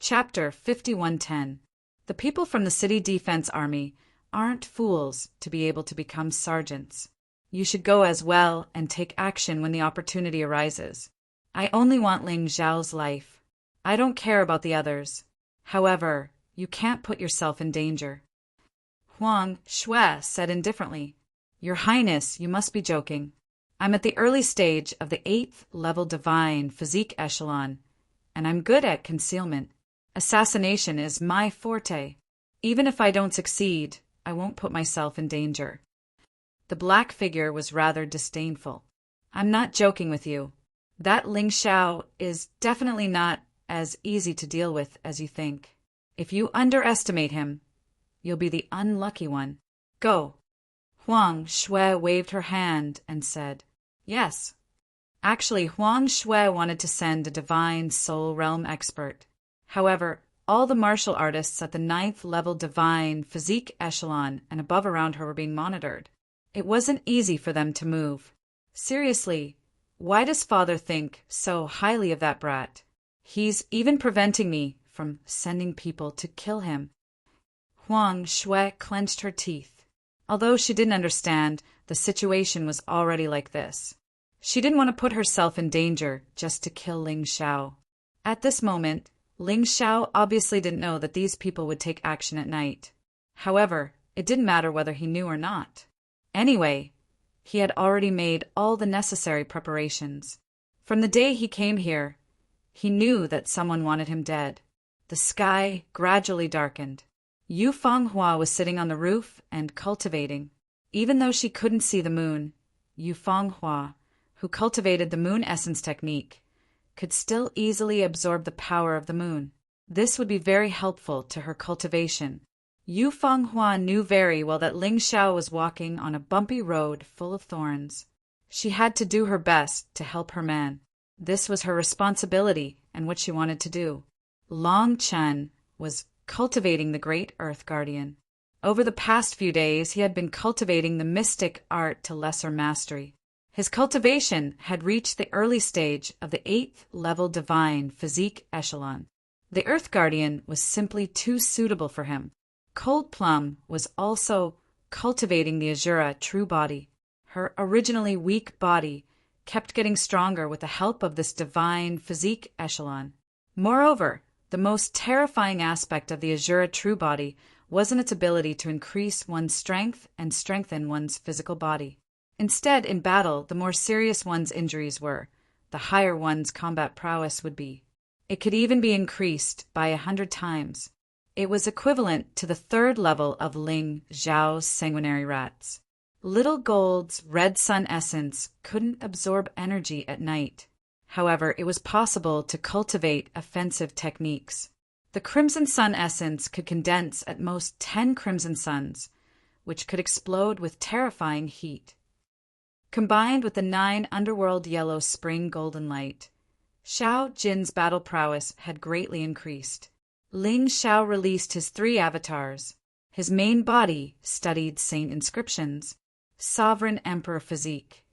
Chapter 5110. The people from the City Defense Army aren't fools to be able to become sergeants. You should go as well and take action when the opportunity arises. I only want Ling Xiao's life. I don't care about the others. However, you can't put yourself in danger. Huang Shui said indifferently, Your Highness, you must be joking. I'm at the early stage of the 8th level divine physique echelon, and I'm good at concealment. Assassination is my forte. Even if I don't succeed, I won't put myself in danger. The black figure was rather disdainful. I'm not joking with you. That Ling Xiao is definitely not as easy to deal with as you think. If you underestimate him, you'll be the unlucky one. Go. Huang Shui waved her hand and said, Yes. Actually, Huang Shui wanted to send a divine soul realm expert. However, all the martial artists at the 9th level divine physique echelon and above around her were being monitored. It wasn't easy for them to move. Seriously, why does father think so highly of that brat? He's even preventing me from sending people to kill him. Huang Shui clenched her teeth. Although she didn't understand, the situation was already like this. She didn't want to put herself in danger just to kill Ling Xiao. At this moment, Ling Xiao obviously didn't know that these people would take action at night. However, it didn't matter whether he knew or not. Anyway, he had already made all the necessary preparations. From the day he came here, he knew that someone wanted him dead. The sky gradually darkened. Yu Fanghua was sitting on the roof and cultivating. Even though she couldn't see the moon, Yu Fanghua, who cultivated the moon essence technique, could still easily absorb the power of the moon. This would be very helpful to her cultivation. Yu Fanghua knew very well that Ling Xiao was walking on a bumpy road full of thorns. She had to do her best to help her man. This was her responsibility and what she wanted to do. Long Chen was cultivating the great Earth Guardian. Over the past few days, he had been cultivating the mystic art to lesser mastery. His cultivation had reached the early stage of the 8th level divine physique echelon. The Earth Guardian was simply too suitable for him. Cold Plum was also cultivating the Azura true body. Her originally weak body kept getting stronger with the help of this divine physique echelon. Moreover, the most terrifying aspect of the Azura true body wasn't its ability to increase one's strength and strengthen one's physical body. Instead, in battle, the more serious one's injuries were, the higher one's combat prowess would be. It could even be increased by 100 times. It was equivalent to the 3rd level of Ling Xiao's sanguinary rats. Little Gold's red sun essence couldn't absorb energy at night. However, it was possible to cultivate offensive techniques. The Crimson Sun essence could condense at most 10 Crimson Suns, which could explode with terrifying heat. Combined with the 9 underworld yellow spring golden light, Xiao Jin's battle prowess had greatly increased. Ling Xiao released his 3 avatars. His main body studied saint inscriptions, sovereign emperor physique,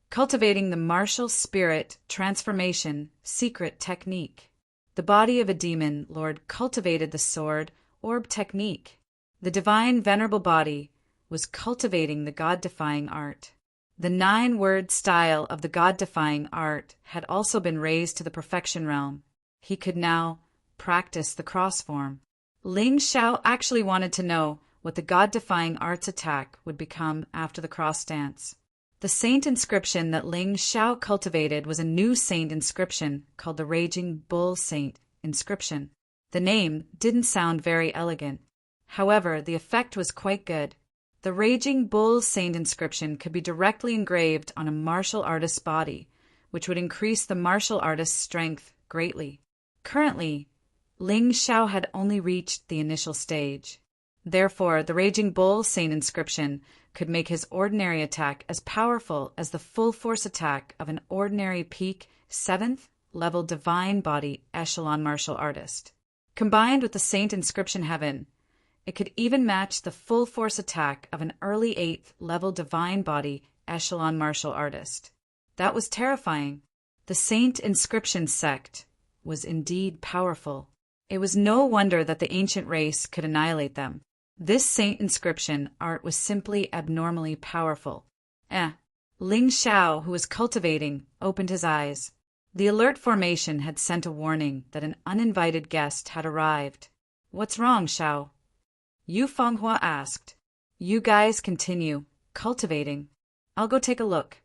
cultivating the martial spirit transformation secret technique. The body of a demon lord cultivated the sword orb technique. The divine venerable body was cultivating the god-defying art. The 9-word style of the god-defying art had also been raised to the perfection realm. He could now practice the cross form. Ling Xiao actually wanted to know what the god-defying art's attack would become after the cross dance. The saint inscription that Ling Xiao cultivated was a new saint inscription called the Raging Bull Saint inscription. The name didn't sound very elegant. However, the effect was quite good. The Raging Bull Saint inscription could be directly engraved on a martial artist's body, which would increase the martial artist's strength greatly. Currently, Ling Xiao had only reached the initial stage. Therefore, the Raging Bull Saint inscription could make his ordinary attack as powerful as the full force attack of an ordinary peak 7th level divine body echelon martial artist. Combined with the Saint inscription heaven, it could even match the full force attack of an early 8th level divine body echelon martial artist. That was terrifying. The Saint inscription sect was indeed powerful. It was no wonder that the ancient race could annihilate them. This saint inscription art was simply abnormally powerful. Ling Xiao, who was cultivating, opened his eyes. The alert formation had sent a warning that an uninvited guest had arrived. "What's wrong, Xiao?" Yu Fenghua asked. "You guys continue cultivating. I'll go take a look."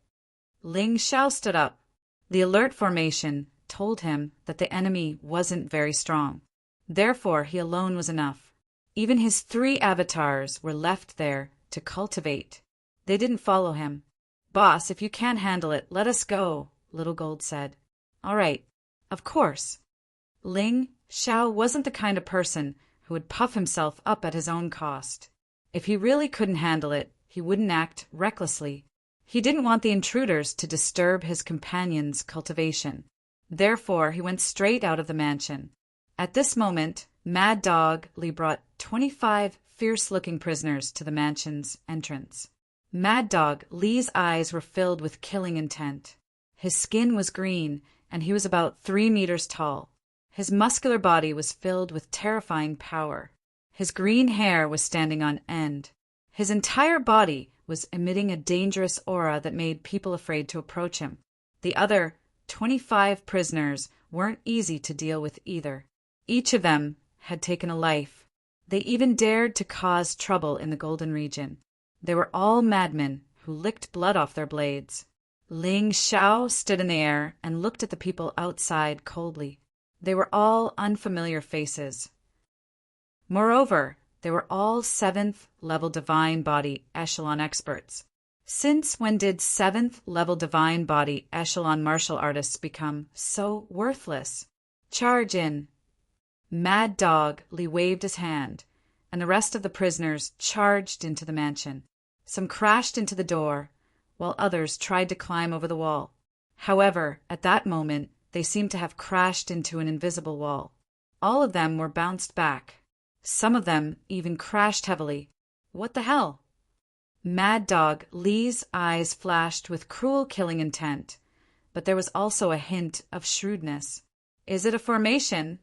Ling Xiao stood up. The alert formation told him that the enemy wasn't very strong. Therefore, he alone was enough. Even his 3 avatars were left there to cultivate. They didn't follow him. "Boss, if you can't handle it, let us go," Little Gold said. "All right, of course." Ling Xiao wasn't the kind of person who would puff himself up at his own cost. If he really couldn't handle it, he wouldn't act recklessly. He didn't want the intruders to disturb his companion's cultivation. Therefore, he went straight out of the mansion. At this moment, Mad Dog Li brought 25 fierce-looking prisoners to the mansion's entrance. Mad Dog Li's eyes were filled with killing intent. His skin was green, and he was about 3 meters tall. His muscular body was filled with terrifying power. His green hair was standing on end. His entire body was emitting a dangerous aura that made people afraid to approach him. The other 25 prisoners weren't easy to deal with either. Each of them had taken a life. They even dared to cause trouble in the Golden Region. They were all madmen who licked blood off their blades. Ling Xiao stood in the air and looked at the people outside coldly. They were all unfamiliar faces. Moreover, they were all 7th level divine body echelon experts. Since when did 7th level divine body echelon martial artists become so worthless? "Charge in." Mad Dog Li waved his hand, and the rest of the prisoners charged into the mansion. Some crashed into the door, while others tried to climb over the wall. However, at that moment, they seemed to have crashed into an invisible wall. All of them were bounced back. Some of them even crashed heavily. What the hell? Mad Dog Li's eyes flashed with cruel killing intent, but there was also a hint of shrewdness. "Is it a formation?"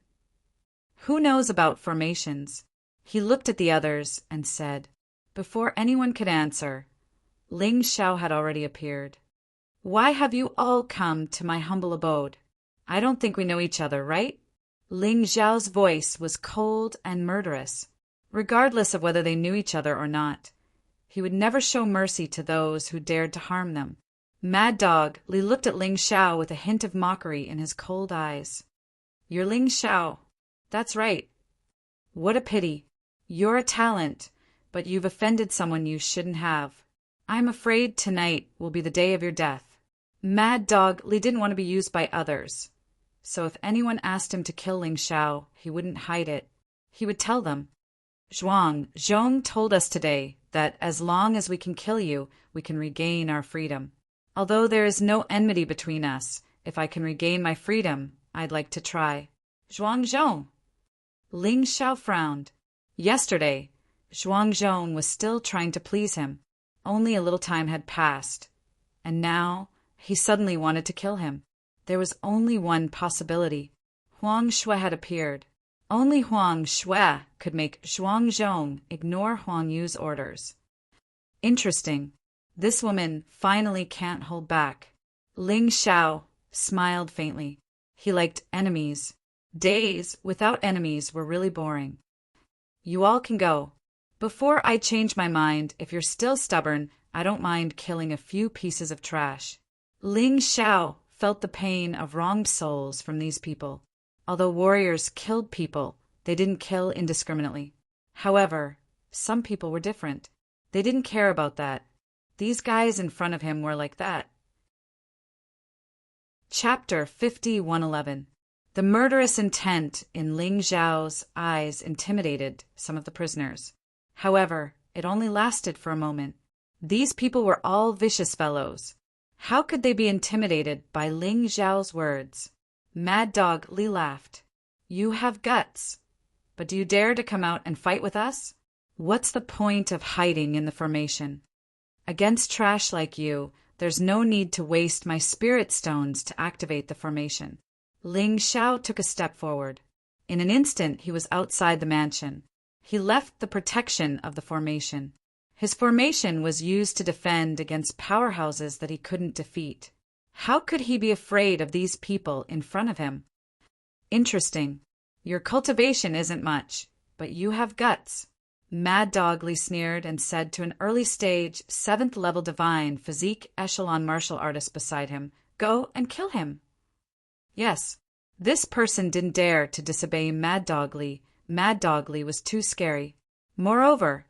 "Who knows about formations?" He looked at the others and said. Before anyone could answer, Ling Xiao had already appeared. "Why have you all come to my humble abode? I don't think we know each other, right?" Ling Xiao's voice was cold and murderous. Regardless of whether they knew each other or not, he would never show mercy to those who dared to harm them. Mad Dog Li looked at Ling Xiao with a hint of mockery in his cold eyes. "You're Ling Xiao. That's right. What a pity. You're a talent, but you've offended someone you shouldn't have. I'm afraid tonight will be the day of your death." Mad Dog Li didn't want to be used by others, so if anyone asked him to kill Ling Xiao, he wouldn't hide it. He would tell them. Zhong told us today that as long as we can kill you, we can regain our freedom. Although there is no enmity between us, if I can regain my freedom, I'd like to try. Zhong. Ling Xiao frowned. Yesterday, Zhong was still trying to please him. Only a little time had passed, and now he suddenly wanted to kill him. There was only one possibility. Huang Shui had appeared. Only Huang Shui could make Zhong ignore Huang Yu's orders. Interesting. This woman finally can't hold back. Ling Xiao smiled faintly. He liked enemies. Days without enemies were really boring. "You all can go. Before I change my mind, if you're still stubborn, I don't mind killing a few pieces of trash." Ling Xiao felt the pain of wronged souls from these people. Although warriors killed people, they didn't kill indiscriminately. However, some people were different. They didn't care about that. These guys in front of him were like that. Chapter 5111. The murderous intent in Ling Xiao's eyes intimidated some of the prisoners. However, it only lasted for a moment. These people were all vicious fellows. How could they be intimidated by Ling Xiao's words? Mad Dog Li laughed. "You have guts, but do you dare to come out and fight with us? What's the point of hiding in the formation? Against trash like you, there's no need to waste my spirit stones to activate the formation." Ling Xiao took a step forward. In an instant, he was outside the mansion. He left the protection of the formation. His formation was used to defend against powerhouses that he couldn't defeat. How could he be afraid of these people in front of him? Interesting. Your cultivation isn't much, but you have guts. Mad Dog Lee sneered and said to an early-stage, 7th-level divine physique echelon martial artist beside him, "Go and kill him." Yes, this person didn't dare to disobey Mad Dog Lee. Mad Dog Lee was too scary. Moreover,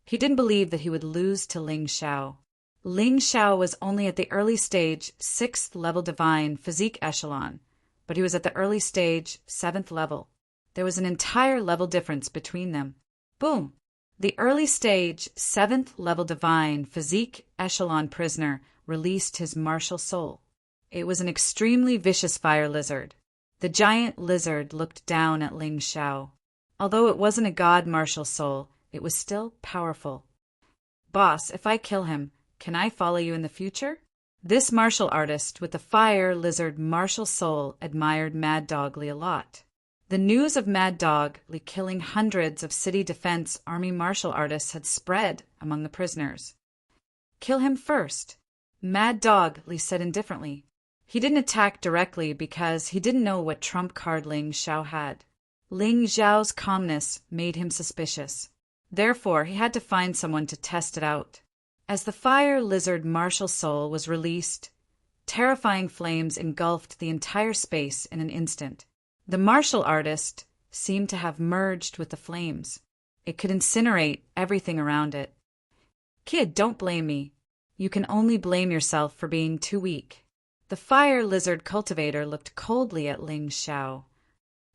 he didn't believe that he would lose to Ling Xiao. Ling Xiao was only at the early stage 6th-level divine physique echelon, but he was at the early stage 7th level. There was an entire level difference between them. Boom! The early stage 7th level divine physique echelon prisoner released his martial soul. It was an extremely vicious fire lizard. The giant lizard looked down at Ling Xiao. Although it wasn't a god martial soul, it was still powerful. "Boss, if I kill him, can I follow you in the future?" This martial artist with the fire lizard martial soul admired Mad Dog Lee a lot. The news of Mad Dog Lee killing hundreds of City Defense Army martial artists had spread among the prisoners. "Kill him first," Mad Dog Lee said indifferently. He didn't attack directly because he didn't know what trump card Ling Xiao had. Ling Xiao's calmness made him suspicious. Therefore, he had to find someone to test it out. As the fire lizard martial soul was released, terrifying flames engulfed the entire space in an instant. The martial artist seemed to have merged with the flames. It could incinerate everything around it. "Kid, don't blame me. You can only blame yourself for being too weak." The fire lizard cultivator looked coldly at Ling Xiao.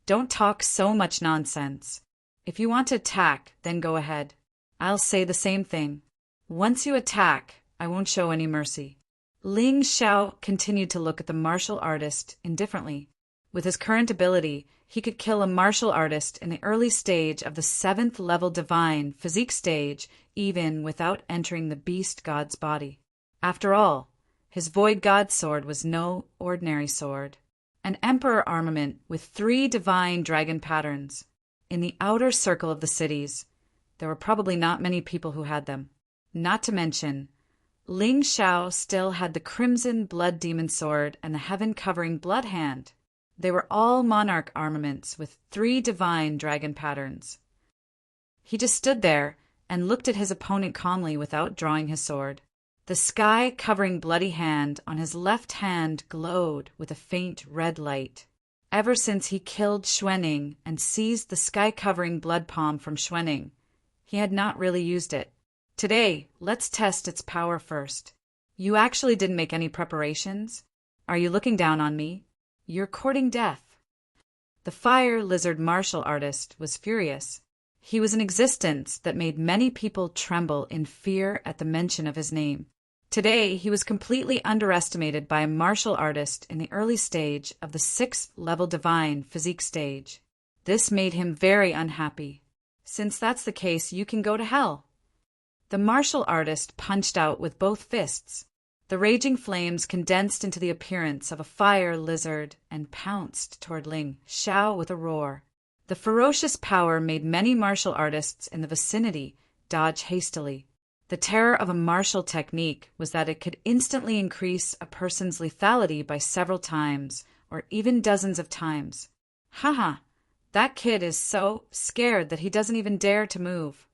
"Don't talk so much nonsense. If you want to attack, then go ahead. I'll say the same thing. Once you attack, I won't show any mercy." Ling Xiao continued to look at the martial artist indifferently. With his current ability, he could kill a martial artist in the early stage of the 7th level divine physique stage even without entering the beast god's body. After all, his void god sword was no ordinary sword. An emperor armament with 3 divine dragon patterns. In the outer circle of the cities, there were probably not many people who had them. Not to mention, Ling Xiao still had the crimson blood demon sword and the heaven-covering blood hand. They were all monarch armaments with 3 divine dragon patterns. He just stood there and looked at his opponent calmly without drawing his sword. The sky-covering bloody hand on his left hand glowed with a faint red light. Ever since he killed Xuanning and seized the sky-covering blood palm from Xuanning, he had not really used it. Today, let's test its power first. You actually didn't make any preparations? Are you looking down on me? You're courting death. The fire lizard martial artist was furious. He was an existence that made many people tremble in fear at the mention of his name. Today, he was completely underestimated by a martial artist in the early stage of the 6th level divine physique stage. This made him very unhappy. "Since that's the case, you can go to hell." The martial artist punched out with both fists. The raging flames condensed into the appearance of a fire lizard and pounced toward Ling Xiao with a roar. The ferocious power made many martial artists in the vicinity dodge hastily. The terror of a martial technique was that it could instantly increase a person's lethality by several times, or even dozens of times. Haha, that kid is so scared that he doesn't even dare to move.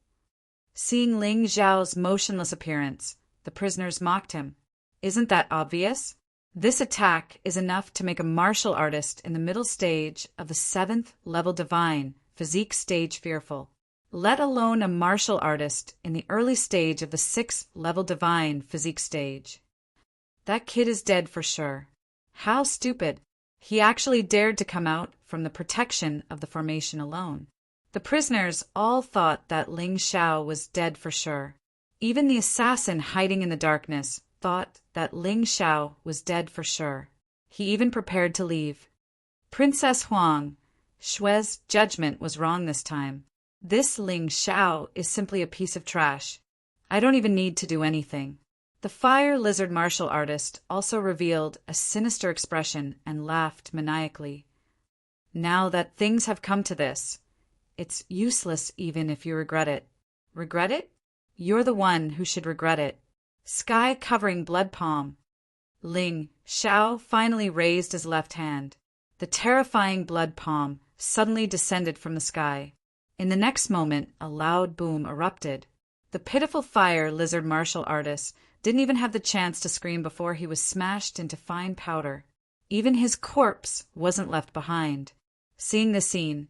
Seeing Ling Xiao's motionless appearance, the prisoners mocked him. Isn't that obvious? This attack is enough to make a martial artist in the middle stage of the 7th level divine physique stage fearful, let alone a martial artist in the early stage of the 6th level divine physique stage. That kid is dead for sure. How stupid. He actually dared to come out from the protection of the formation alone. The prisoners all thought that Ling Xiao was dead for sure. Even the assassin hiding in the darkness thought that Ling Xiao was dead for sure. He even prepared to leave. Princess Huang, Xue's judgment was wrong this time. This Ling Xiao is simply a piece of trash. I don't even need to do anything. The fire lizard martial artist also revealed a sinister expression and laughed maniacally. Now that things have come to this, it's useless even if you regret it. Regret it? You're the one who should regret it. Sky covering blood palm. Ling Xiao finally raised his left hand. The terrifying blood palm suddenly descended from the sky. In the next moment, a loud boom erupted. The pitiful fire lizard martial artist didn't even have the chance to scream before he was smashed into fine powder. Even his corpse wasn't left behind. Seeing the scene,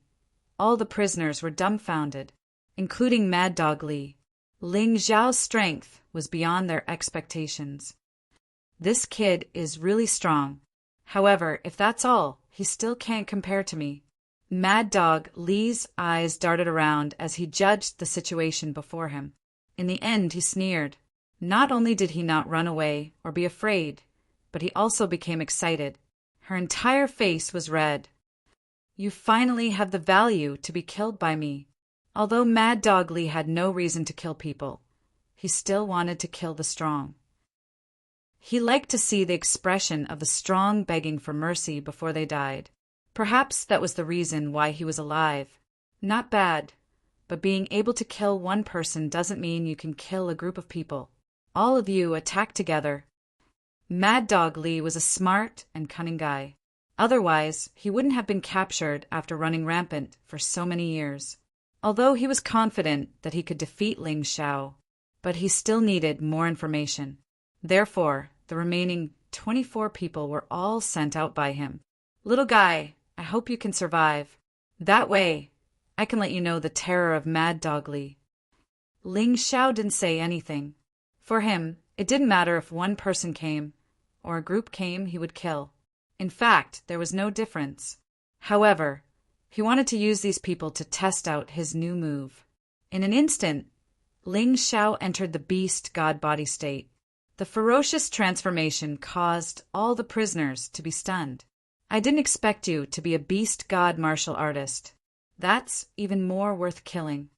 all the prisoners were dumbfounded, including Mad Dog Li. Ling Xiao's strength was beyond their expectations. This kid is really strong. However, if that's all, he still can't compare to me. Mad Dog Li's eyes darted around as he judged the situation before him. In the end, he sneered. Not only did he not run away or be afraid, but he also became excited. Her entire face was red. You finally have the value to be killed by me. Although Mad Dog Li had no reason to kill people, he still wanted to kill the strong. He liked to see the expression of the strong begging for mercy before they died. Perhaps that was the reason why he was alive. Not bad, but being able to kill one person doesn't mean you can kill a group of people. All of you attack together. Mad Dog Li was a smart and cunning guy. Otherwise, he wouldn't have been captured after running rampant for so many years. Although he was confident that he could defeat Ling Xiao, but he still needed more information. Therefore, the remaining 24 people were all sent out by him. Little guy, I hope you can survive. That way, I can let you know the terror of Mad Dog Li. Ling Xiao didn't say anything. For him, it didn't matter if one person came or a group came, he would kill. In fact, there was no difference. However, he wanted to use these people to test out his new move. In an instant, Ling Xiao entered the beast god body state. The ferocious transformation caused all the prisoners to be stunned. I didn't expect you to be a beast god martial artist. That's even more worth killing.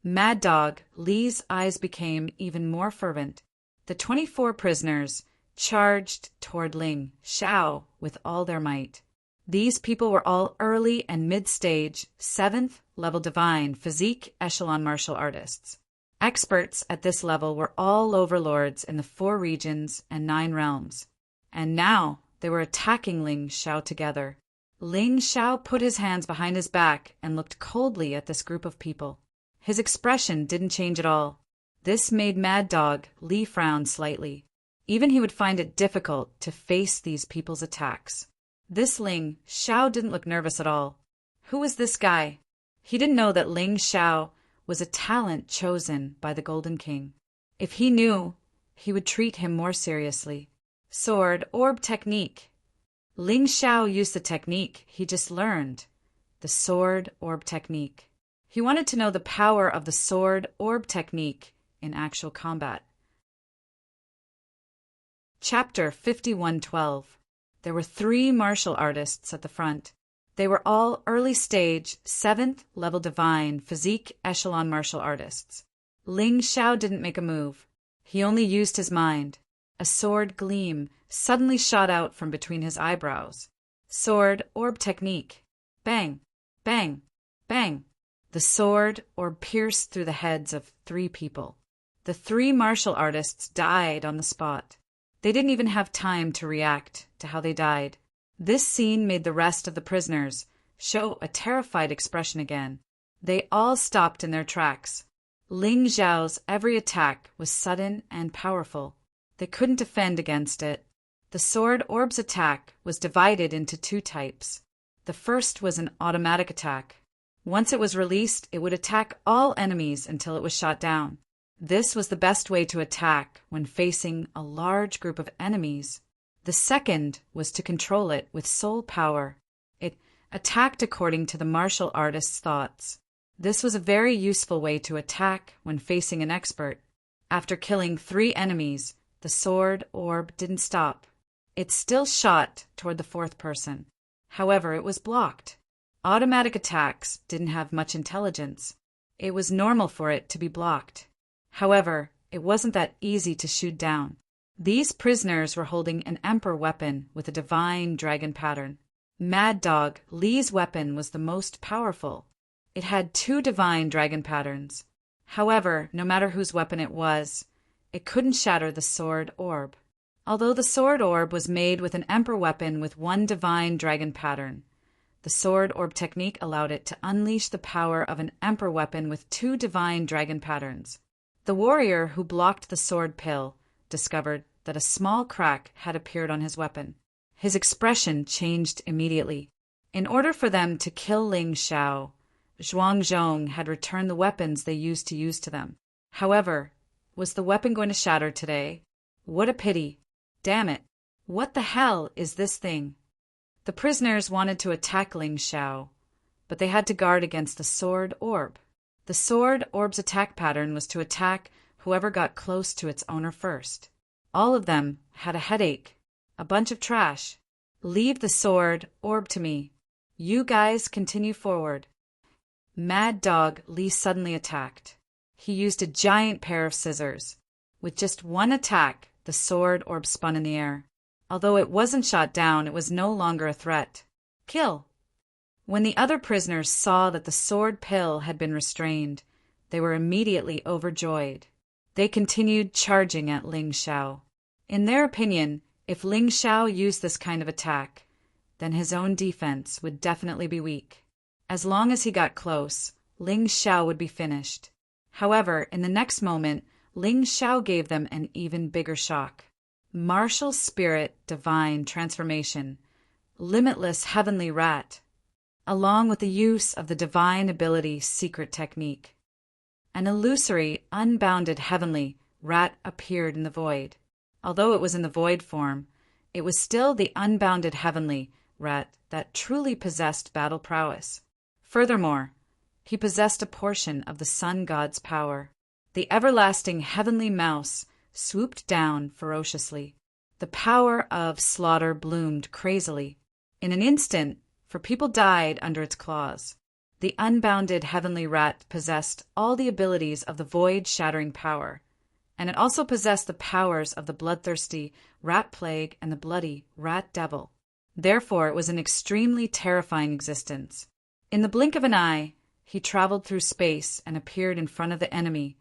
Mad Dog Li's eyes became even more fervent. The 24 prisoners charged toward Ling Xiao with all their might. These people were all early and mid-stage, 7th level divine physique echelon martial artists. Experts at this level were all overlords in the 4 regions and 9 realms. And now they were attacking Ling Xiao together. Ling Xiao put his hands behind his back and looked coldly at this group of people. His expression didn't change at all. This made Mad Dog Li frown slightly. Even he would find it difficult to face these people's attacks. This Ling Xiao didn't look nervous at all. Who was this guy? He didn't know that Ling Xiao was a talent chosen by the Golden King. If he knew, he would treat him more seriously. Sword Orb Technique. Ling Xiao used the technique he just learned, the Sword Orb Technique. He wanted to know the power of the Sword Orb Technique in actual combat. Chapter 5112. There were 3 martial artists at the front. They were all early stage, 7th level divine physique echelon martial artists. Ling Xiao didn't make a move. He only used his mind. A sword gleam suddenly shot out from between his eyebrows. Sword Orb Technique. Bang, bang, bang. The sword orb pierced through the heads of 3 people. The 3 martial artists died on the spot. They didn't even have time to react to how they died. This scene made the rest of the prisoners show a terrified expression again. They all stopped in their tracks. Ling Xiao's every attack was sudden and powerful. They couldn't defend against it. The sword orb's attack was divided into 2 types. The first was an automatic attack. Once it was released, it would attack all enemies until it was shot down. This was the best way to attack when facing a large group of enemies. The second was to control it with soul power. It attacked according to the martial artist's thoughts. This was a very useful way to attack when facing an expert. After killing 3 enemies, the sword orb didn't stop. It still shot toward the 4th person. However, it was blocked. Automatic attacks didn't have much intelligence. It was normal for it to be blocked. However, it wasn't that easy to shoot down. These prisoners were holding an emperor weapon with a divine dragon pattern. Mad Dog Li's weapon was the most powerful. It had 2 divine dragon patterns. However, no matter whose weapon it was, it couldn't shatter the sword orb. Although the sword orb was made with an emperor weapon with 1 divine dragon pattern, the sword orb technique allowed it to unleash the power of an emperor weapon with 2 divine dragon patterns. The warrior who blocked the sword pill discovered that a small crack had appeared on his weapon. His expression changed immediately. In order for them to kill Ling Xiao, Zhuangzhong had returned the weapons they used to them. However, was the weapon going to shatter today? What a pity. Damn it. What the hell is this thing? The prisoners wanted to attack Ling Xiao, but they had to guard against the sword orb. The sword orb's attack pattern was to attack whoever got close to its owner first. All of them had a headache. A bunch of trash. Leave the sword orb to me. You guys continue forward. Mad Dog Li suddenly attacked. He used a giant pair of scissors. With just one attack, the sword orb spun in the air. Although it wasn't shot down, it was no longer a threat. Kill! When the other prisoners saw that the sword pill had been restrained, they were immediately overjoyed. They continued charging at Ling Xiao. In their opinion, if Ling Xiao used this kind of attack, then his own defense would definitely be weak. As long as he got close, Ling Xiao would be finished. However, in the next moment, Ling Xiao gave them an even bigger shock. Martial Spirit Divine Transformation, Limitless Heavenly Rat, along with the use of the Divine Ability Secret Technique. An illusory, unbounded heavenly rat appeared in the void. Although it was in the void form, it was still the unbounded heavenly rat that truly possessed battle prowess. Furthermore, he possessed a portion of the sun god's power. The everlasting heavenly mouse swooped down ferociously. The power of slaughter bloomed crazily. In an instant, for people died under its claws. The unbounded heavenly rat possessed all the abilities of the void-shattering power, and it also possessed the powers of the bloodthirsty rat plague and the bloody rat devil. Therefore, it was an extremely terrifying existence. In the blink of an eye, he traveled through space and appeared in front of the enemy,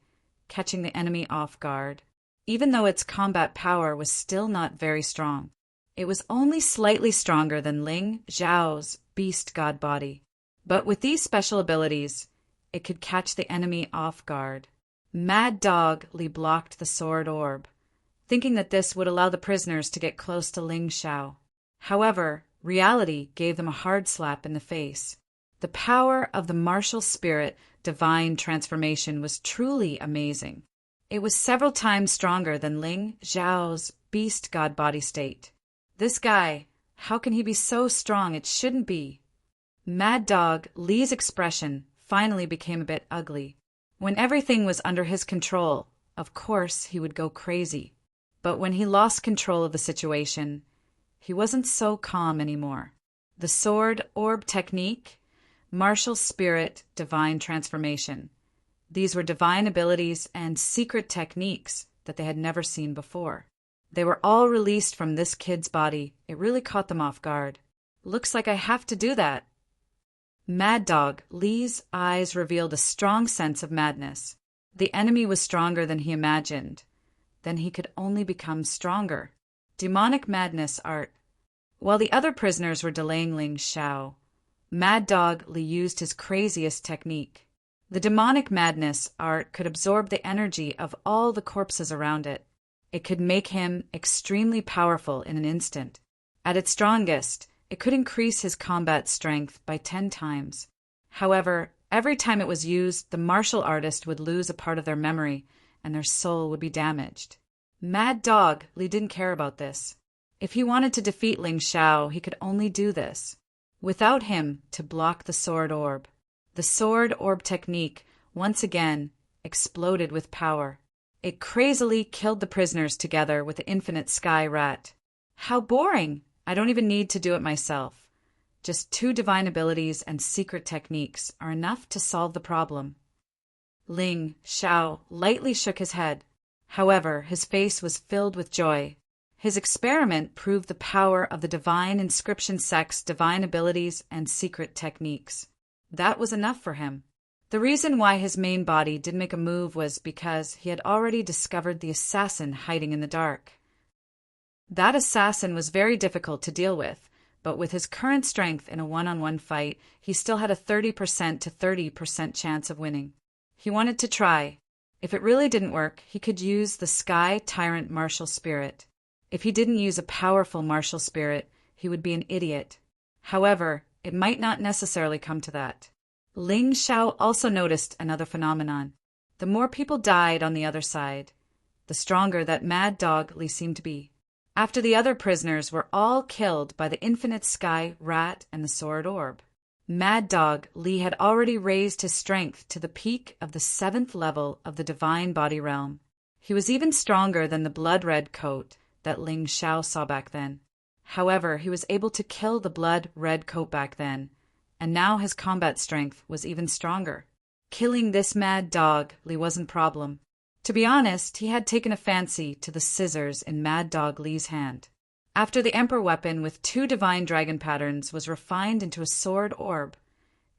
catching the enemy off guard. Even though its combat power was still not very strong, it was only slightly stronger than Ling Xiao's beast god body. But with these special abilities, it could catch the enemy off guard. Mad Dog Li blocked the sword orb, thinking that this would allow the prisoners to get close to Ling Xiao. However, reality gave them a hard slap in the face. The power of the martial spirit divine transformation was truly amazing. It was several times stronger than Ling Xiao's beast god body state. This guy, how can he be so strong? It shouldn't be. Mad Dog Li's expression finally became a bit ugly. When everything was under his control, of course he would go crazy. But when he lost control of the situation, he wasn't so calm anymore. The sword orb technique, martial spirit, divine transformation. These were divine abilities and secret techniques that they had never seen before. They were all released from this kid's body. It really caught them off guard. Looks like I have to do that. Mad Dog Li's eyes revealed a strong sense of madness. The enemy was stronger than he imagined. Then he could only become stronger. Demonic madness art. While the other prisoners were delaying Ling Xiao, Mad Dog Li used his craziest technique. The demonic madness art could absorb the energy of all the corpses around it. It could make him extremely powerful in an instant. At its strongest, it could increase his combat strength by 10 times. However, every time it was used, the martial artist would lose a part of their memory and their soul would be damaged. Mad Dog Li didn't care about this. If he wanted to defeat Ling Xiao, he could only do this without him to block the sword orb. The sword orb technique, once again, exploded with power. It crazily killed the prisoners together with the infinite sky rat. How boring! I don't even need to do it myself. Just 2 divine abilities and secret techniques are enough to solve the problem. Ling Xiao lightly shook his head. However, his face was filled with joy. His experiment proved the power of the divine inscription sect's divine abilities and secret techniques. That was enough for him. The reason why his main body didn't make a move was because he had already discovered the assassin hiding in the dark. That assassin was very difficult to deal with, but with his current strength in a one-on-one fight, he still had a 30% to 30% chance of winning. He wanted to try. If it really didn't work, he could use the Sky Tyrant martial spirit. If he didn't use a powerful martial spirit, he would be an idiot. However, it might not necessarily come to that. Ling Xiao also noticed another phenomenon. The more people died on the other side, the stronger that Mad Dog Li seemed to be. After the other prisoners were all killed by the Infinite Sky Rat and the Sword Orb, Mad Dog Li had already raised his strength to the peak of the 7th level of the Divine Body Realm. He was even stronger than the blood-red coat that Ling Xiao saw back then. However, he was able to kill the blood-red coat back then, and now his combat strength was even stronger. Killing this Mad Dog Li wasn't a problem. To be honest, he had taken a fancy to the scissors in Mad Dog Li's hand. After the Emperor weapon with 2 divine dragon patterns was refined into a sword orb,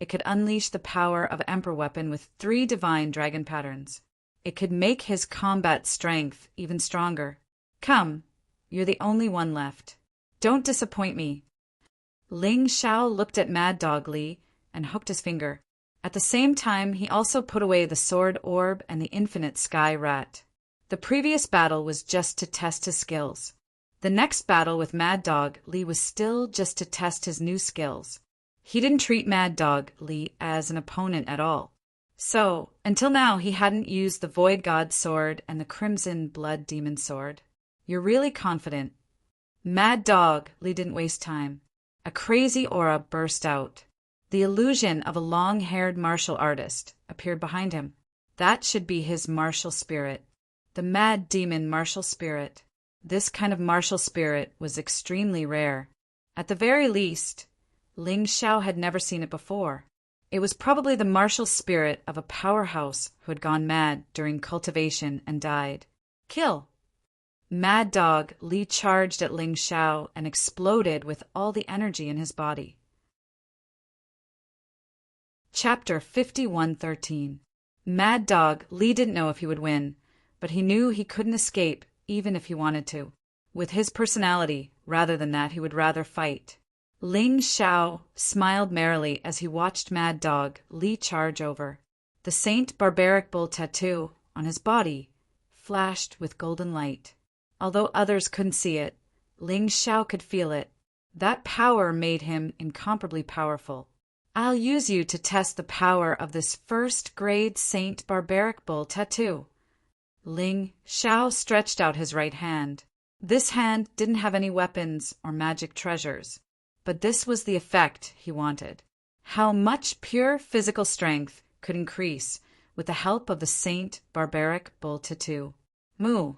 it could unleash the power of Emperor weapon with 3 divine dragon patterns. It could make his combat strength even stronger. Come, you're the only one left. Don't disappoint me. Ling Xiao looked at Mad Dog Li and hooked his finger. At the same time, he also put away the sword orb and the Infinite Sky Rat. The previous battle was just to test his skills. The next battle with Mad Dog Li was still just to test his new skills. He didn't treat Mad Dog Li as an opponent at all. So, until now, he hadn't used the Void God Sword and the Crimson Blood Demon Sword. You're really confident. Mad Dog Li didn't waste time. A crazy aura burst out. The illusion of a long-haired martial artist appeared behind him. That should be his martial spirit. The Mad Demon martial spirit. This kind of martial spirit was extremely rare. At the very least, Ling Xiao had never seen it before. It was probably the martial spirit of a powerhouse who had gone mad during cultivation and died. Kill! Mad Dog Li charged at Ling Xiao and exploded with all the energy in his body. Chapter 51:13. Mad Dog Li didn't know if he would win, but he knew he couldn't escape even if he wanted to. With his personality, rather than that, he would rather fight. Ling Xiao smiled merrily as he watched Mad Dog Li charge over. The Saint Barbaric Bull tattoo on his body flashed with golden light. Although others couldn't see it, Ling Xiao could feel it. That power made him incomparably powerful. I'll use you to test the power of this first-grade Saint Barbaric Bull tattoo. Ling Xiao stretched out his right hand. This hand didn't have any weapons or magic treasures, but this was the effect he wanted. How much pure physical strength could increase with the help of the Saint Barbaric Bull tattoo. Moo!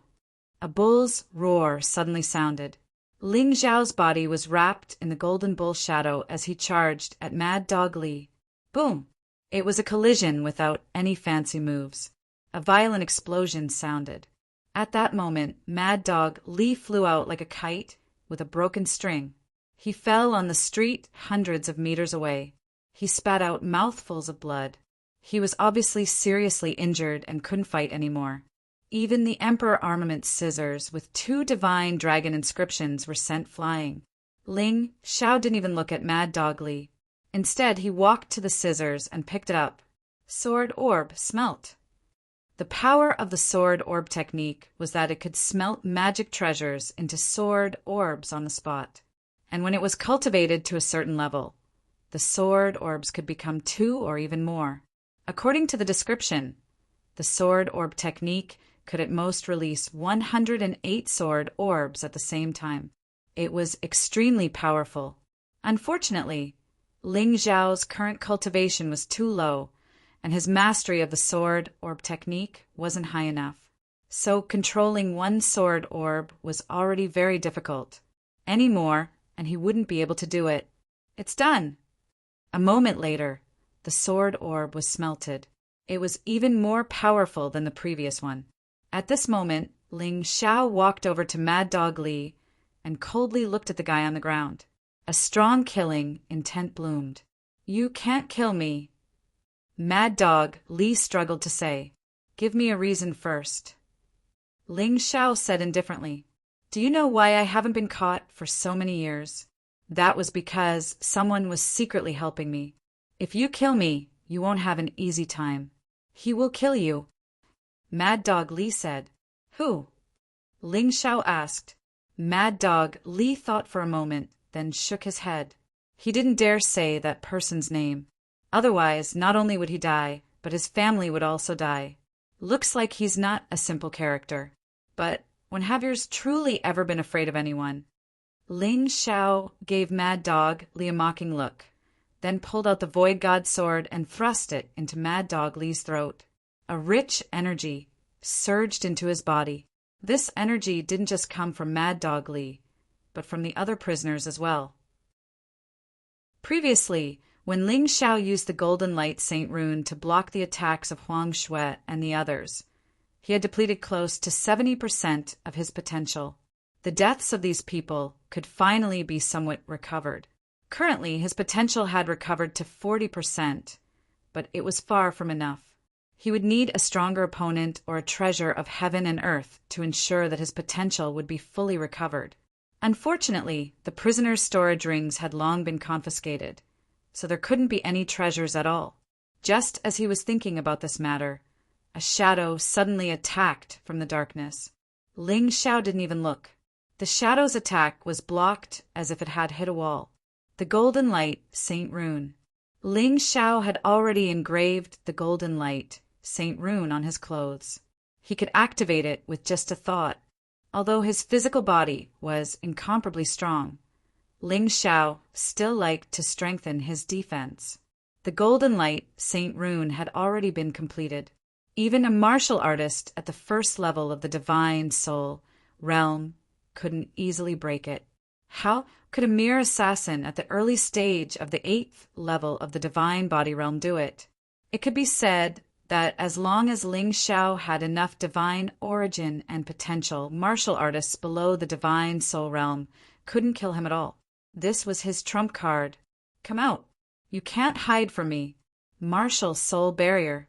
A bull's roar suddenly sounded. Ling Xiao's body was wrapped in the golden bull shadow as he charged at Mad Dog Li. Boom! It was a collision without any fancy moves. A violent explosion sounded. At that moment, Mad Dog Li flew out like a kite with a broken string. He fell on the street hundreds of meters away. He spat out mouthfuls of blood. He was obviously seriously injured and couldn't fight anymore. Even the Emperor Armament scissors with 2 divine dragon inscriptions were sent flying. Ling Xiao didn't even look at Mad Dog Li. Instead, he walked to the scissors and picked it up. Sword orb smelt. The power of the sword orb technique was that it could smelt magic treasures into sword orbs on the spot. And when it was cultivated to a certain level, the sword orbs could become 2 or even more. According to the description, the sword orb technique could at most release 108 sword orbs at the same time. It was extremely powerful. Unfortunately, Ling Xiao's current cultivation was too low, and his mastery of the sword orb technique wasn't high enough. So controlling one sword orb was already very difficult. Any more, and he wouldn't be able to do it. It's done! A moment later, the sword orb was smelted. It was even more powerful than the previous one. At this moment, Ling Xiao walked over to Mad Dog Li and coldly looked at the guy on the ground. A strong killing intent bloomed. "You can't kill me." Mad Dog Li struggled to say, "Give me a reason first." Ling Xiao said indifferently, "Do you know why I haven't been caught for so many years? That was because someone was secretly helping me. If you kill me, you won't have an easy time. He will kill you." Mad Dog Li said. "Who?" Ling Xiao asked. Mad Dog Li thought for a moment, then shook his head. He didn't dare say that person's name. Otherwise, not only would he die, but his family would also die. Looks like he's not a simple character. But when have yours truly ever been afraid of anyone? Ling Xiao gave Mad Dog Li a mocking look, then pulled out the Void God sword and thrust it into Mad Dog Li's throat. A rich energy surged into his body. This energy didn't just come from Mad Dog Li, but from the other prisoners as well. Previously, when Ling Xiao used the Golden Light Saint Rune to block the attacks of Huang Shui and the others, he had depleted close to 70% of his potential. The deaths of these people could finally be somewhat recovered. Currently, his potential had recovered to 40%, but it was far from enough. He would need a stronger opponent or a treasure of heaven and earth to ensure that his potential would be fully recovered. Unfortunately, the prisoner's storage rings had long been confiscated, so there couldn't be any treasures at all. Just as he was thinking about this matter, a shadow suddenly attacked from the darkness. Ling Xiao didn't even look. The shadow's attack was blocked as if it had hit a wall. The Golden Light Saint Rune. Ling Xiao had already engraved the Golden Light Saint Rune on his clothes. He could activate it with just a thought. Although his physical body was incomparably strong, Ling Xiao still liked to strengthen his defense. The Golden Light Saint Rune had already been completed. Even a martial artist at the first level of the Divine Soul realm couldn't easily break it. How could a mere assassin at the early stage of the 8th level of the Divine Body realm do it? It could be said that as long as Ling Xiao had enough divine origin and potential, martial artists below the Divine Soul realm couldn't kill him at all. This was his trump card. "Come out. You can't hide from me." Martial Soul Barrier.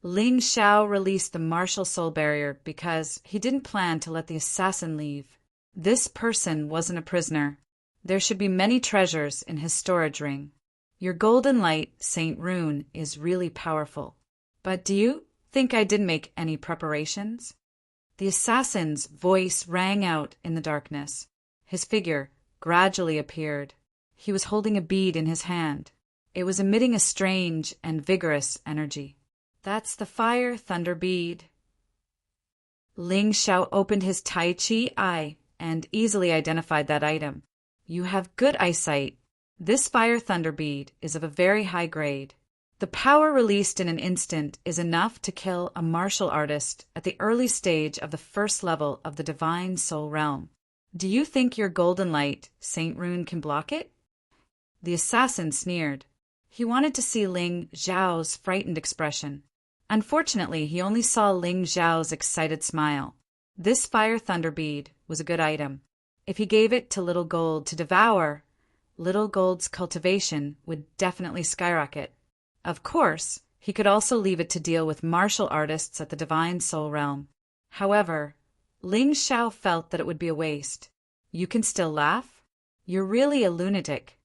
Ling Xiao released the Martial Soul Barrier because he didn't plan to let the assassin leave. This person wasn't a prisoner. There should be many treasures in his storage ring. Your Golden Light Saint Rune is really powerful. But do you think I didn't make any preparations? The assassin's voice rang out in the darkness. His figure gradually appeared. He was holding a bead in his hand. It was emitting a strange and vigorous energy. "That's the Fire Thunder bead." Ling Xiao opened his Tai Chi eye and easily identified that item. "You have good eyesight. This Fire Thunder bead is of a very high grade. The power released in an instant is enough to kill a martial artist at the early stage of the first level of the Divine Soul realm. Do you think your Golden Light Saint Rune can block it?" The assassin sneered. He wanted to see Ling Xiao's frightened expression. Unfortunately, he only saw Ling Xiao's excited smile. This Fire Thunder bead was a good item. If he gave it to Little Gold to devour, Little Gold's cultivation would definitely skyrocket. Of course, he could also leave it to deal with martial artists at the Divine Soul realm. However, Ling Xiao felt that it would be a waste. "You can still laugh? You're really a lunatic."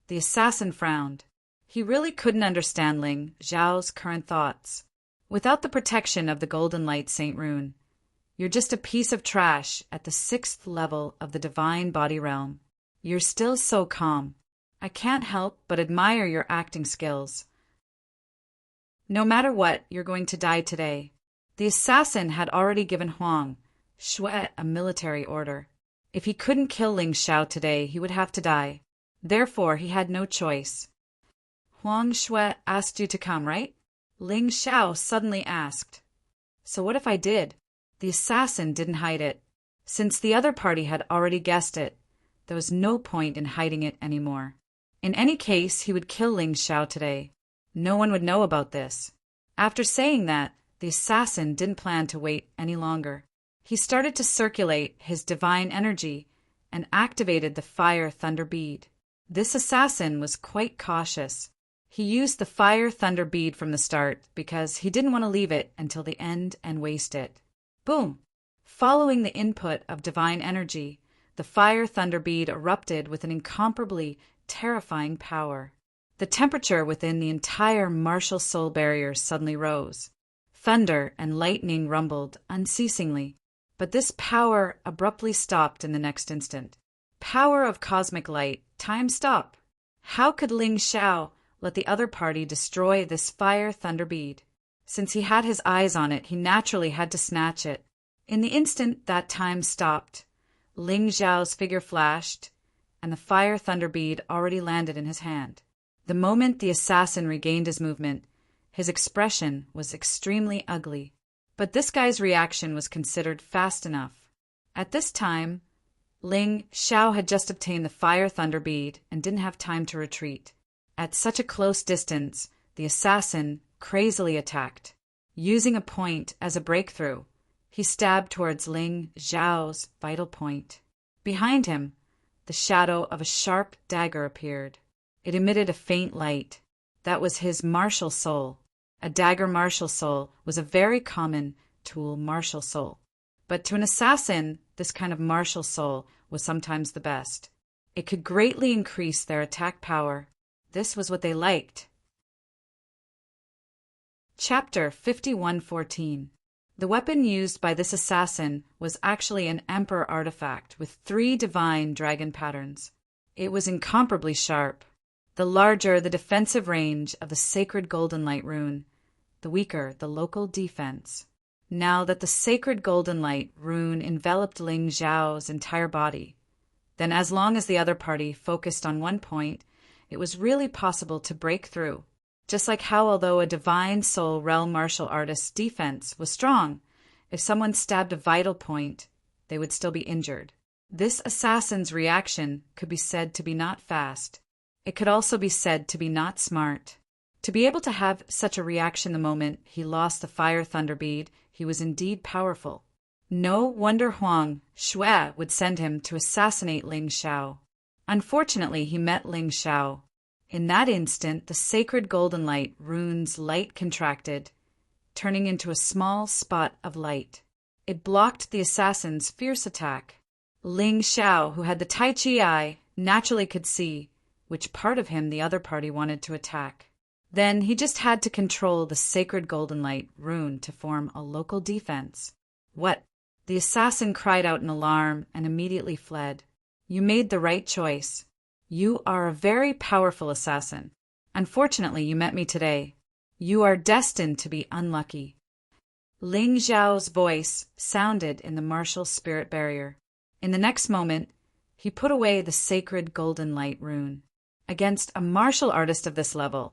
The assassin frowned. He really couldn't understand Ling Xiao's current thoughts. Without the protection of the Golden Light Saint Rune, you're just a piece of trash at the 6th level of the Divine Body realm. You're still so calm. I can't help but admire your acting skills. No matter what, you're going to die today. The assassin had already given Huang Shui a military order. If he couldn't kill Ling Xiao today, he would have to die. Therefore, he had no choice. "Huang Shui asked you to come, right?" Ling Xiao suddenly asked. "So what if I did?" The assassin didn't hide it. Since the other party had already guessed it, there was no point in hiding it anymore. In any case, he would kill Ling Xiao today. No one would know about this. After saying that, the assassin didn't plan to wait any longer. He started to circulate his divine energy and activated the fire thunder bead. This assassin was quite cautious. He used the fire thunder bead from the start because he didn't want to leave it until the end and waste it. Boom! Following the input of divine energy, the fire thunder bead erupted with an incomparably terrifying power. The temperature within the entire martial soul barrier suddenly rose. Thunder and lightning rumbled unceasingly, but this power abruptly stopped in the next instant. Power of cosmic light, time stop. How could Ling Xiao let the other party destroy this fire thunder bead? Since he had his eyes on it, he naturally had to snatch it. In the instant that time stopped, Ling Xiao's figure flashed, and the fire thunder bead already landed in his hand. The moment the assassin regained his movement, his expression was extremely ugly. But this guy's reaction was considered fast enough. At this time, Ling Xiao had just obtained the fire thunder bead and didn't have time to retreat. At such a close distance, the assassin crazily attacked. Using a point as a breakthrough, he stabbed towards Ling Xiao's vital point. Behind him, the shadow of a sharp dagger appeared. It emitted a faint light. That was his martial soul. A dagger martial soul was a very common tool martial soul. But to an assassin, this kind of martial soul was sometimes the best. It could greatly increase their attack power. This was what they liked. Chapter 5114. The weapon used by this assassin was actually an emperor artifact with 3 divine dragon patterns. It was incomparably sharp. The larger the defensive range of the sacred golden light rune, the weaker the local defense. Now that the sacred golden light rune enveloped Ling Xiao's entire body, then as long as the other party focused on one point, it was really possible to break through. Just like how, although a divine soul realm martial artist's defense was strong, if someone stabbed a vital point, they would still be injured. This assassin's reaction could be said to be not fast. It could also be said to be not smart. To be able to have such a reaction the moment he lost the fire thunder bead, he was indeed powerful. No wonder Huang Shui would send him to assassinate Ling Xiao. Unfortunately, he met Ling Xiao. In that instant, the sacred golden light rune's light contracted, turning into a small spot of light. It blocked the assassin's fierce attack. Ling Xiao, who had the Tai Chi eye, naturally could see which part of him the other party wanted to attack. Then he just had to control the sacred golden light rune to form a local defense. What? The assassin cried out in alarm and immediately fled. You made the right choice. You are a very powerful assassin. Unfortunately, you met me today. You are destined to be unlucky. Ling Xiao's voice sounded in the martial spirit barrier. In the next moment, he put away the sacred golden light rune. Against a martial artist of this level,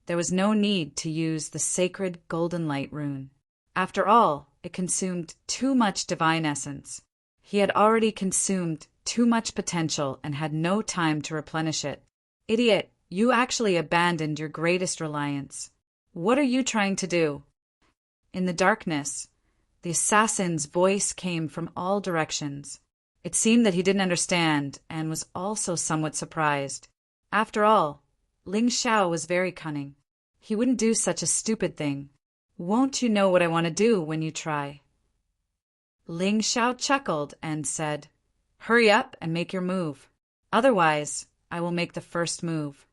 there was no need to use the sacred golden light rune. After all, it consumed too much divine essence. He had already consumed too much potential and had no time to replenish it. Idiot, you actually abandoned your greatest reliance. What are you trying to do? In the darkness, the assassin's voice came from all directions. It seemed that he didn't understand and was also somewhat surprised. After all, Ling Xiao was very cunning. He wouldn't do such a stupid thing. Won't you know what I want to do when you try? Ling Xiao chuckled and said, Hurry up and make your move. Otherwise, I will make the first move.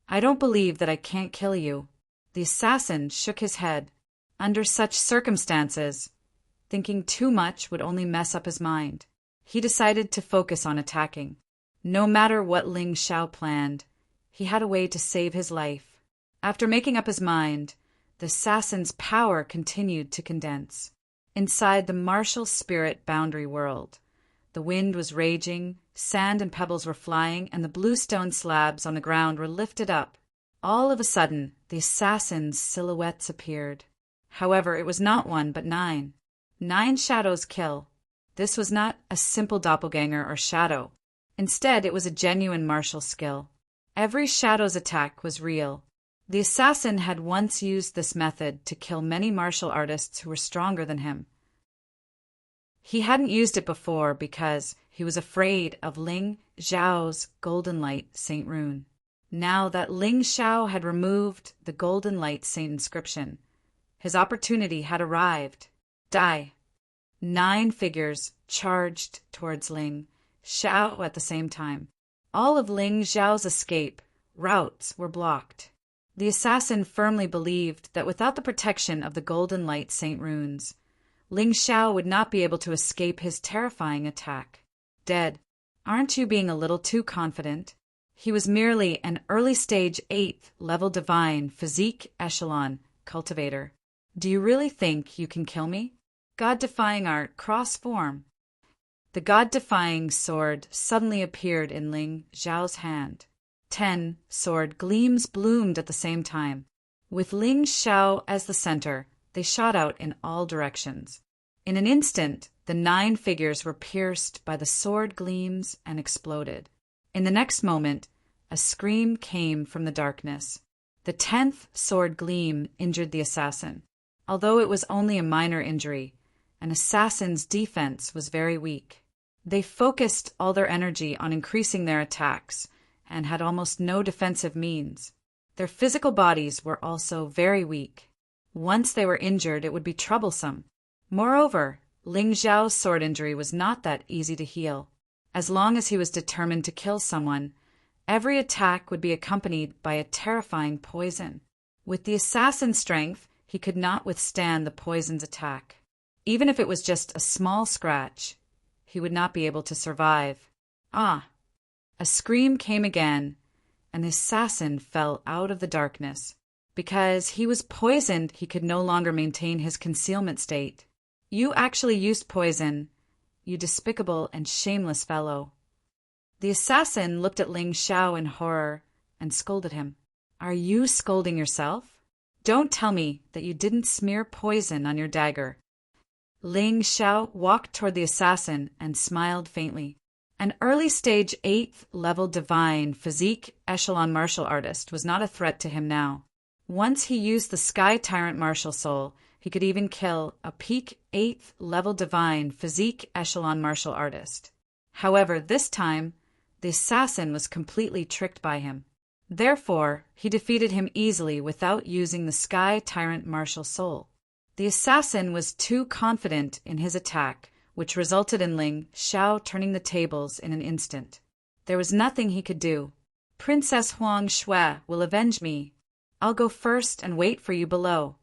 I don't believe that I can't kill you. The assassin shook his head. Under such circumstances, thinking too much would only mess up his mind. He decided to focus on attacking. No matter what Ling Xiao planned, he had a way to save his life. After making up his mind, the assassin's power continued to condense. Inside the martial spirit boundary world, the wind was raging, sand and pebbles were flying, and the blue stone slabs on the ground were lifted up. All of a sudden, the assassin's silhouettes appeared. However, it was not 1 but 9. 9 shadows kill. This was not a simple doppelganger or shadow. Instead, it was a genuine martial skill. Every shadow's attack was real. The assassin had once used this method to kill many martial artists who were stronger than him. He hadn't used it before because he was afraid of Ling Xiao's Golden Light Saint rune. Now that Ling Xiao had removed the Golden Light Saint inscription, his opportunity had arrived. Die! 9 figures charged towards Ling Xiao at the same time. All of Ling Xiao's escape routes were blocked. The assassin firmly believed that without the protection of the Golden Light Saint runes, Ling Xiao would not be able to escape his terrifying attack. Dead. Aren't you being a little too confident? He was merely an early-stage 8th level divine physique echelon cultivator. Do you really think you can kill me? God-defying art cross-form. The God-defying sword suddenly appeared in Ling Xiao's hand. 10 sword gleams bloomed at the same time. With Ling Xiao as the center, they shot out in all directions. In an instant, the 9 figures were pierced by the sword gleams and exploded. In the next moment, a scream came from the darkness. The 10th sword gleam injured the assassin. Although it was only a minor injury, an assassin's defense was very weak. They focused all their energy on increasing their attacks and had almost no defensive means. Their physical bodies were also very weak. Once they were injured, it would be troublesome. Moreover, Ling Xiao's sword injury was not that easy to heal. As long as he was determined to kill someone, every attack would be accompanied by a terrifying poison. With the assassin's strength, he could not withstand the poison's attack. Even if it was just a small scratch, he would not be able to survive. Ah! A scream came again, and the assassin fell out of the darkness. Because he was poisoned, he could no longer maintain his concealment state. You actually used poison, you despicable and shameless fellow. The assassin looked at Ling Xiao in horror and scolded him. Are you scolding yourself? Don't tell me that you didn't smear poison on your dagger. Ling Xiao walked toward the assassin and smiled faintly. An early-stage 8th level divine physique echelon martial artist was not a threat to him now. Once he used the Sky Tyrant martial soul, he could even kill a peak 8th level divine physique echelon martial artist. However, this time, the assassin was completely tricked by him. Therefore, he defeated him easily without using the Sky Tyrant martial soul. The assassin was too confident in his attack, which resulted in Ling Xiao turning the tables in an instant. There was nothing he could do. Princess Huang Shui will avenge me. I'll go first and wait for you below.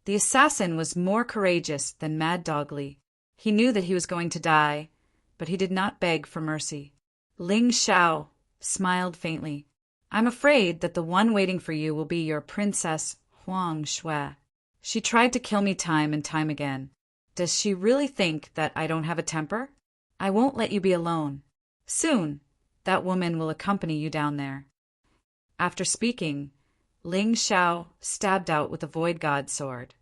The assassin was more courageous than Mad Dog Li. He knew that he was going to die, but he did not beg for mercy. Ling Xiao smiled faintly. I'm afraid that the one waiting for you will be your Princess Huang Shui. She tried to kill me time and time again. Does she really think that I don't have a temper? I won't let you be alone. Soon, that woman will accompany you down there. After speaking, Ling Xiao stabbed out with the Void God sword.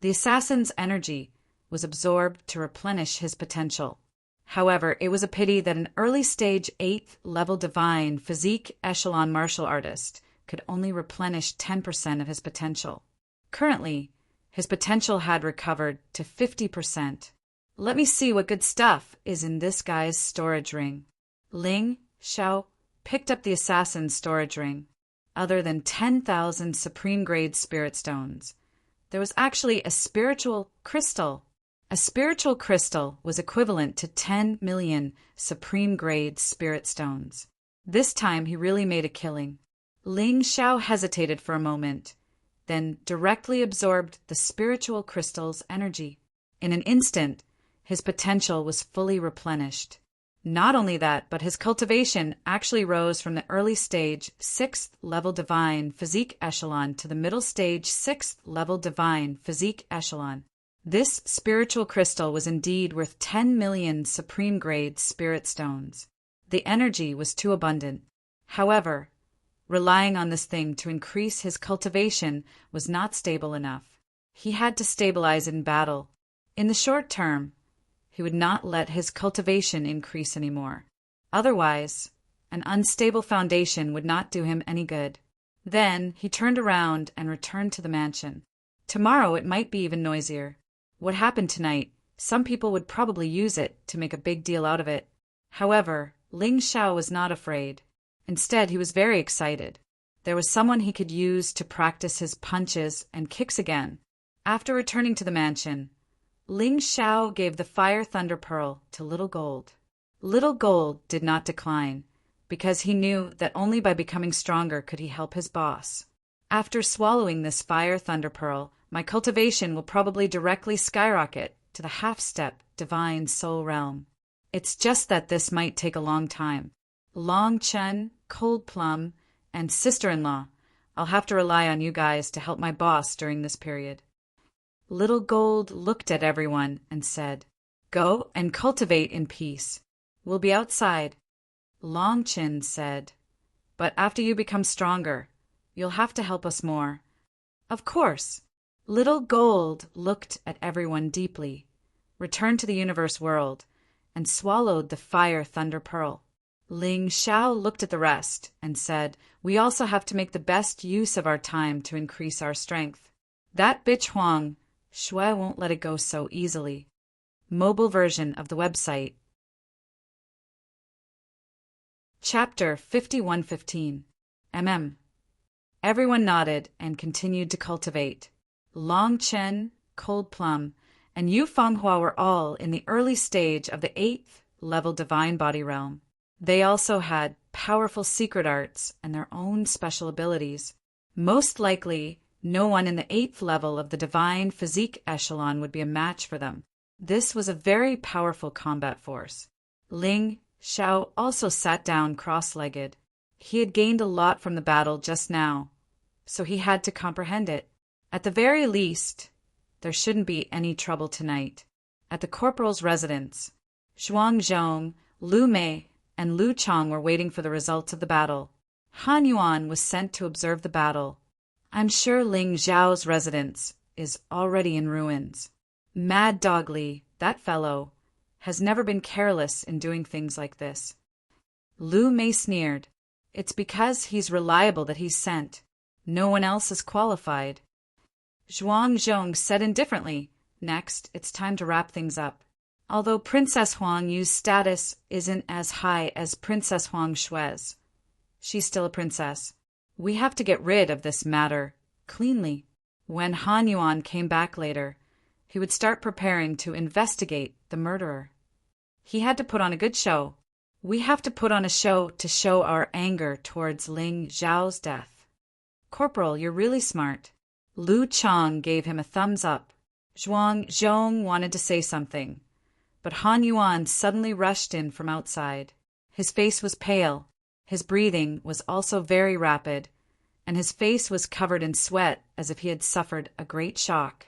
The assassin's energy was absorbed to replenish his potential. However, it was a pity that an early-stage 8th level divine physique echelon martial artist could only replenish 10% of his potential. Currently, his potential had recovered to 50%. Let me see what good stuff is in this guy's storage ring. Ling Xiao picked up the assassin's storage ring. Other than 10,000 supreme-grade spirit stones, there was actually a spiritual crystal. A spiritual crystal was equivalent to 10 million supreme-grade spirit stones. This time he really made a killing. Ling Xiao hesitated for a moment, then directly absorbed the spiritual crystal's energy. In an instant, his potential was fully replenished. Not only that, but his cultivation actually rose from the early stage 6th level divine physique echelon to the middle stage 6th level divine physique echelon. This spiritual crystal was indeed worth 10 million supreme grade spirit stones. The energy was too abundant. However, relying on this thing to increase his cultivation was not stable enough. He had to stabilize in battle. In the short term, he would not let his cultivation increase anymore. Otherwise, an unstable foundation would not do him any good. Then he turned around and returned to the mansion. Tomorrow it might be even noisier. What happened tonight Some people would probably use it to make a big deal out of it. However, Ling Xiao was not afraid. Instead, he was very excited. There was someone he could use to practice his punches and kicks again. After returning to the mansion, Ling Xiao gave the Fire Thunder Pearl to Little Gold. Little Gold did not decline, because he knew that only by becoming stronger could he help his boss. After swallowing this Fire Thunder Pearl, my cultivation will probably directly skyrocket to the half-step Divine Soul Realm. It's just that this might take a long time. Long Chen, Cold Plum, and sister-in-law, I'll have to rely on you guys to help my boss during this period. Little Gold looked at everyone and said, "Go and cultivate in peace. We'll be outside." Long Chin said, "But after you become stronger, you'll have to help us more." "Of course." Little Gold looked at everyone deeply, returned to the universe world, and swallowed the Fire Thunder Pearl. Ling Xiao looked at the rest and said, "We also have to make the best use of our time to increase our strength. That bitch Huang, Shui won't let it go so easily." Mobile version of the website. Chapter 5115. Everyone nodded and continued to cultivate. Long Chen, Cold Plum, and Yu Fenghua were all in the early stage of the 8th level Divine Body Realm. They also had powerful secret arts and their own special abilities. Most likely, no one in the 8th level of the Divine Physique Echelon would be a match for them. This was a very powerful combat force. Ling Xiao also sat down cross-legged. He had gained a lot from the battle just now, so he had to comprehend it. At the very least, there shouldn't be any trouble tonight. At the corporal's residence, Zhuang Zhong, Lu Mei, and Lu Chong were waiting for the results of the battle. Han Yuan was sent to observe the battle. I'm sure Ling Zhao's residence is already in ruins. Mad Dog Li, that fellow, has never been careless in doing things like this. Lu Mei sneered. It's because he's reliable that he's sent. No one else is qualified. Zhuang Zhong said indifferently, "Next, it's time to wrap things up." Although Princess Huang Yu's status isn't as high as Princess Huang Shui's, she's still a princess. We have to get rid of this matter cleanly. When Han Yuan came back later, he would start preparing to investigate the murderer. He had to put on a good show. We have to put on a show to show our anger towards Ling Zhao's death. Corporal, you're really smart. Lu Chong gave him a thumbs up. Zhuang Zhong wanted to say something, but Han Yuan suddenly rushed in from outside. His face was pale, his breathing was also very rapid, and his face was covered in sweat as if he had suffered a great shock.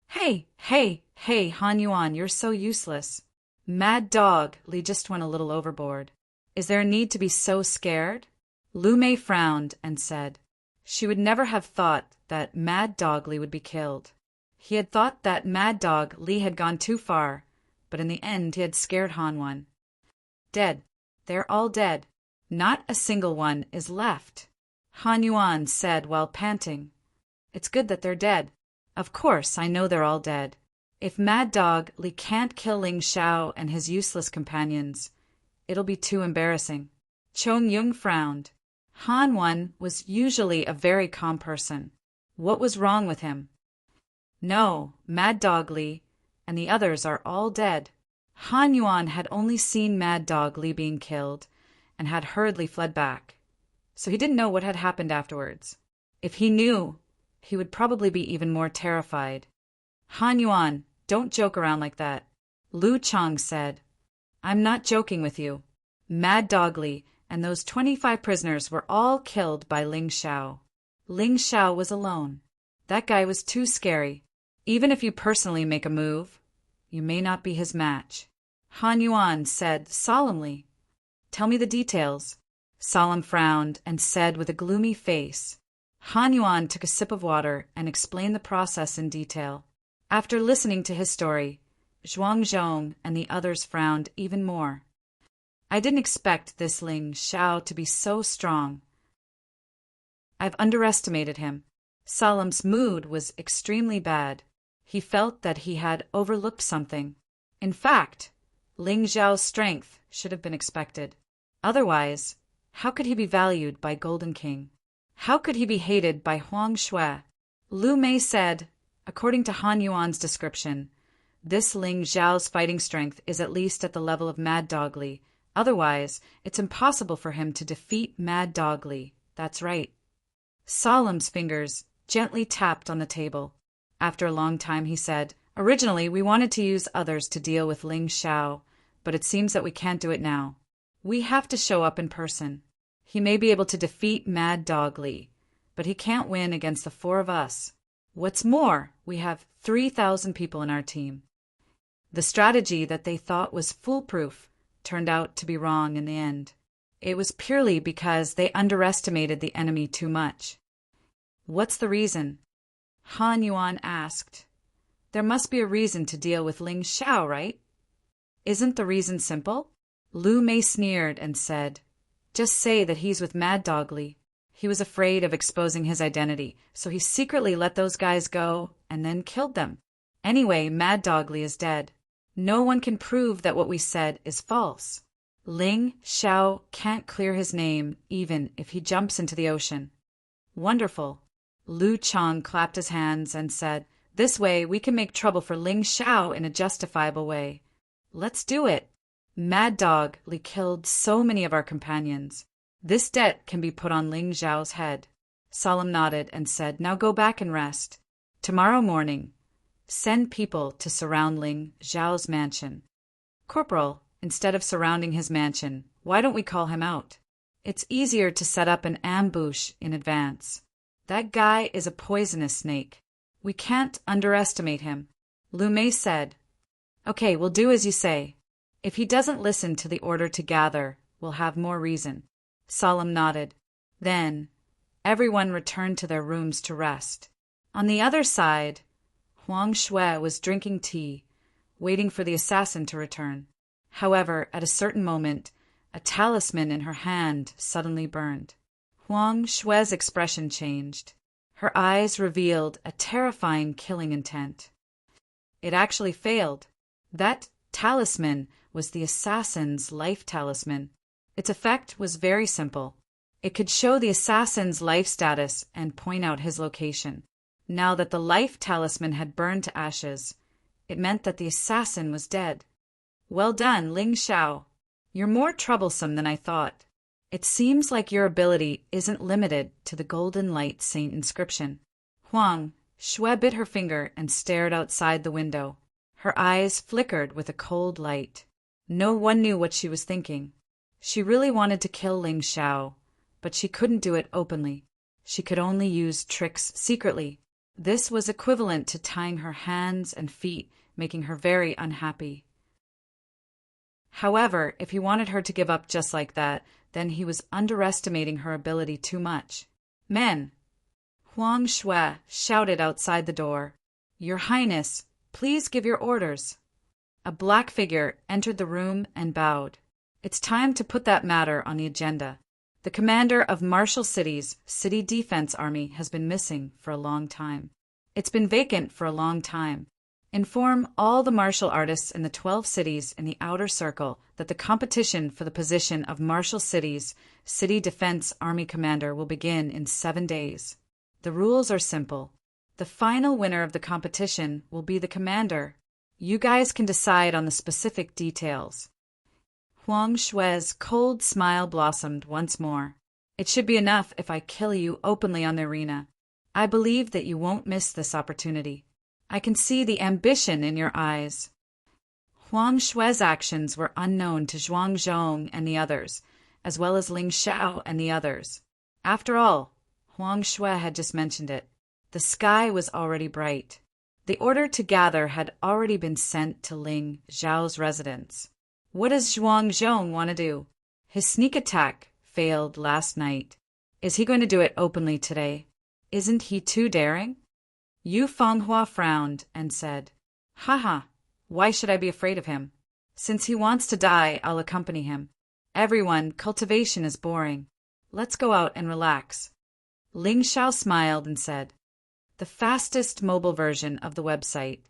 Hey, Han Yuan, you're so useless. Mad Dog Li just went a little overboard. Is there a need to be so scared? Lu Mei frowned and said, she would never have thought that Mad Dog Li would be killed. He had thought that Mad Dog Li had gone too far, but in the end he had scared Han Yuan. Dead. They're all dead. Not a single one is left, Han Yuan said while panting. It's good that they're dead. Of course, I know they're all dead. If Mad Dog Li can't kill Ling Xiao and his useless companions, it'll be too embarrassing. Chong Yung frowned. Han Yuan was usually a very calm person. What was wrong with him? No, Mad Dog Li and the others are all dead. Han Yuan had only seen Mad Dog Li being killed and had hurriedly fled back, so he didn't know what had happened afterwards. If he knew, he would probably be even more terrified. Han Yuan, don't joke around like that. Lu Chong said, I'm not joking with you. Mad Dog Li and those 25 prisoners were all killed by Ling Xiao. Ling Xiao was alone. That guy was too scary. Even if you personally make a move, you may not be his match. Han Yuan said solemnly, Tell me the details. Solemn frowned and said with a gloomy face. Han Yuan took a sip of water and explained the process in detail. After listening to his story, Zhuang Zhong and the others frowned even more. I didn't expect this Ling Xiao to be so strong. I've underestimated him. Solemn's mood was extremely bad. He felt that he had overlooked something. In fact, Ling Zhao's strength should have been expected. Otherwise, how could he be valued by Golden King? How could he be hated by Huang Shui? Lu Mei said, according to Han Yuan's description, this Ling Zhao's fighting strength is at least at the level of Mad Dog Li. Otherwise, it's impossible for him to defeat Mad Dog Li. That's right. Solemn's fingers gently tapped on the table. After a long time, he said, originally, we wanted to use others to deal with Ling Xiao, but it seems that we can't do it now. We have to show up in person. He may be able to defeat Mad Dog Li, but he can't win against the four of us. What's more, we have 3,000 people in our team. The strategy that they thought was foolproof turned out to be wrong in the end. It was purely because they underestimated the enemy too much. What's the reason? Han Yuan asked. There must be a reason to deal with Ling Xiao, right? Isn't the reason simple? Lu Mei sneered and said, just say that he's with Mad Dog Li. He was afraid of exposing his identity, so he secretly let those guys go and then killed them. Anyway, Mad Dog Li is dead. No one can prove that what we said is false. Ling Xiao can't clear his name even if he jumps into the ocean. Wonderful. Lu Chang clapped his hands and said, this way we can make trouble for Ling Xiao in a justifiable way. Let's do it. Mad Dog Li killed so many of our companions. This debt can be put on Ling Xiao's head. Solemn nodded and said, now go back and rest. Tomorrow morning, send people to surround Ling Xiao's mansion. Corporal, instead of surrounding his mansion, why don't we call him out? It's easier to set up an ambush in advance. That guy is a poisonous snake. We can't underestimate him. Lu Mei said, okay, we'll do as you say. If he doesn't listen to the order to gather, we'll have more reason. Solemn nodded. Then, everyone returned to their rooms to rest. On the other side, Huang Shui was drinking tea, waiting for the assassin to return. However, at a certain moment, a talisman in her hand suddenly burned. Huang Shui's expression changed. Her eyes revealed a terrifying killing intent. It actually failed. That talisman was the assassin's life talisman. Its effect was very simple. It could show the assassin's life status and point out his location. Now that the life talisman had burned to ashes, it meant that the assassin was dead. Well done, Ling Xiao. You're more troublesome than I thought. It seems like your ability isn't limited to the Golden Light Saint inscription. Huang Shui bit her finger and stared outside the window. Her eyes flickered with a cold light. No one knew what she was thinking. She really wanted to kill Ling Xiao, but she couldn't do it openly. She could only use tricks secretly. This was equivalent to tying her hands and feet, making her very unhappy. However, if he wanted her to give up just like that, then he was underestimating her ability too much. Men! Huang Shui shouted outside the door. Your Highness, please give your orders. A black figure entered the room and bowed. It's time to put that matter on the agenda. The commander of Martial City's City Defense Army has been missing for a long time. It's been vacant for a long time. Inform all the martial artists in the 12 cities in the outer circle that the competition for the position of Martial City's City Defense Army commander will begin in 7 days. The rules are simple. The final winner of the competition will be the commander. You guys can decide on the specific details. Huang Shui's cold smile blossomed once more. It should be enough if I kill you openly on the arena. I believe that you won't miss this opportunity. I can see the ambition in your eyes. Huang Shui's actions were unknown to Zhuang Zhong and the others, as well as Ling Xiao and the others. After all, Huang Shui had just mentioned it. The sky was already bright. The order to gather had already been sent to Ling Xiao's residence. What does Zhuang Zhong want to do? His sneak attack failed last night. Is he going to do it openly today? Isn't he too daring? Yu Fenghua frowned and said, Haha, why should I be afraid of him? Since he wants to die, I'll accompany him. Everyone, cultivation is boring. Let's go out and relax. Ling Xiao smiled and said, the fastest mobile version of the website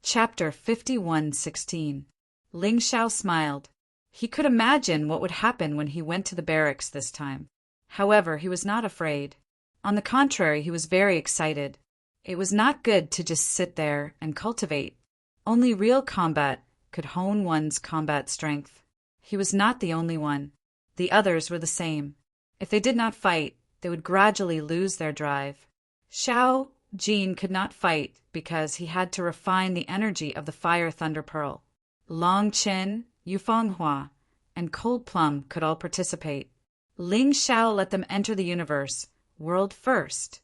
Chapter 51:16. Ling Xiao smiled. He could imagine what would happen when he went to the barracks this time. However, he was not afraid. On the contrary, he was very excited. It was not good to just sit there and cultivate. Only real combat could hone one's combat strength. He was not the only one. The others were the same. If they did not fight, they would gradually lose their drive. Xiao Jin could not fight because he had to refine the energy of the Fire Thunder Pearl. Long Qin, Yufenghua, and Cold Plum could all participate. Ling Xiao let them enter the universe, world first,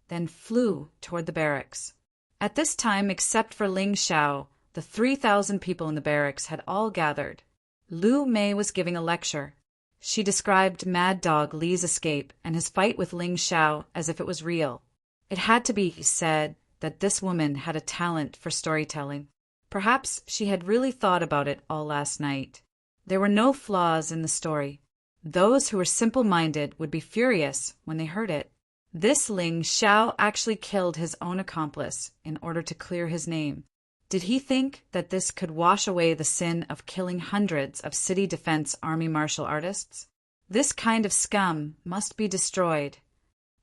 then flew toward the barracks. At this time, except for Ling Xiao, the 3,000 people in the barracks had all gathered. Lu Mei was giving a lecture. She described Mad Dog Li's escape and his fight with Ling Xiao as if it was real. It had to be said that this woman had a talent for storytelling. Perhaps she had really thought about it all last night. There were no flaws in the story. Those who were simple-minded would be furious when they heard it. This Ling Xiao actually killed his own accomplice in order to clear his name. Did he think that this could wash away the sin of killing hundreds of City Defense Army martial artists? This kind of scum must be destroyed.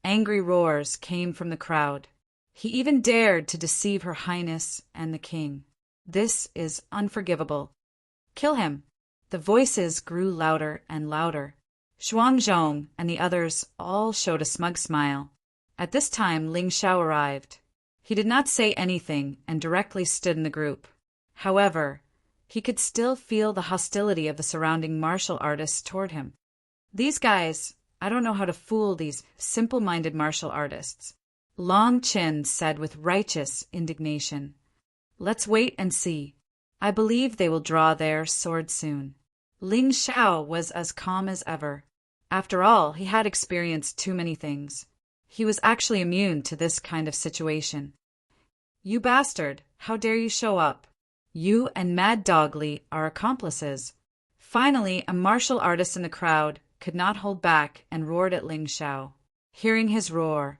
Angry roars came from the crowd. He even dared to deceive Her Highness and the king. This is unforgivable. Kill him. The voices grew louder and louder. Zhuangzhong and the others all showed a smug smile. At this time, Ling Xiao arrived. He did not say anything and directly stood in the group. However, he could still feel the hostility of the surrounding martial artists toward him. These guys, I don't know how to fool these simple-minded martial artists. Long Qin said with righteous indignation. Let's wait and see. I believe they will draw their sword soon. Ling Xiao was as calm as ever. After all, he had experienced too many things. He was actually immune to this kind of situation. You bastard, how dare you show up? You and Mad Dog Li are accomplices. Finally, a martial artist in the crowd could not hold back and roared at Ling Xiao. Hearing his roar,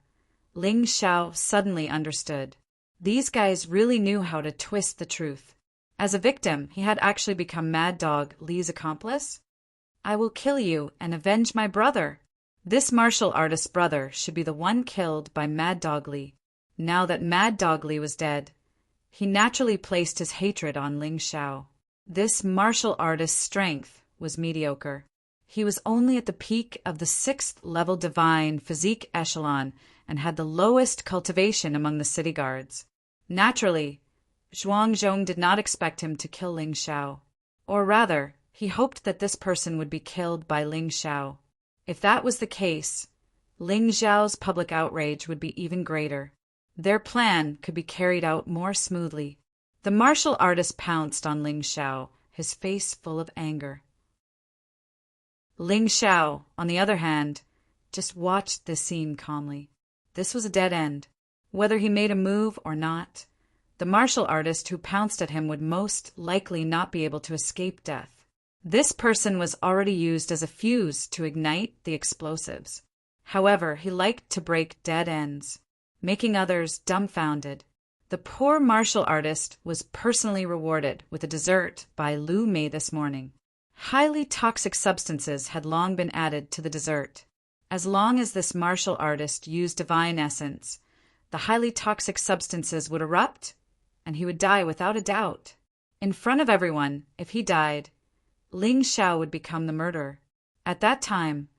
Ling Xiao suddenly understood. These guys really knew how to twist the truth. As a victim, he had actually become Mad Dog Li's accomplice. I will kill you and avenge my brother. This martial artist's brother should be the one killed by Mad Dog Li. Now that Mad Dog Li was dead, he naturally placed his hatred on Ling Xiao. This martial artist's strength was mediocre. He was only at the peak of the 6th level divine physique echelon and had the lowest cultivation among the city guards. Naturally, Zhuangzhong did not expect him to kill Ling Xiao. Or rather, he hoped that this person would be killed by Ling Xiao. If that was the case, Ling Xiao's public outrage would be even greater. Their plan could be carried out more smoothly. The martial artist pounced on Ling Xiao, his face full of anger. Ling Xiao, on the other hand, just watched this scene calmly. This was a dead end. Whether he made a move or not, the martial artist who pounced at him would most likely not be able to escape death. This person was already used as a fuse to ignite the explosives. However, he liked to break dead ends, making others dumbfounded. The poor martial artist was personally rewarded with a dessert by Lu Mei this morning. Highly toxic substances had long been added to the dessert. As long as this martial artist used divine essence, the highly toxic substances would erupt, and he would die without a doubt. In front of everyone, if he died, Ling Xiao would become the murderer. At that time,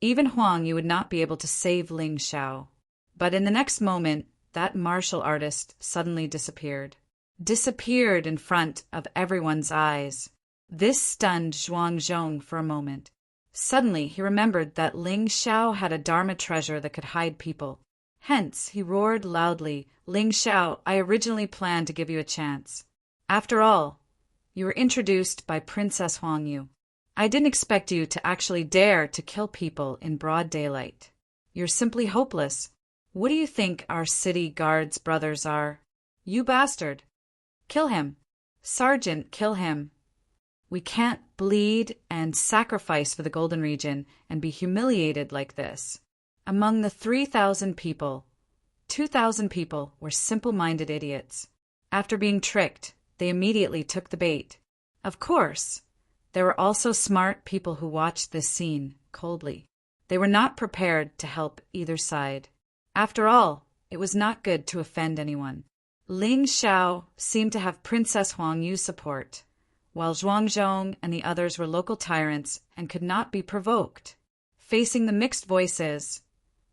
even Huang Yu would not be able to save Ling Xiao. But in the next moment, that martial artist suddenly disappeared. Disappeared in front of everyone's eyes. This stunned Zhuangzhong for a moment. Suddenly, he remembered that Ling Xiao had a Dharma treasure that could hide people. Hence, he roared loudly, Ling Xiao, I originally planned to give you a chance. After all, you were introduced by Princess Huang Yu. I didn't expect you to actually dare to kill people in broad daylight. You're simply hopeless. What do you think our city guards' brothers are? You bastard. Kill him. Sergeant, kill him. We can't bleed and sacrifice for the Golden Region and be humiliated like this. Among the 3,000 people, 2,000 people were simple-minded idiots. After being tricked, they immediately took the bait. Of course, there were also smart people who watched this scene coldly. They were not prepared to help either side. After all, it was not good to offend anyone. Ling Xiao seemed to have Princess Huang Yu's support, while Zhuangzhong and the others were local tyrants and could not be provoked. Facing the mixed voices,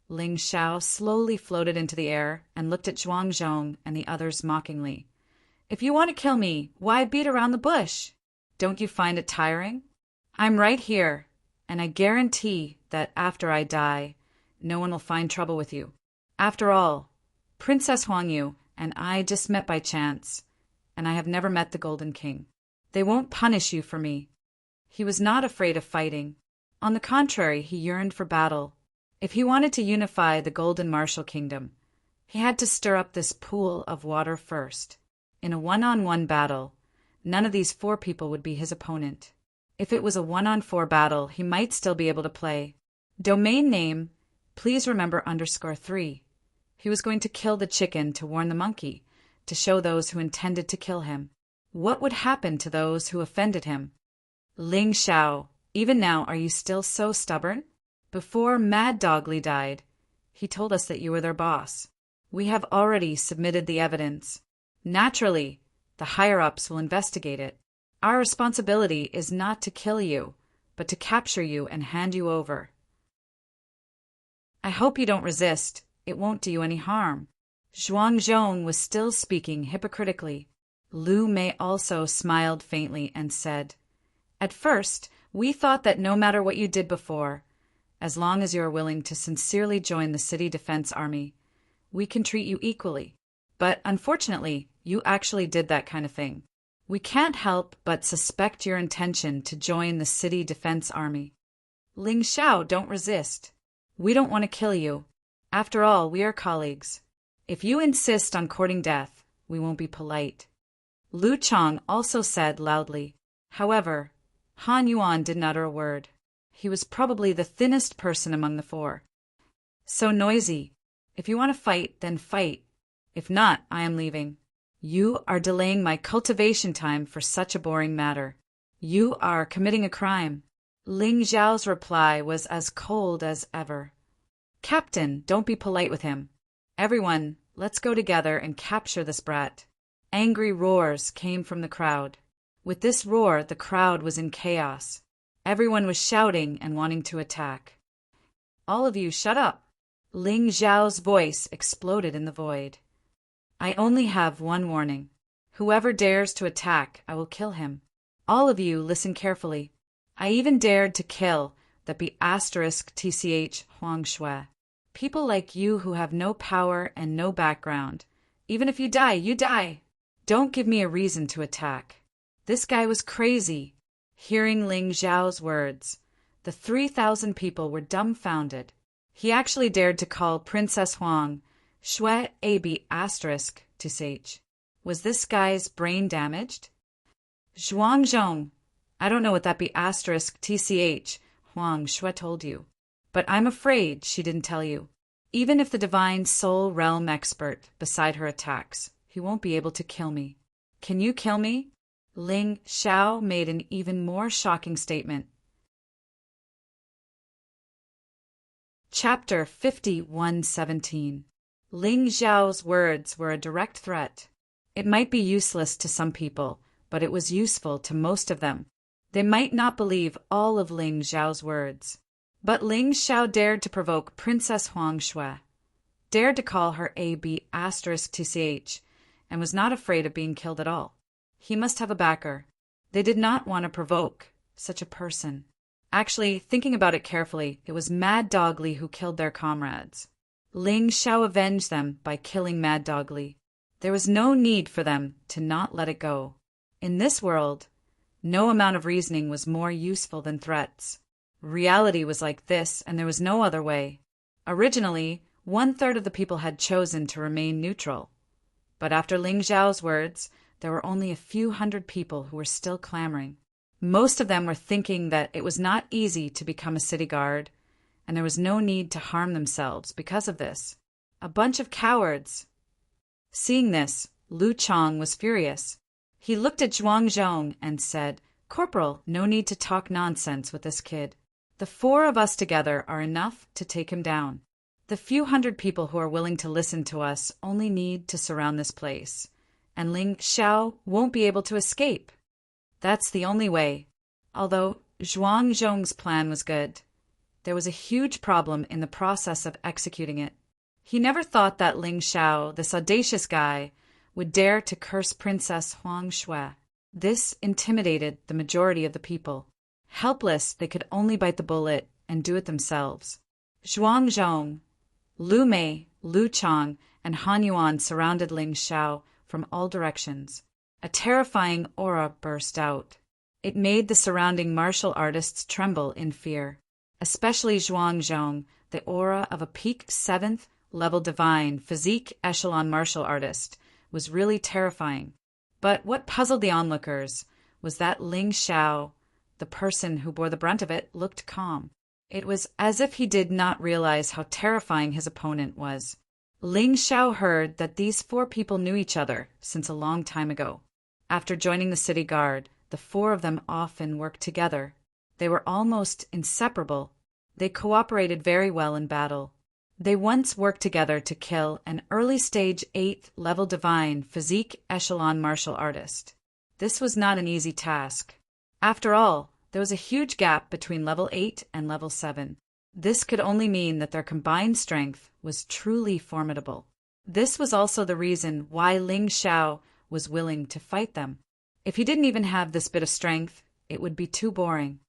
Ling Xiao slowly floated into the air and looked at Zhuangzhong and the others mockingly. If you want to kill me, why beat around the bush? Don't you find it tiring? I'm right here, and I guarantee that after I die, no one will find trouble with you. After all, Princess Huangyu and I just met by chance, and I have never met the Golden King. They won't punish you for me. He was not afraid of fighting. On the contrary, he yearned for battle. If he wanted to unify the Golden Martial Kingdom, he had to stir up this pool of water first. In a one-on-one battle, none of these 4 people would be his opponent. If it was a 1-on-4 battle, he might still be able to play. Domain name, please remember _3. He was going to kill the chicken to warn the monkey, to show those who intended to kill him. What would happen to those who offended him? Ling Xiao, even now are you still so stubborn? Before Mad Dogly died, he told us that you were their boss. We have already submitted the evidence. Naturally, the higher-ups will investigate it. Our responsibility is not to kill you, but to capture you and hand you over. I hope you don't resist. It won't do you any harm. Zhuangzhong was still speaking hypocritically. Lu Mei also smiled faintly and said, At first, we thought that no matter what you did before, as long as you are willing to sincerely join the City Defense Army, we can treat you equally. But unfortunately, you actually did that kind of thing. We can't help but suspect your intention to join the City Defense Army. Ling Xiao, don't resist. We don't want to kill you. After all, we are colleagues. If you insist on courting death, we won't be polite. Lu Chang also said loudly. However, Han Yuan didn't utter a word. He was probably the thinnest person among the 4. So noisy. If you want to fight, then fight. If not, I am leaving. You are delaying my cultivation time for such a boring matter. You are committing a crime. Ling Xiao's reply was as cold as ever. Captain, don't be polite with him. Everyone, let's go together and capture this brat. Angry roars came from the crowd. With this roar, the crowd was in chaos. Everyone was shouting and wanting to attack. All of you, shut up. Ling Xiao's voice exploded in the void. I only have one warning. Whoever dares to attack, I will kill him. All of you, listen carefully. I even dared to kill the *TCH Huang Shui. People like you who have no power and no background. Even if you die, you die. Don't give me a reason to attack. This guy was crazy. Hearing Ling Xiao's words, the 3,000 people were dumbfounded. He actually dared to call Princess Huang Shui *TCH. Was this guy's brain damaged? Zhuangzhong, I don't know what that *TCH Huang Shui told you, but I'm afraid she didn't tell you. Even if the divine soul realm expert beside her attacks, he won't be able to kill me. Can you kill me? Ling Xiao made an even more shocking statement. Chapter 51:17. Ling Xiao's words were a direct threat. It might be useless to some people, but it was useful to most of them. They might not believe all of Ling Xiao's words. But Ling Xiao dared to provoke Princess Huang Shui, dared to call her *TCH, and was not afraid of being killed at all. He must have a backer. They did not want to provoke such a person. Actually, thinking about it carefully, it was Mad Dogly who killed their comrades. Ling Xiao avenged them by killing Mad Dogly. There was no need for them to not let it go. In this world, no amount of reasoning was more useful than threats. Reality was like this, and there was no other way. Originally, 1/3 of the people had chosen to remain neutral. But after Ling Xiao's words, there were only a few hundred people who were still clamoring. Most of them were thinking that it was not easy to become a city guard, and there was no need to harm themselves because of this. A bunch of cowards. Seeing this, Lu Chang was furious. He looked at Zhuangzhong and said, "Corporal, no need to talk nonsense with this kid. The four of us together are enough to take him down. The few hundred people who are willing to listen to us only need to surround this place, and Ling Xiao won't be able to escape. That's the only way." Although Zhuangzhong's plan was good, there was a huge problem in the process of executing it. He never thought that Ling Xiao, this audacious guy, would dare to curse Princess Huang Shui. This intimidated the majority of the people. Helpless, they could only bite the bullet and do it themselves. Zhuangzhong, Lu Mei, Lu Chang, and Han Yuan surrounded Ling Xiao from all directions. A terrifying aura burst out. It made the surrounding martial artists tremble in fear. Especially Zhuangzhong, the aura of a peak 7th level divine physique echelon martial artist, was really terrifying. But what puzzled the onlookers was that Ling Xiao, the person who bore the brunt of it, looked calm. It was as if he did not realize how terrifying his opponent was. Ling Xiao heard that these four people knew each other since a long time ago. After joining the city guard, the four of them often worked together. They were almost inseparable. They cooperated very well in battle. They once worked together to kill an early-stage 8th level divine physique echelon martial artist. This was not an easy task. After all, there was a huge gap between level 8 and level 7. This could only mean that their combined strength was truly formidable. This was also the reason why Ling Xiao was willing to fight them. If he didn't even have this bit of strength, it would be too boring.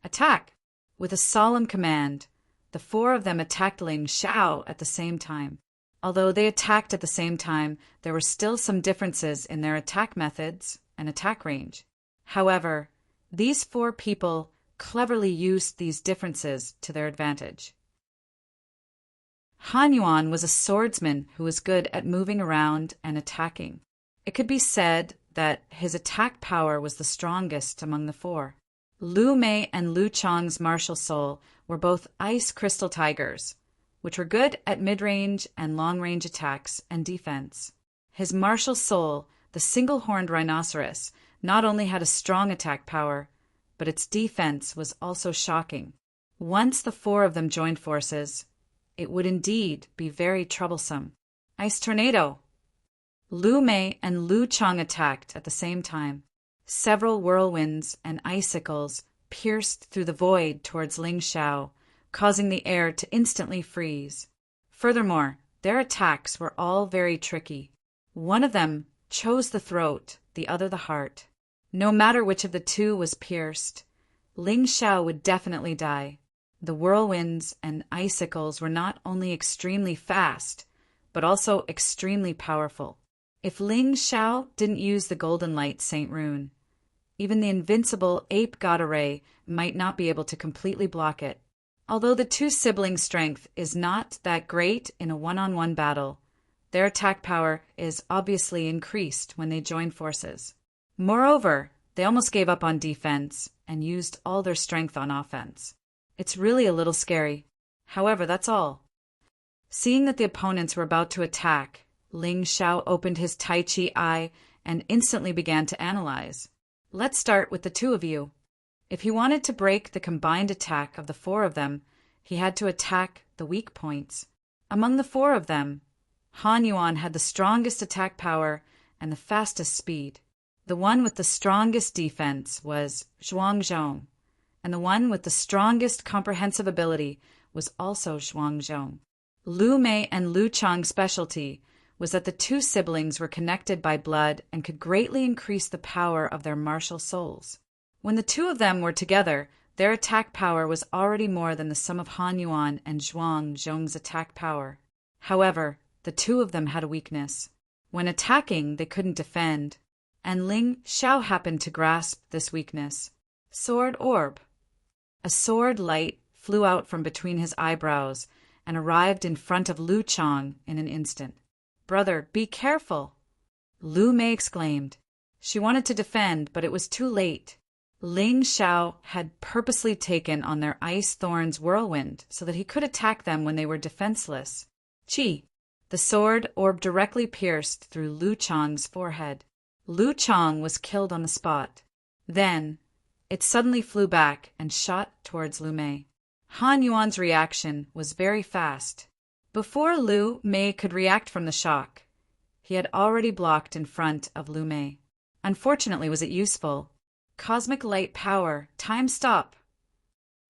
"Attack!" With a solemn command, the four of them attacked Ling Xiao at the same time. Although they attacked at the same time, there were still some differences in their attack methods and attack range. However, these four people cleverly used these differences to their advantage. Han Yuan was a swordsman who was good at moving around and attacking. It could be said that his attack power was the strongest among the four. Lu Mei and Lu Chang's martial soul were both ice crystal tigers, which were good at mid-range and long-range attacks and defense. His martial soul, the single-horned rhinoceros, not only had a strong attack power, but its defense was also shocking. Once the four of them joined forces, it would indeed be very troublesome. Ice tornado! Lu Mei and Lu Chang attacked at the same time. Several whirlwinds and icicles pierced through the void towards Ling Xiao, causing the air to instantly freeze. Furthermore, their attacks were all very tricky. One of them chose the throat, the other the heart. No matter which of the two was pierced, Ling Xiao would definitely die. The whirlwinds and icicles were not only extremely fast, but also extremely powerful. If Ling Xiao didn't use the Golden Light Saint Rune, even the invincible Ape God Array might not be able to completely block it. Although the two siblings' strength is not that great in a one-on-one battle, their attack power is obviously increased when they join forces. Moreover, they almost gave up on defense and used all their strength on offense. It's really a little scary. However, that's all. Seeing that the opponents were about to attack, Ling Xiao opened his Tai Chi eye and instantly began to analyze. Let's start with the two of you. If he wanted to break the combined attack of the four of them, he had to attack the weak points. Among the four of them, Han Yuan had the strongest attack power and the fastest speed. The one with the strongest defense was Zhuangzhong, and the one with the strongest comprehensive ability was also Zhuangzhong. Lu Mei and Lu Chang's specialty was that the two siblings were connected by blood and could greatly increase the power of their martial souls. When the two of them were together, their attack power was already more than the sum of Han Yuan and Zhuangzhong's attack power. However, the two of them had a weakness. When attacking, they couldn't defend, and Ling Xiao happened to grasp this weakness. Sword Orb. A sword light flew out from between his eyebrows and arrived in front of Lu Chang in an instant. "Brother, be careful!" Lu Mei exclaimed. She wanted to defend, but it was too late. Ling Xiao had purposely taken on their Ice Thorn's whirlwind so that he could attack them when they were defenseless. "Chi!" The sword orb directly pierced through Lu Chang's forehead. Lu Chang was killed on the spot. Then, it suddenly flew back and shot towards Lu Mei. Han Yuan's reaction was very fast. Before Lu Mei could react from the shock, he had already blocked in front of Lu Mei. Unfortunately, was it useful? Cosmic light power, time stop.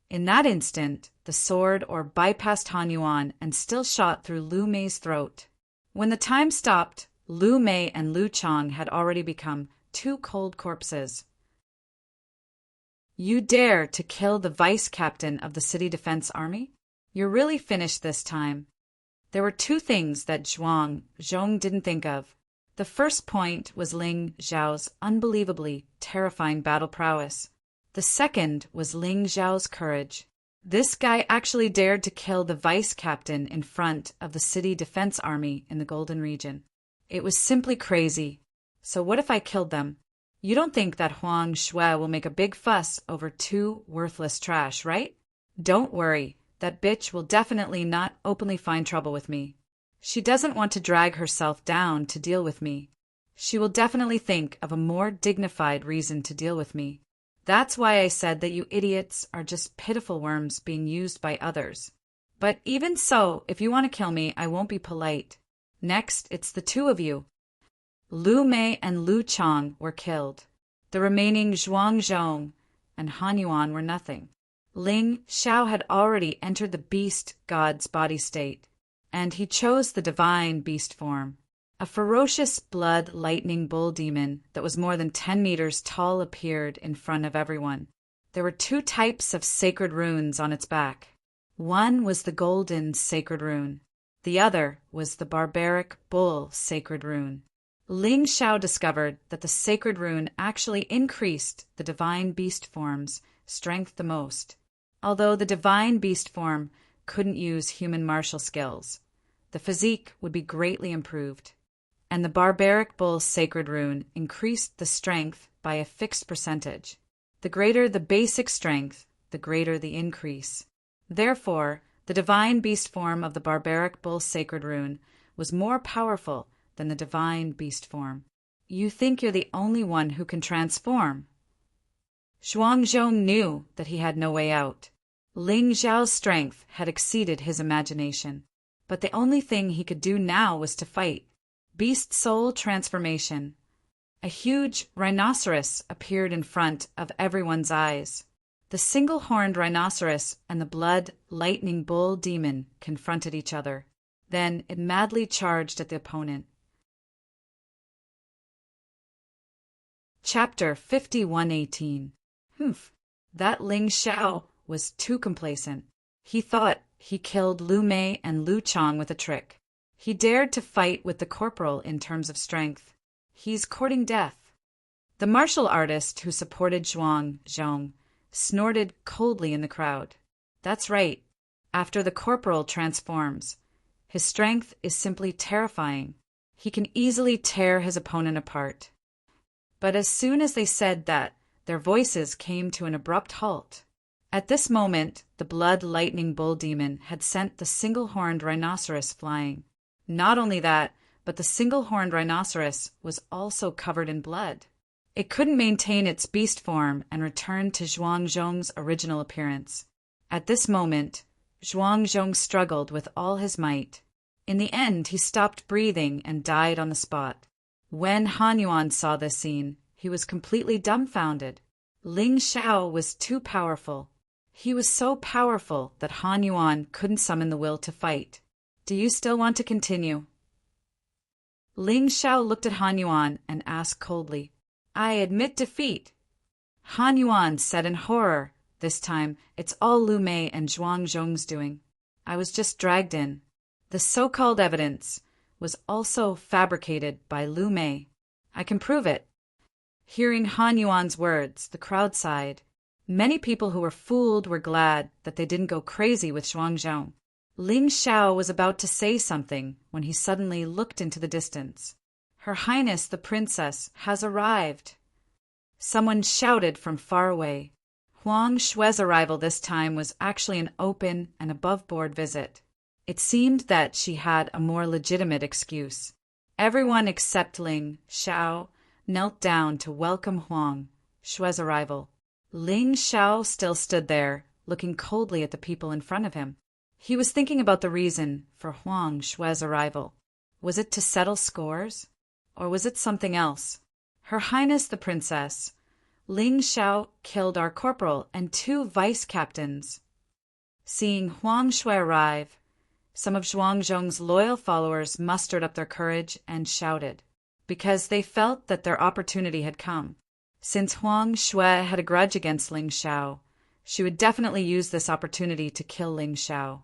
In that instant, the sword orb bypassed Han Yuan and still shot through Lu Mei's throat. When the time stopped, Lu Mei and Lu Chang had already become two cold corpses. You dare to kill the vice captain of the City Defense Army? You're really finished this time. There were two things that Zhuang Zhong didn't think of. The first point was Ling Zhao's unbelievably terrifying battle prowess. The second was Ling Zhao's courage. This guy actually dared to kill the vice captain in front of the City Defense Army in the Golden Region. It was simply crazy. So what if I killed them? You don't think that Huang Shui will make a big fuss over two worthless trash, right? Don't worry, that bitch will definitely not openly find trouble with me. She doesn't want to drag herself down to deal with me. She will definitely think of a more dignified reason to deal with me. That's why I said that you idiots are just pitiful worms being used by others. But even so, if you want to kill me, I won't be polite. Next, it's the two of you. Lu Mei and Lu Chang were killed. The remaining Zhuang Zhong and Han Yuan were nothing. Ling Xiao had already entered the beast god's body state, and he chose the divine beast form. A ferocious blood lightning bull demon that was more than 10 meters tall appeared in front of everyone. There were two types of sacred runes on its back. One was the golden sacred rune. The other was the barbaric bull sacred rune. Ling Xiao discovered that the sacred rune actually increased the divine beast form's strength the most. Although the divine beast form couldn't use human martial skills, the physique would be greatly improved. And the barbaric bull sacred rune increased the strength by a fixed percentage. The greater the basic strength, the greater the increase. Therefore, the divine beast form of the barbaric bull sacred rune was more powerful than the divine beast form. You think you're the only one who can transform? Zhuang Zhong knew that he had no way out. Ling Zhao's strength had exceeded his imagination, but the only thing he could do now was to fight. Beast soul transformation. A huge rhinoceros appeared in front of everyone's eyes. The single-horned rhinoceros and the blood lightning bull demon confronted each other. Then it madly charged at the opponent. Chapter 5118. That Ling Xiao was too complacent. He thought he killed Lu Mei and Lu Chang with a trick. He dared to fight with the corporal in terms of strength. He's courting death. The martial artist who supported Zhuang Zhong snorted coldly in the crowd. That's right. After the corporal transforms, his strength is simply terrifying. He can easily tear his opponent apart. But as soon as they said that, their voices came to an abrupt halt. At this moment, the blood lightning bull demon had sent the single-horned rhinoceros flying. Not only that, but the single-horned rhinoceros was also covered in blood. It couldn't maintain its beast form and returned to Zhuang Zhong's original appearance. At this moment, Zhuang Zhong struggled with all his might. In the end, he stopped breathing and died on the spot. When Han Yuan saw this scene, he was completely dumbfounded. Ling Xiao was too powerful. He was so powerful that Han Yuan couldn't summon the will to fight. Do you still want to continue? Ling Xiao looked at Han Yuan and asked coldly, I admit defeat. Han Yuan said in horror, this time, it's all Lu Mei and Zhuang Zhong's doing. I was just dragged in. The so-called evidence was also fabricated by Lu Mei. I can prove it. Hearing Han Yuan's words, the crowd sighed. Many people who were fooled were glad that they didn't go crazy with Zhuang Zhong. Ling Xiao was about to say something when he suddenly looked into the distance. Her Highness the Princess has arrived. Someone shouted from far away. Huang Shui's arrival this time was actually an open and above-board visit. It seemed that she had a more legitimate excuse. Everyone except Ling Xiao knelt down to welcome Huang Xue's arrival. Ling Xiao still stood there, looking coldly at the people in front of him. He was thinking about the reason for Huang Xue's arrival. Was it to settle scores? Or was it something else? Her Highness the Princess, Ling Xiao killed our corporal and 2 vice-captains. Seeing Huang Xue arrive, some of Zhuangzhong's loyal followers mustered up their courage and shouted, because they felt that their opportunity had come. Since Huang Xue had a grudge against Ling Xiao, she would definitely use this opportunity to kill Ling Xiao.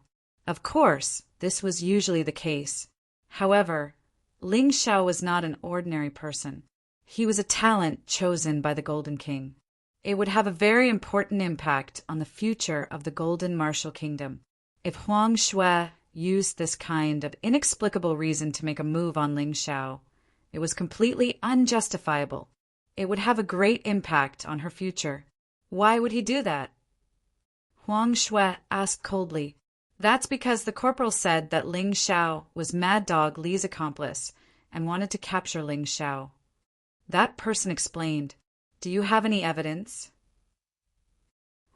Of course, this was usually the case. However, Ling Xiao was not an ordinary person. He was a talent chosen by the Golden King. It would have a very important impact on the future of the Golden Martial Kingdom. If Huang Xue used this kind of inexplicable reason to make a move on Ling Xiao, it was completely unjustifiable. It would have a great impact on her future. Why would he do that? Huang Xue asked coldly. That's because the corporal said that Ling Xiao was Mad Dog Li's accomplice and wanted to capture Ling Xiao. That person explained. Do you have any evidence?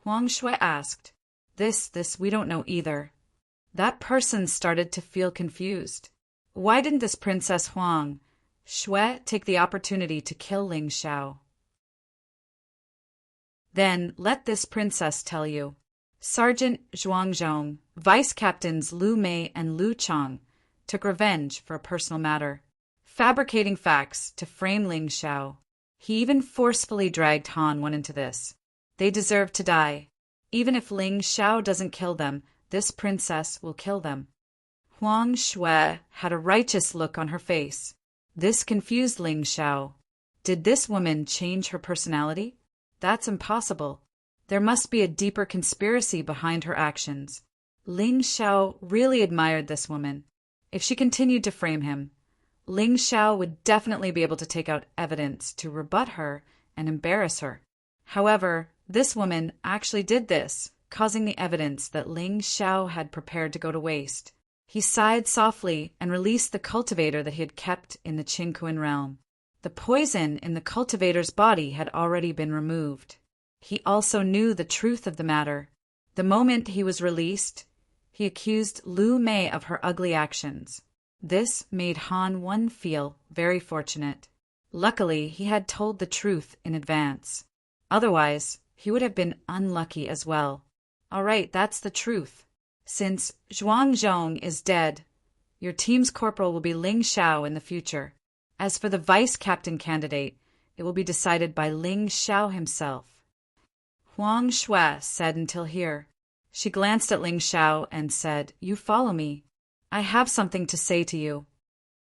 Huang Xue asked. This, we don't know either. That person started to feel confused. Why didn't this Princess Huang Xue take the opportunity to kill Ling Xiao? Then let this princess tell you. Sergeant Zhuangzhong, Vice Captains Lu Mei and Lu Chang took revenge for a personal matter, fabricating facts to frame Ling Xiao. He even forcefully dragged Han Wen into this. They deserve to die. Even if Ling Xiao doesn't kill them, this princess will kill them. Huang Xue had a righteous look on her face. This confused Ling Xiao. Did this woman change her personality? That's impossible. There must be a deeper conspiracy behind her actions. Ling Xiao really admired this woman. If she continued to frame him, Ling Xiao would definitely be able to take out evidence to rebut her and embarrass her. However, this woman actually did this, causing the evidence that Ling Xiao had prepared to go to waste. He sighed softly and released the cultivator that he had kept in the Qingquan realm. The poison in the cultivator's body had already been removed. He also knew the truth of the matter. The moment he was released, he accused Lu Mei of her ugly actions. This made Han Wen feel very fortunate. Luckily, he had told the truth in advance. Otherwise, he would have been unlucky as well. All right, that's the truth. Since Zhuangzhong is dead, your team's corporal will be Ling Xiao in the future. As for the vice captain candidate, it will be decided by Ling Xiao himself. Huang Xue said until here. She glanced at Ling Xiao and said, You follow me. I have something to say to you.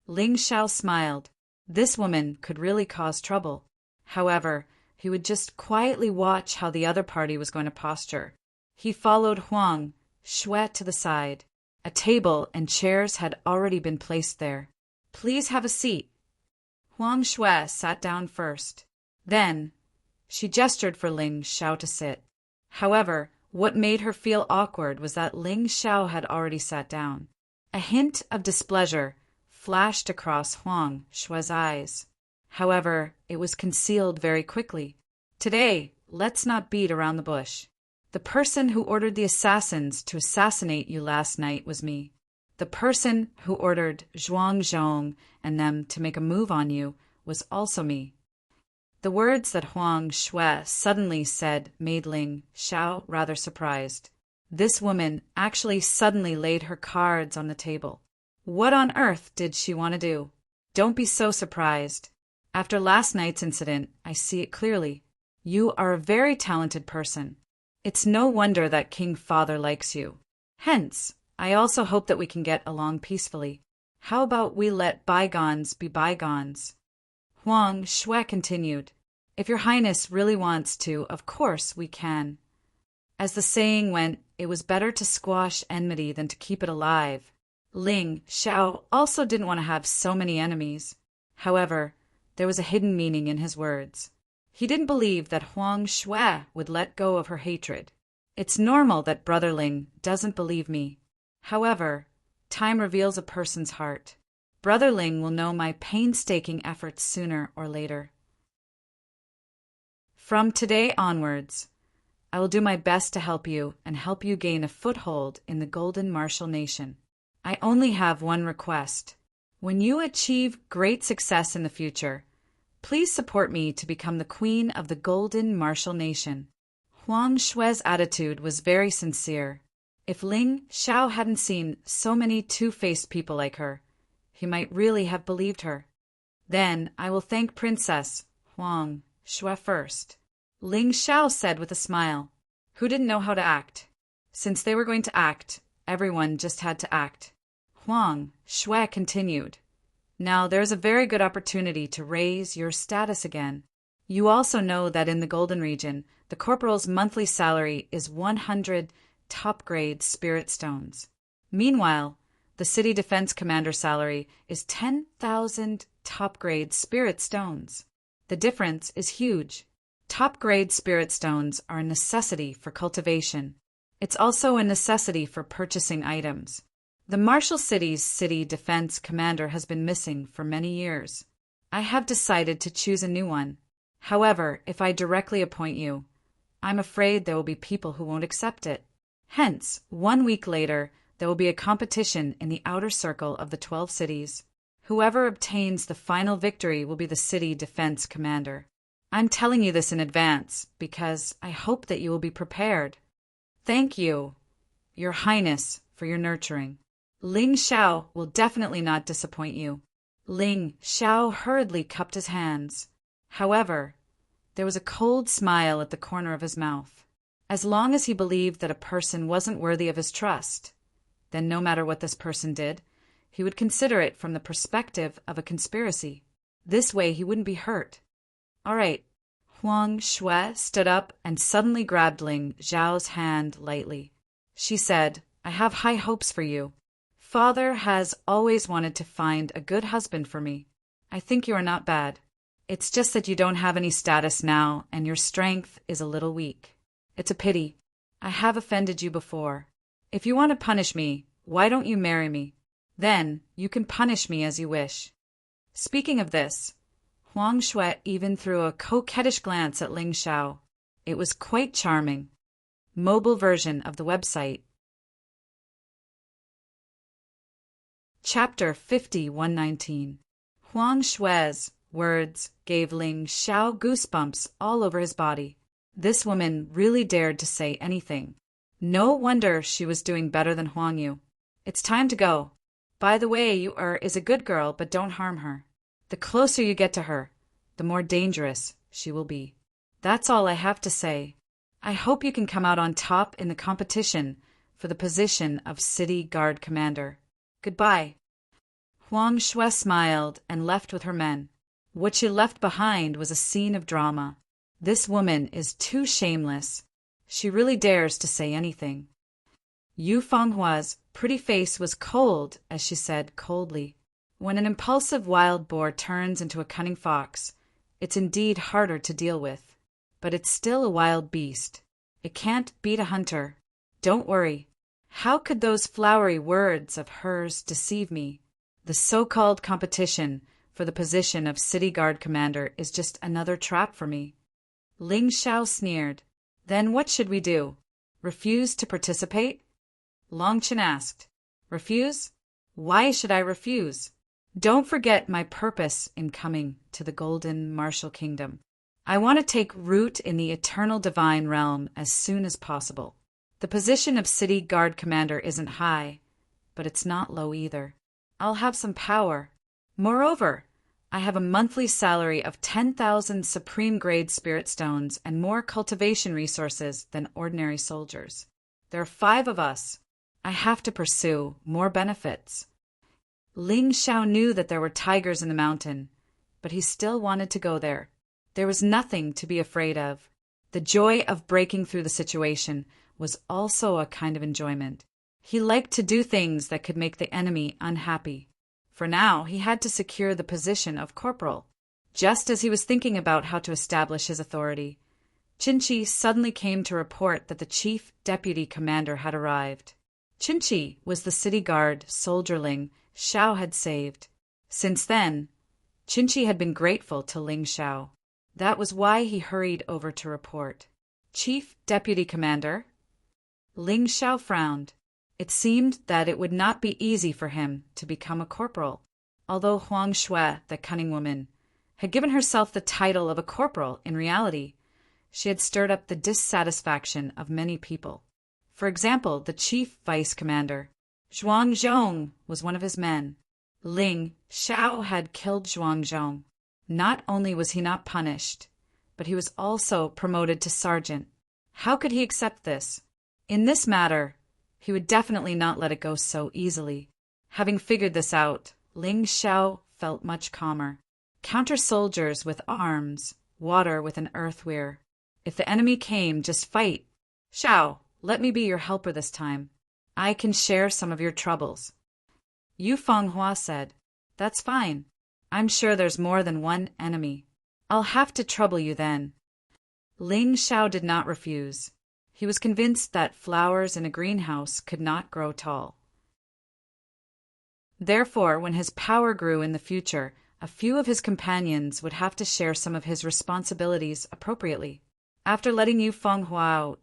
Ling Xiao smiled. This woman could really cause trouble. However, he would just quietly watch how the other party was going to posture. He followed Huang Xue to the side. A table and chairs had already been placed there. Please have a seat. Huang Xue sat down first. Then, she gestured for Ling Xiao to sit. However, what made her feel awkward was that Ling Xiao had already sat down. A hint of displeasure flashed across Huang Xue's eyes. However, it was concealed very quickly. Today, let's not beat around the bush. The person who ordered the assassins to assassinate you last night was me. The person who ordered Zhuangzhong and them to make a move on you was also me. The words that Huang Xue suddenly said made Ling Xiao rather surprised. This woman actually suddenly laid her cards on the table. What on earth did she want to do? Don't be so surprised. After last night's incident, I see it clearly. You are a very talented person. It's no wonder that King Father likes you. Hence, I also hope that we can get along peacefully. How about we let bygones be bygones? Huang Xue continued. If your highness really wants to, of course we can. As the saying went, it was better to squash enmity than to keep it alive. Ling Xiao also didn't want to have so many enemies. However, there was a hidden meaning in his words. He didn't believe that Huang Xue would let go of her hatred. It's normal that Brother Ling doesn't believe me. However, time reveals a person's heart. Brother Ling will know my painstaking efforts sooner or later. From today onwards, I will do my best to help you and help you gain a foothold in the Golden Martial Nation. I only have one request. When you achieve great success in the future, please support me to become the Queen of the Golden Martial Nation. Huang Xue's attitude was very sincere. If Ling Xiao hadn't seen so many two-faced people like her, he might really have believed her. Then I will thank Princess Huang Xue first, Ling Xiao said with a smile, who didn't know how to act. Since they were going to act, everyone just had to act. Huang Xue continued, now there's a very good opportunity to raise your status again. You also know that in the Golden Region, the corporal's monthly salary is 100 top-grade spirit stones. Meanwhile, the city defense commander salary is 10,000 top-grade spirit stones. The difference is huge. Top-grade spirit stones are a necessity for cultivation. It's also a necessity for purchasing items. The Martial City's city defense commander has been missing for many years. I have decided to choose a new one. However, if I directly appoint you, I'm afraid there will be people who won't accept it. Hence, 1 week later, there will be a competition in the outer circle of the 12 cities. Whoever obtains the final victory will be the city defense commander. I'm telling you this in advance because I hope that you will be prepared. Thank you, Your Highness, for your nurturing. Ling Xiao will definitely not disappoint you. Ling Xiao hurriedly cupped his hands. However, there was a cold smile at the corner of his mouth. As long as he believed that a person wasn't worthy of his trust, then no matter what this person did, he would consider it from the perspective of a conspiracy. This way he wouldn't be hurt. All right. Huang Xue stood up and suddenly grabbed Ling Xiao's hand lightly. She said, I have high hopes for you. Father has always wanted to find a good husband for me. I think you are not bad. It's just that you don't have any status now and your strength is a little weak. It's a pity. I have offended you before. If you want to punish me, why don't you marry me? Then you can punish me as you wish. Speaking of this, Huang Xue even threw a coquettish glance at Ling Xiao. It was quite charming. Mobile version of the website. Chapter 50-119. Huang Xue's words gave Ling Xiao goosebumps all over his body. This woman really dared to say anything. No wonder she was doing better than Huang Yu. It's time to go. By the way, you is a good girl, but don't harm her. The closer you get to her, the more dangerous she will be. That's all I have to say. I hope you can come out on top in the competition for the position of City Guard Commander. Goodbye. Huang Xue smiled and left with her men. What she left behind was a scene of drama. This woman is too shameless. She really dares to say anything. Yu Fenghua's pretty face was cold as she said coldly, when an impulsive wild boar turns into a cunning fox, it's indeed harder to deal with. But it's still a wild beast. It can't beat a hunter. Don't worry. How could those flowery words of hers deceive me? The so-called competition for the position of City Guard Commander is just another trap for me. Ling Xiao sneered. Then what should we do? Refuse to participate? Longchen asked. Refuse? Why should I refuse? Don't forget my purpose in coming to the Golden Martial Kingdom. I want to take root in the eternal divine realm as soon as possible. The position of City Guard Commander isn't high, but it's not low either. I'll have some power. Moreover, I have a monthly salary of 10,000 supreme-grade spirit stones and more cultivation resources than ordinary soldiers. There are 5 of us. I have to pursue more benefits. Ling Xiao knew that there were tigers in the mountain, but he still wanted to go there. There was nothing to be afraid of. The joy of breaking through the situation was also a kind of enjoyment. He liked to do things that could make the enemy unhappy. For now, he had to secure the position of corporal. Just as he was thinking about how to establish his authority, Qinchi suddenly came to report that the chief deputy commander had arrived. Qinchi was the city guard soldier Ling Xiao had saved. Since then, Qinchi had been grateful to Ling Xiao. That was why he hurried over to report. Chief Deputy Commander? Ling Xiao frowned. It seemed that it would not be easy for him to become a corporal, although Huang Shui, the cunning woman, had given herself the title of a corporal. In reality, she had stirred up the dissatisfaction of many people. For example, the chief vice commander, Zhuang Zhong, was one of his men. Ling Xiao had killed Zhuang Zhong. Not only was he not punished, but he was also promoted to sergeant. How could he accept this? In this matter, he would definitely not let it go so easily. Having figured this out, Ling Xiao felt much calmer. Counter soldiers with arms, water with an earthware. If the enemy came, just fight. Xiao, let me be your helper this time. I can share some of your troubles. Yu Fenghua said, That's fine. I'm sure there's more than one enemy. I'll have to trouble you then. Ling Xiao did not refuse. He was convinced that flowers in a greenhouse could not grow tall. Therefore, when his power grew in the future, a few of his companions would have to share some of his responsibilities appropriately. After letting Yu Fenghua out,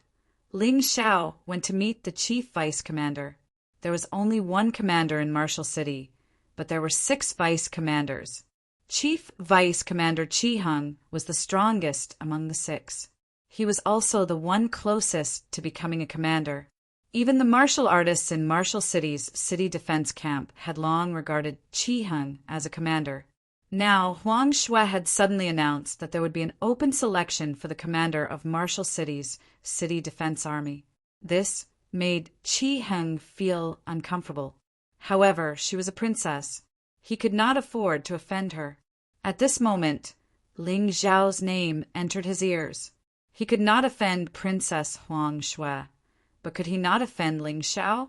Ling Xiao went to meet the chief vice commander. There was only one commander in Martial City, but there were 6 vice commanders. Chief Vice Commander Qi Heng was the strongest among the 6. He was also the one closest to becoming a commander. Even the martial artists in Martial City's city defense camp had long regarded Qi Heng as a commander. Now, Huang Shui had suddenly announced that there would be an open selection for the commander of Martial City's city defense army. This made Qi Heng feel uncomfortable. However, she was a princess. He could not afford to offend her. At this moment, Ling Xiao's name entered his ears. He could not offend Princess Huang Shui, but could he not offend Ling Xiao?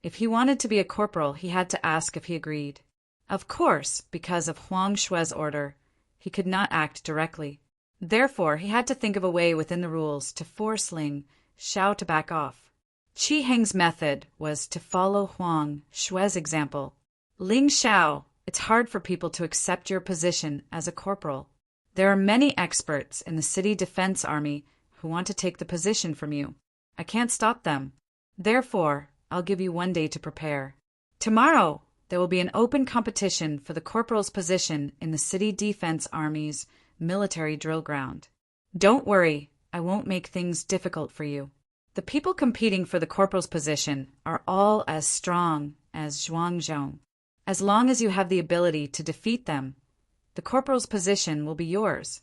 If he wanted to be a corporal, he had to ask if he agreed. Of course, because of Huang Shui's order, he could not act directly. Therefore, he had to think of a way within the rules to force Ling Xiao to back off. Qi Heng's method was to follow Huang Shui's example. Ling Xiao, it's hard for people to accept your position as a corporal. There are many experts in the city defense army who want to take the position from you. I can't stop them. Therefore, I'll give you 1 day to prepare. Tomorrow, there will be an open competition for the corporal's position in the city defense army's military drill ground. Don't worry, I won't make things difficult for you. The people competing for the corporal's position are all as strong as Zhuang Zhong. As long as you have the ability to defeat them, the corporal's position will be yours.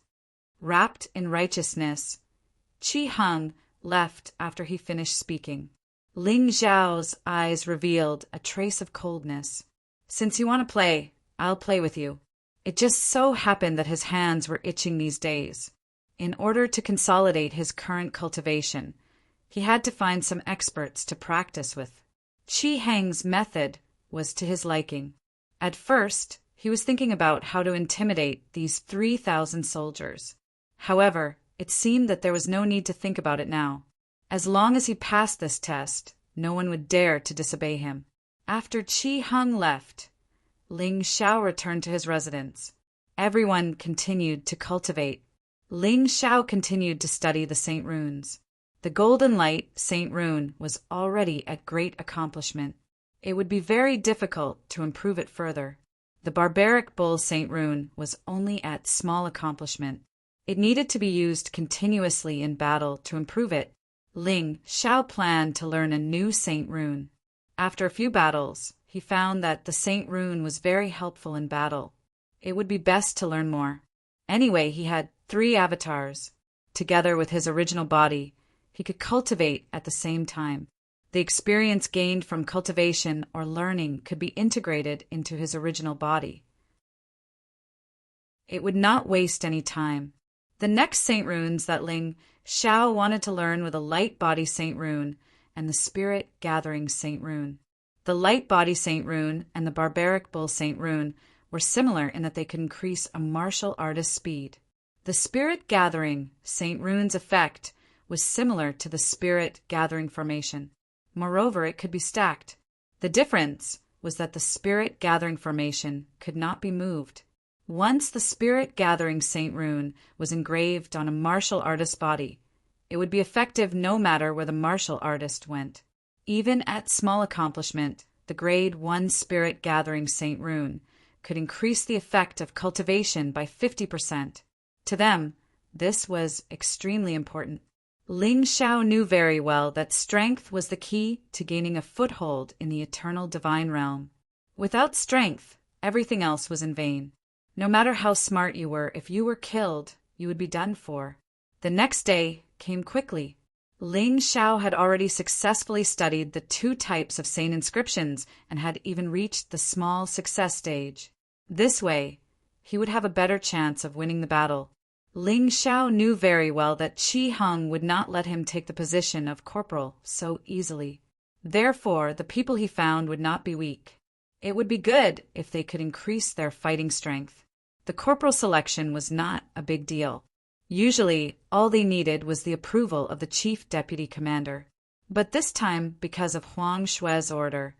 Wrapped in righteousness, Qi Heng left after he finished speaking. Ling Xiao's eyes revealed a trace of coldness. Since you want to play, I'll play with you. It just so happened that his hands were itching these days. In order to consolidate his current cultivation, he had to find some experts to practice with. Qi Heng's method was to his liking. At first, he was thinking about how to intimidate these 3,000 soldiers. However, it seemed that there was no need to think about it now. As long as he passed this test, no one would dare to disobey him. After Qi Heng left, Ling Xiao returned to his residence. Everyone continued to cultivate. Ling Xiao continued to study the Saint Runes. The Golden Light Saint Rune was already at great accomplishment. It would be very difficult to improve it further. The Barbaric Bull Saint Rune was only at small accomplishment. It needed to be used continuously in battle to improve it. Ling Xiao planned to learn a new Saint Rune. After a few battles, he found that the Saint Rune was very helpful in battle. It would be best to learn more. Anyway, he had 3 avatars. Together with his original body, he could cultivate at the same time. The experience gained from cultivation or learning could be integrated into his original body. It would not waste any time. The next Saint Runes that Ling Xiao wanted to learn were the Light Body Saint Rune and the Spirit Gathering Saint Rune. The Light Body Saint Rune and the Barbaric Bull Saint Rune were similar in that they could increase a martial artist's speed. The Spirit Gathering Saint Rune's effect was similar to the Spirit Gathering formation. Moreover, it could be stacked. The difference was that the spirit-gathering formation could not be moved. Once the spirit-gathering Saint rune was engraved on a martial artist's body, it would be effective no matter where the martial artist went. Even at small accomplishment, the grade 1 spirit-gathering Saint rune could increase the effect of cultivation by 50%. To them, this was extremely important. Ling Xiao knew very well that strength was the key to gaining a foothold in the eternal divine realm. Without strength, everything else was in vain. No matter how smart you were, if you were killed, you would be done for. The next day came quickly. Ling Xiao had already successfully studied the 2 types of saint inscriptions and had even reached the small success stage. This way, he would have a better chance of winning the battle. Ling Xiao knew very well that Qi Heng would not let him take the position of corporal so easily. Therefore, the people he found would not be weak. It would be good if they could increase their fighting strength. The corporal selection was not a big deal. Usually, all they needed was the approval of the chief deputy commander. But this time, because of Huang Xue's order,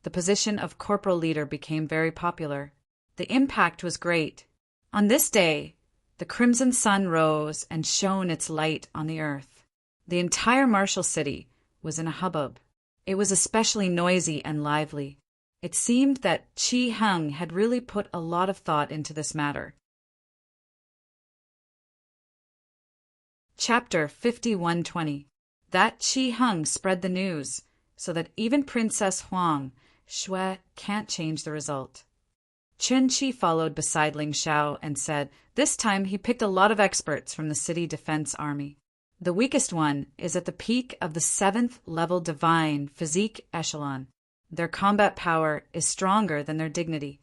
the position of corporal leader became very popular. The impact was great. On this day, the crimson sun rose and shone its light on the earth. The entire martial city was in a hubbub. It was especially noisy and lively. It seemed that Qi Heng had really put a lot of thought into this matter. Chapter 5120. That Qi Heng spread the news, so that even Princess Huang Xue can't change the result. Chen Qi followed beside Ling Xiao and said, this time he picked a lot of experts from the city defense army. The weakest one is at the peak of the 7th level divine physique echelon. Their combat power is stronger than their dignity.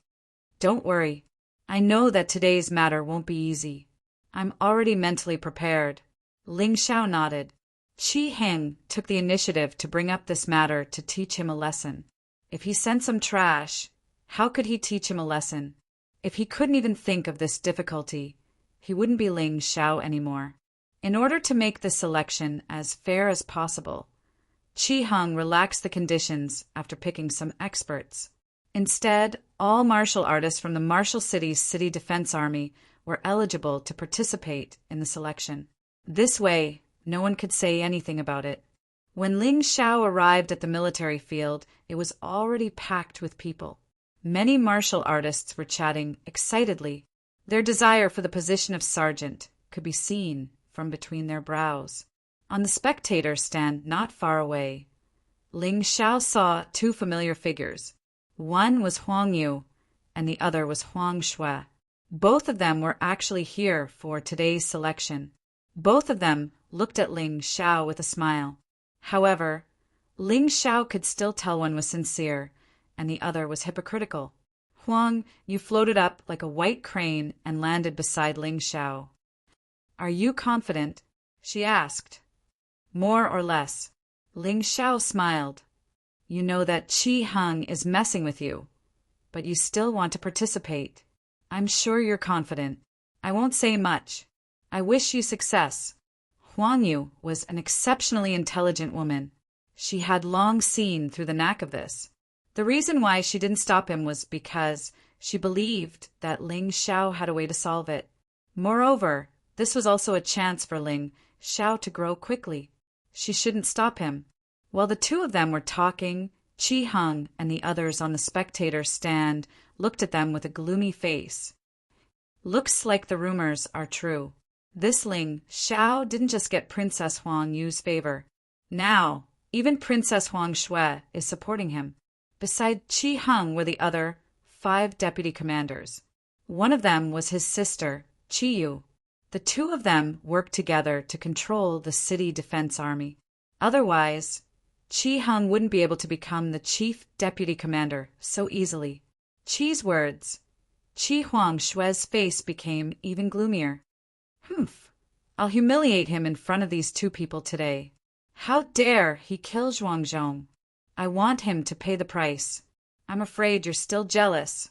Don't worry. I know that today's matter won't be easy. I'm already mentally prepared. Ling Xiao nodded. Qi Heng took the initiative to bring up this matter to teach him a lesson. If he sent some trash, how could he teach him a lesson? If he couldn't even think of this difficulty, he wouldn't be Ling Xiao anymore. In order to make this selection as fair as possible, Qi Heng relaxed the conditions after picking some experts. Instead, all martial artists from the Martial City's City Defense Army were eligible to participate in the selection. This way, no one could say anything about it. When Ling Xiao arrived at the military field, it was already packed with people. Many martial artists were chatting excitedly. Their desire for the position of sergeant could be seen from between their brows. On the spectator stand not far away, Ling Xiao saw 2 familiar figures. One was Huang Yu, and the other was Huang Xue. Both of them were actually here for today's selection. Both of them looked at Ling Xiao with a smile. However, Ling Xiao could still tell one was sincere, and the other was hypocritical. Huang, you floated up like a white crane and landed beside Ling Xiao. Are you confident? She asked. More or less. Ling Xiao smiled. You know that Qi Heng is messing with you, but you still want to participate. I'm sure you're confident. I won't say much. I wish you success. Huang Yu was an exceptionally intelligent woman. She had long seen through the knack of this. The reason why she didn't stop him was because she believed that Ling Xiao had a way to solve it. Moreover, this was also a chance for Ling Xiao to grow quickly. She shouldn't stop him. While the 2 of them were talking, Qi Heng and the others on the spectator stand looked at them with a gloomy face. Looks like the rumors are true. This Ling Xiao didn't just get Princess Huang Yu's favor. Now, even Princess Huang Xue is supporting him. Beside Qi Heng were the other 5 deputy commanders. One of them was his sister, Qi Yu. The 2 of them worked together to control the city defense army. Otherwise, Qi Heng wouldn't be able to become the chief deputy commander so easily. Qi's words. Qi Huang Xue's face became even gloomier. Humph. I'll humiliate him in front of these 2 people today. How dare he kill Zhuangzhong? I want him to pay the price. I'm afraid you're still jealous.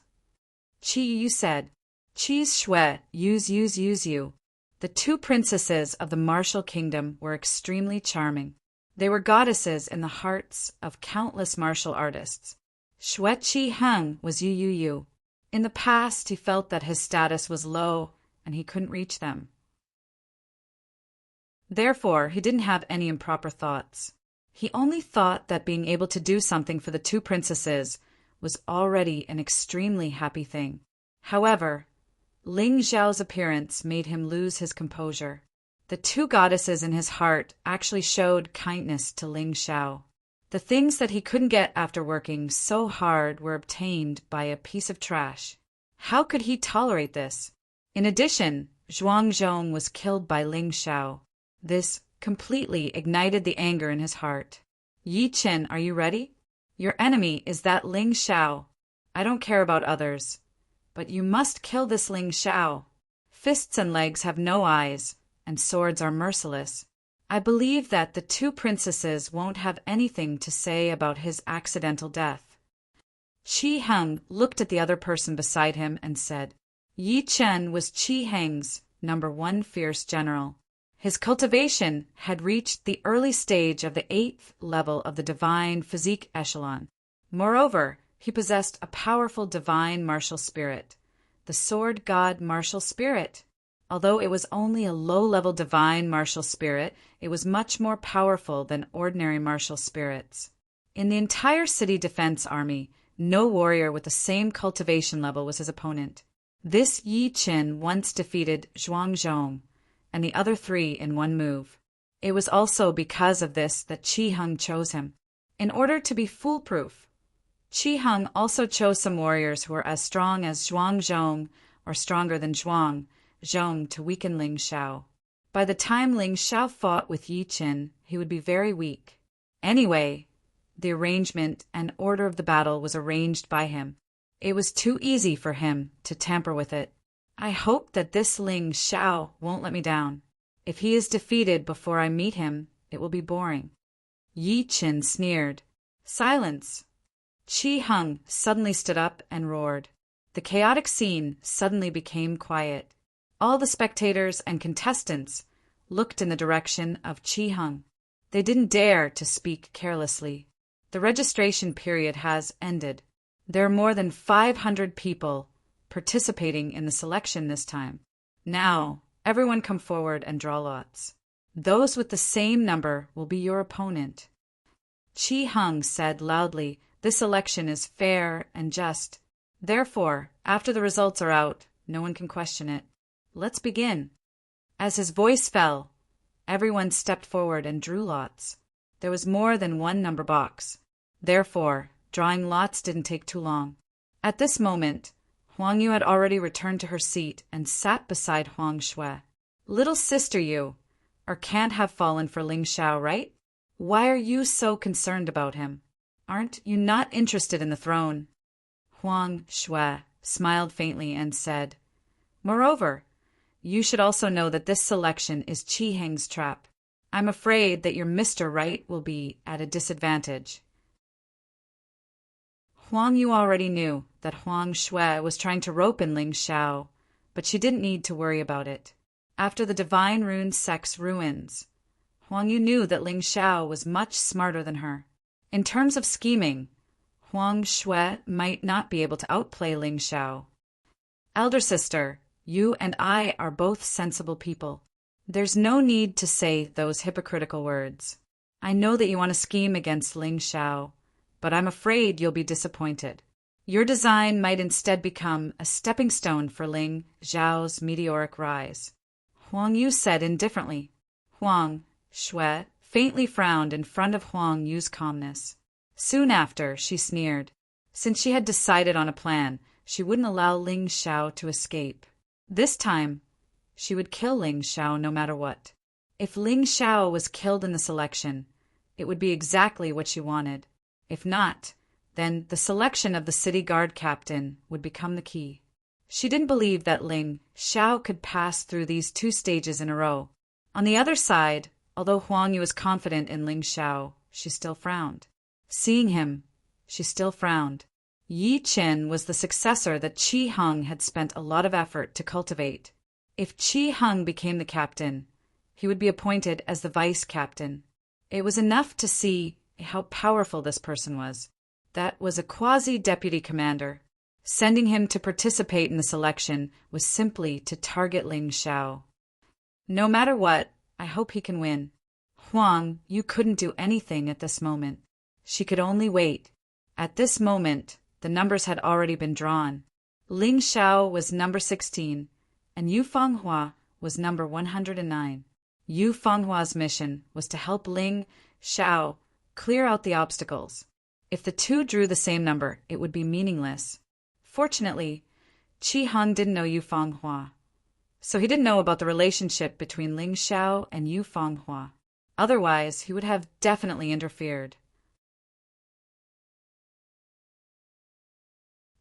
Qi Yu said. Qi's Xue, use you. The 2 princesses of the martial kingdom were extremely charming. They were goddesses in the hearts of countless martial artists. Xue Qi Heng was Yu Yu Yu. In the past, he felt that his status was low and he couldn't reach them. Therefore, he didn't have any improper thoughts. He only thought that being able to do something for the two princesses was already an extremely happy thing. However, Ling Xiao's appearance made him lose his composure. The two goddesses in his heart actually showed kindness to Ling Xiao. The things that he couldn't get after working so hard were obtained by a piece of trash. How could he tolerate this? In addition, Zhuang Zhong was killed by Ling Xiao. This completely ignited the anger in his heart. Yi Chen, are you ready? Your enemy is that Ling Xiao. I don't care about others, but you must kill this Ling Xiao. Fists and legs have no eyes, and swords are merciless. I believe that the two princesses won't have anything to say about his accidental death. Qi Heng looked at the other person beside him and said, Yi Chen was Qi Heng's #1 fierce general. His cultivation had reached the early stage of the 8th level of the divine physique echelon. Moreover, he possessed a powerful divine martial spirit, the sword god martial spirit. Although it was only a low-level divine martial spirit, it was much more powerful than ordinary martial spirits. In the entire city defense army, no warrior with the same cultivation level was his opponent. This Yi Qin once defeated Zhuang Zhong and the other three in one move. It was also because of this that Qi Heng chose him. In order to be foolproof, Qi Heng also chose some warriors who were as strong as Zhuang Zhong or stronger than Zhuang Zhong to weaken Ling Xiao. By the time Ling Xiao fought with Yi Qin, he would be very weak. Anyway, the arrangement and order of the battle was arranged by him. It was too easy for him to tamper with it. I hope that this Ling Xiao won't let me down. If he is defeated before I meet him, it will be boring. Yi Qin sneered. Silence! Qi Heng suddenly stood up and roared. The chaotic scene suddenly became quiet. All the spectators and contestants looked in the direction of Qi Heng. They didn't dare to speak carelessly. The registration period has ended. There are more than 500 people participating in the selection this time. Now, everyone come forward and draw lots. Those with the same number will be your opponent. Qi Heng said loudly, this election is fair and just. Therefore, after the results are out, no one can question it. Let's begin. As his voice fell, everyone stepped forward and drew lots. There was more than one number box. Therefore, drawing lots didn't take too long. At this moment, Huang Yu had already returned to her seat and sat beside Huang Shui. Little sister you, or can't have fallen for Ling Xiao, right? Why are you so concerned about him? Aren't you not interested in the throne? Huang Shui smiled faintly and said, Moreover, you should also know that this selection is Qi Heng's trap. I'm afraid that your Mr. Right will be at a disadvantage. Huang Yu already knew that Huang Shui was trying to rope in Ling Xiao, but she didn't need to worry about it. After the Divine Rune Sect's ruins, Huang Yu knew that Ling Xiao was much smarter than her. In terms of scheming, Huang Shui might not be able to outplay Ling Xiao. Elder sister, you and I are both sensible people. There's no need to say those hypocritical words. I know that you want to scheme against Ling Xiao, but I'm afraid you'll be disappointed. Your design might instead become a stepping stone for Ling Xiao's meteoric rise. Huang Yu said indifferently. Huang Shui faintly frowned in front of Huang Yu's calmness. Soon after, she sneered. Since she had decided on a plan, she wouldn't allow Ling Xiao to escape. This time, she would kill Ling Xiao no matter what. If Ling Xiao was killed in the selection, it would be exactly what she wanted. If not, then the selection of the city guard captain would become the key. She didn't believe that Ling Xiao could pass through these 2 stages in a row. On the other side, although Huang Yu was confident in Ling Xiao, she still frowned. Seeing him, she still frowned. Yi Qin was the successor that Qi Heng had spent a lot of effort to cultivate. If Qi Heng became the captain, he would be appointed as the vice captain. It was enough to see how powerful this person was. That was a quasi-deputy commander. Sending him to participate in the selection was simply to target Ling Xiao. No matter what, I hope he can win. Huang, you couldn't do anything at this moment. She could only wait. At this moment, the numbers had already been drawn. Ling Xiao was number 16, and Yu Fenghua was number 109. Yu Fenghua's mission was to help Ling Xiao clear out the obstacles. If the two drew the same number, it would be meaningless. Fortunately, Qi Heng didn't know Yu Fenghua, so he didn't know about the relationship between Ling Xiao and Yu Fenghua. Otherwise, he would have definitely interfered.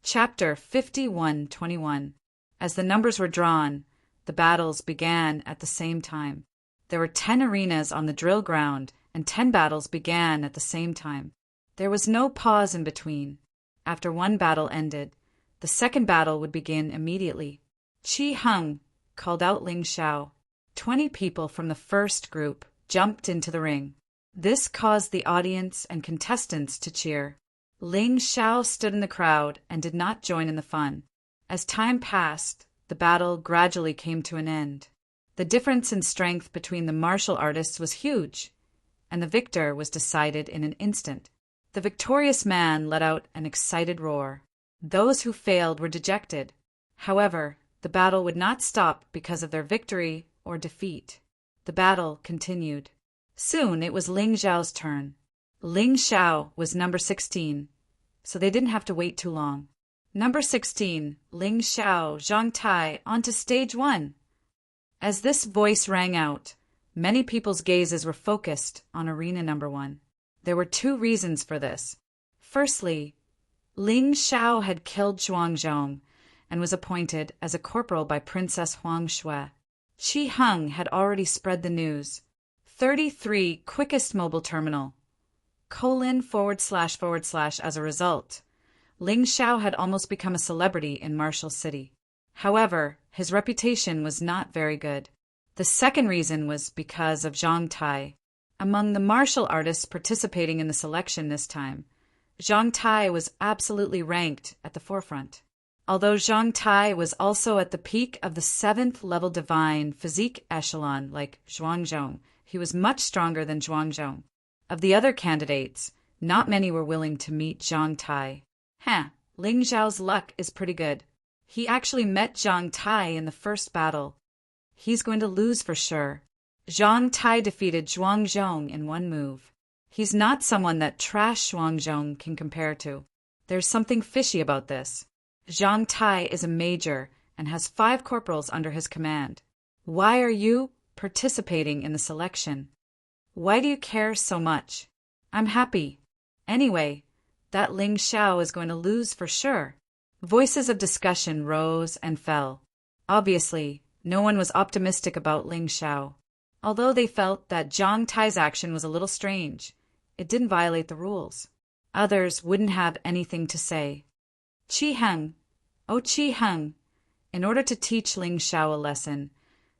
Chapter 51:21. As the numbers were drawn, the battles began at the same time. There were 10 arenas on the drill ground, and 10 battles began at the same time. There was no pause in between. After one battle ended, the second battle would begin immediately. Qi Heng called out Ling Xiao. 20 people from the first group jumped into the ring. This caused the audience and contestants to cheer. Ling Xiao stood in the crowd and did not join in the fun. As time passed, the battle gradually came to an end. The difference in strength between the martial artists was huge, and the victor was decided in an instant. The victorious man let out an excited roar. Those who failed were dejected. However, the battle would not stop because of their victory or defeat. The battle continued. Soon it was Ling Xiao's turn. Ling Xiao was number 16, so they didn't have to wait too long. Number 16, Ling Xiao, Zhang Tai, onto stage 1. As this voice rang out, many people's gazes were focused on arena number 1. There were 2 reasons for this. Firstly, Ling Xiao had killed Zhuangzhong and was appointed as a corporal by Princess Huang Shui. Qi Heng had already spread the news. 33 quickest mobile terminal. : / as a result. Ling Xiao had almost become a celebrity in Martial City. However, his reputation was not very good. The second reason was because of Zhang Tai. Among the martial artists participating in the selection this time, Zhang Tai was absolutely ranked at the forefront. Although Zhang Tai was also at the peak of the 7th level divine physique echelon like Zhuangzhong, he was much stronger than Zhuangzhong. Of the other candidates, not many were willing to meet Zhang Tai. Ling Xiao's luck is pretty good. He actually met Zhang Tai in the first battle. He's going to lose for sure. Zhang Tai defeated Zhuangzhong in one move. He's not someone that trash Zhuangzhong can compare to. There's something fishy about this. Zhang Tai is a major and has 5 corporals under his command. Why are you participating in the selection? Why do you care so much? I'm happy. Anyway, that Ling Xiao is going to lose for sure. Voices of discussion rose and fell. Obviously, no one was optimistic about Ling Xiao. Although they felt that Zhang Tai's action was a little strange, it didn't violate the rules. Others wouldn't have anything to say. Qi Heng, oh Qi Heng, in order to teach Ling Xiao a lesson,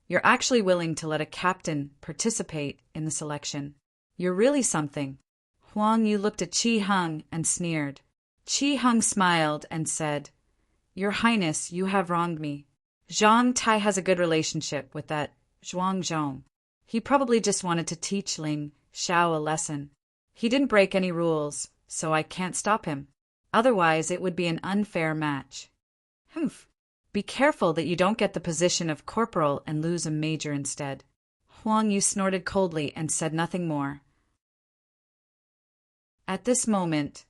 you're actually willing to let a captain participate in the selection. You're really something. Huang Yu looked at Qi Heng and sneered. Qi Heng smiled and said, Your Highness, you have wronged me. Zhang Tai has a good relationship with that Zhuangzhong. He probably just wanted to teach Ling Xiao a lesson. He didn't break any rules, so I can't stop him. Otherwise, it would be an unfair match. Humph. Be careful that you don't get the position of corporal and lose a major instead. Huang Yu snorted coldly and said nothing more. At this moment,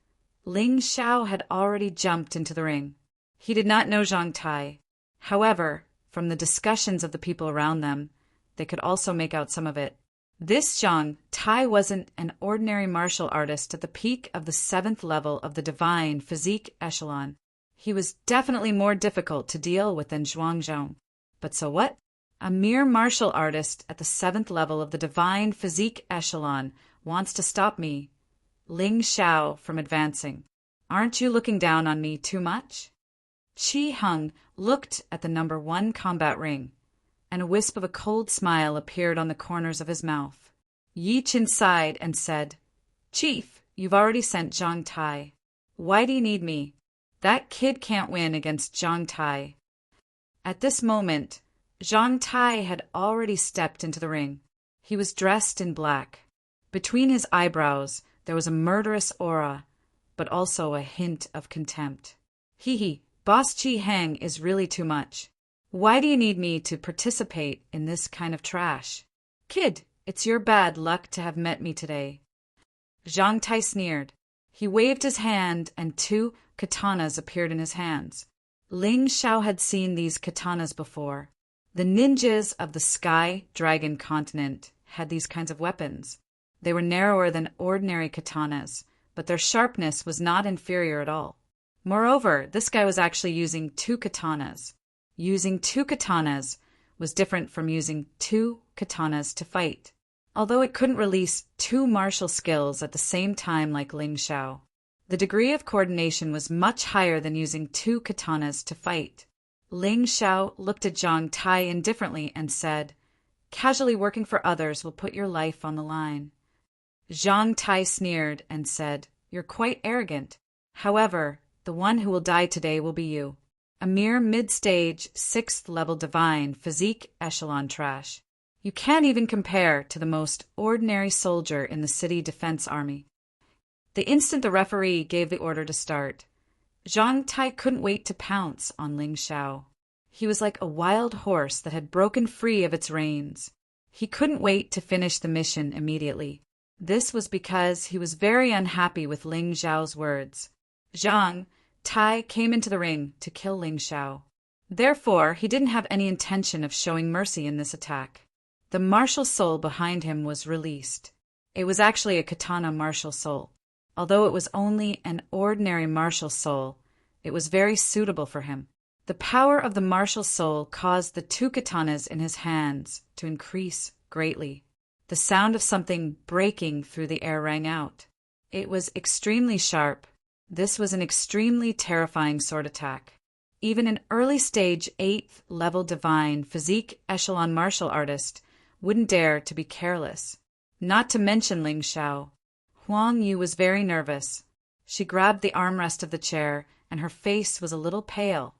Ling Xiao had already jumped into the ring. He did not know Zhang Tai. However, from the discussions of the people around them, they could also make out some of it. This Zhang Tai wasn't an ordinary martial artist at the peak of the 7th level of the divine physique echelon. He was definitely more difficult to deal with than Zhuangzhong. But so what? A mere martial artist at the 7th level of the divine physique echelon wants to stop me, Ling Xiao, from advancing. Aren't you looking down on me too much? Qi Heng looked at the number 1 combat ring, and a wisp of a cold smile appeared on the corners of his mouth. Yi Qin sighed and said, "Chief, you've already sent Zhang Tai. Why do you need me? That kid can't win against Zhang Tai." At this moment, Zhang Tai had already stepped into the ring. He was dressed in black. Between his eyebrows, there was a murderous aura, but also a hint of contempt. "Hee, Boss Chi Hang is really too much. Why do you need me to participate in this kind of trash? Kid, it's your bad luck to have met me today." Zhang Tai sneered. He waved his hand and 2 katanas appeared in his hands. Ling Xiao had seen these katanas before. The ninjas of the Sky Dragon continent had these kinds of weapons. They were narrower than ordinary katanas, but their sharpness was not inferior at all. Moreover, this guy was actually using 2 katanas. Using 2 katanas was different from using 2 katanas to fight, although it couldn't release 2 martial skills at the same time like Ling Xiao. The degree of coordination was much higher than using 2 katanas to fight. Ling Xiao looked at Zhang Tai indifferently and said, "Casually working for others will put your life on the line." Zhang Tai sneered and said, "You're quite arrogant. However, the one who will die today will be you. A mere mid-stage, 6th-level divine physique echelon trash. You can't even compare to the most ordinary soldier in the city defense army." The instant the referee gave the order to start, Zhang Tai couldn't wait to pounce on Ling Xiao. He was like a wild horse that had broken free of its reins. He couldn't wait to finish the mission immediately. This was because he was very unhappy with Ling Xiao's words. Zhang Tai came into the ring to kill Ling Xiao. Therefore, he didn't have any intention of showing mercy in this attack. The martial soul behind him was released. It was actually a katana martial soul. Although it was only an ordinary martial soul, it was very suitable for him. The power of the martial soul caused the 2 katanas in his hands to increase greatly. The sound of something breaking through the air rang out. It was extremely sharp. This was an extremely terrifying sword attack. Even an early-stage 8th-level divine physique echelon martial artist wouldn't dare to be careless. Not to mention Ling Xiao. Huang Yu was very nervous. She grabbed the armrest of the chair, and her face was a little pale.